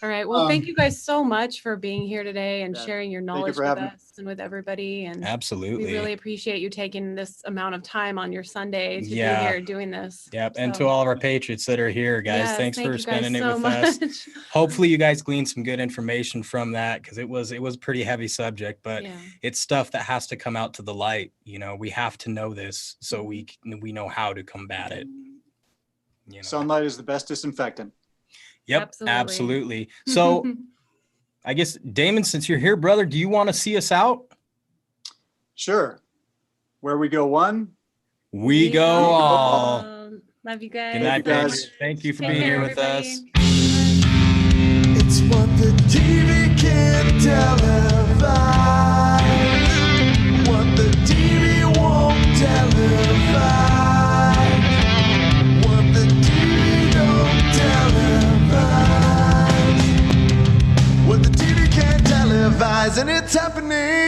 All right. Well, thank you guys so much for being here today and Yeah. sharing your you knowledge for with having me. us and with everybody. And Absolutely. we really appreciate you taking this amount of time on your Sunday to Yeah. be here doing this. Yep. And So- to all of our patriots that are here, guys, Yes, thanks thank for you guys spending it so with us. much. Hopefully you guys gleaned some good information from that, because it was a pretty heavy subject, but Yeah. it's stuff that has to come out to the light. You know, we have to know this so we know how to combat it. You know? Sunlight is the best disinfectant. Yep, Absolutely. absolutely. So I guess, Damon, since you're here, brother, do you want to see us out? Sure. Where we go one, We go all. Love you guys. Good night, Thank you, guys. Patriots. Thank you for Take being care, here with us. everybody. It's what the TV can't televise. What the TV won't televise. What the TV don't televise. What the TV can't televise, and it's happening.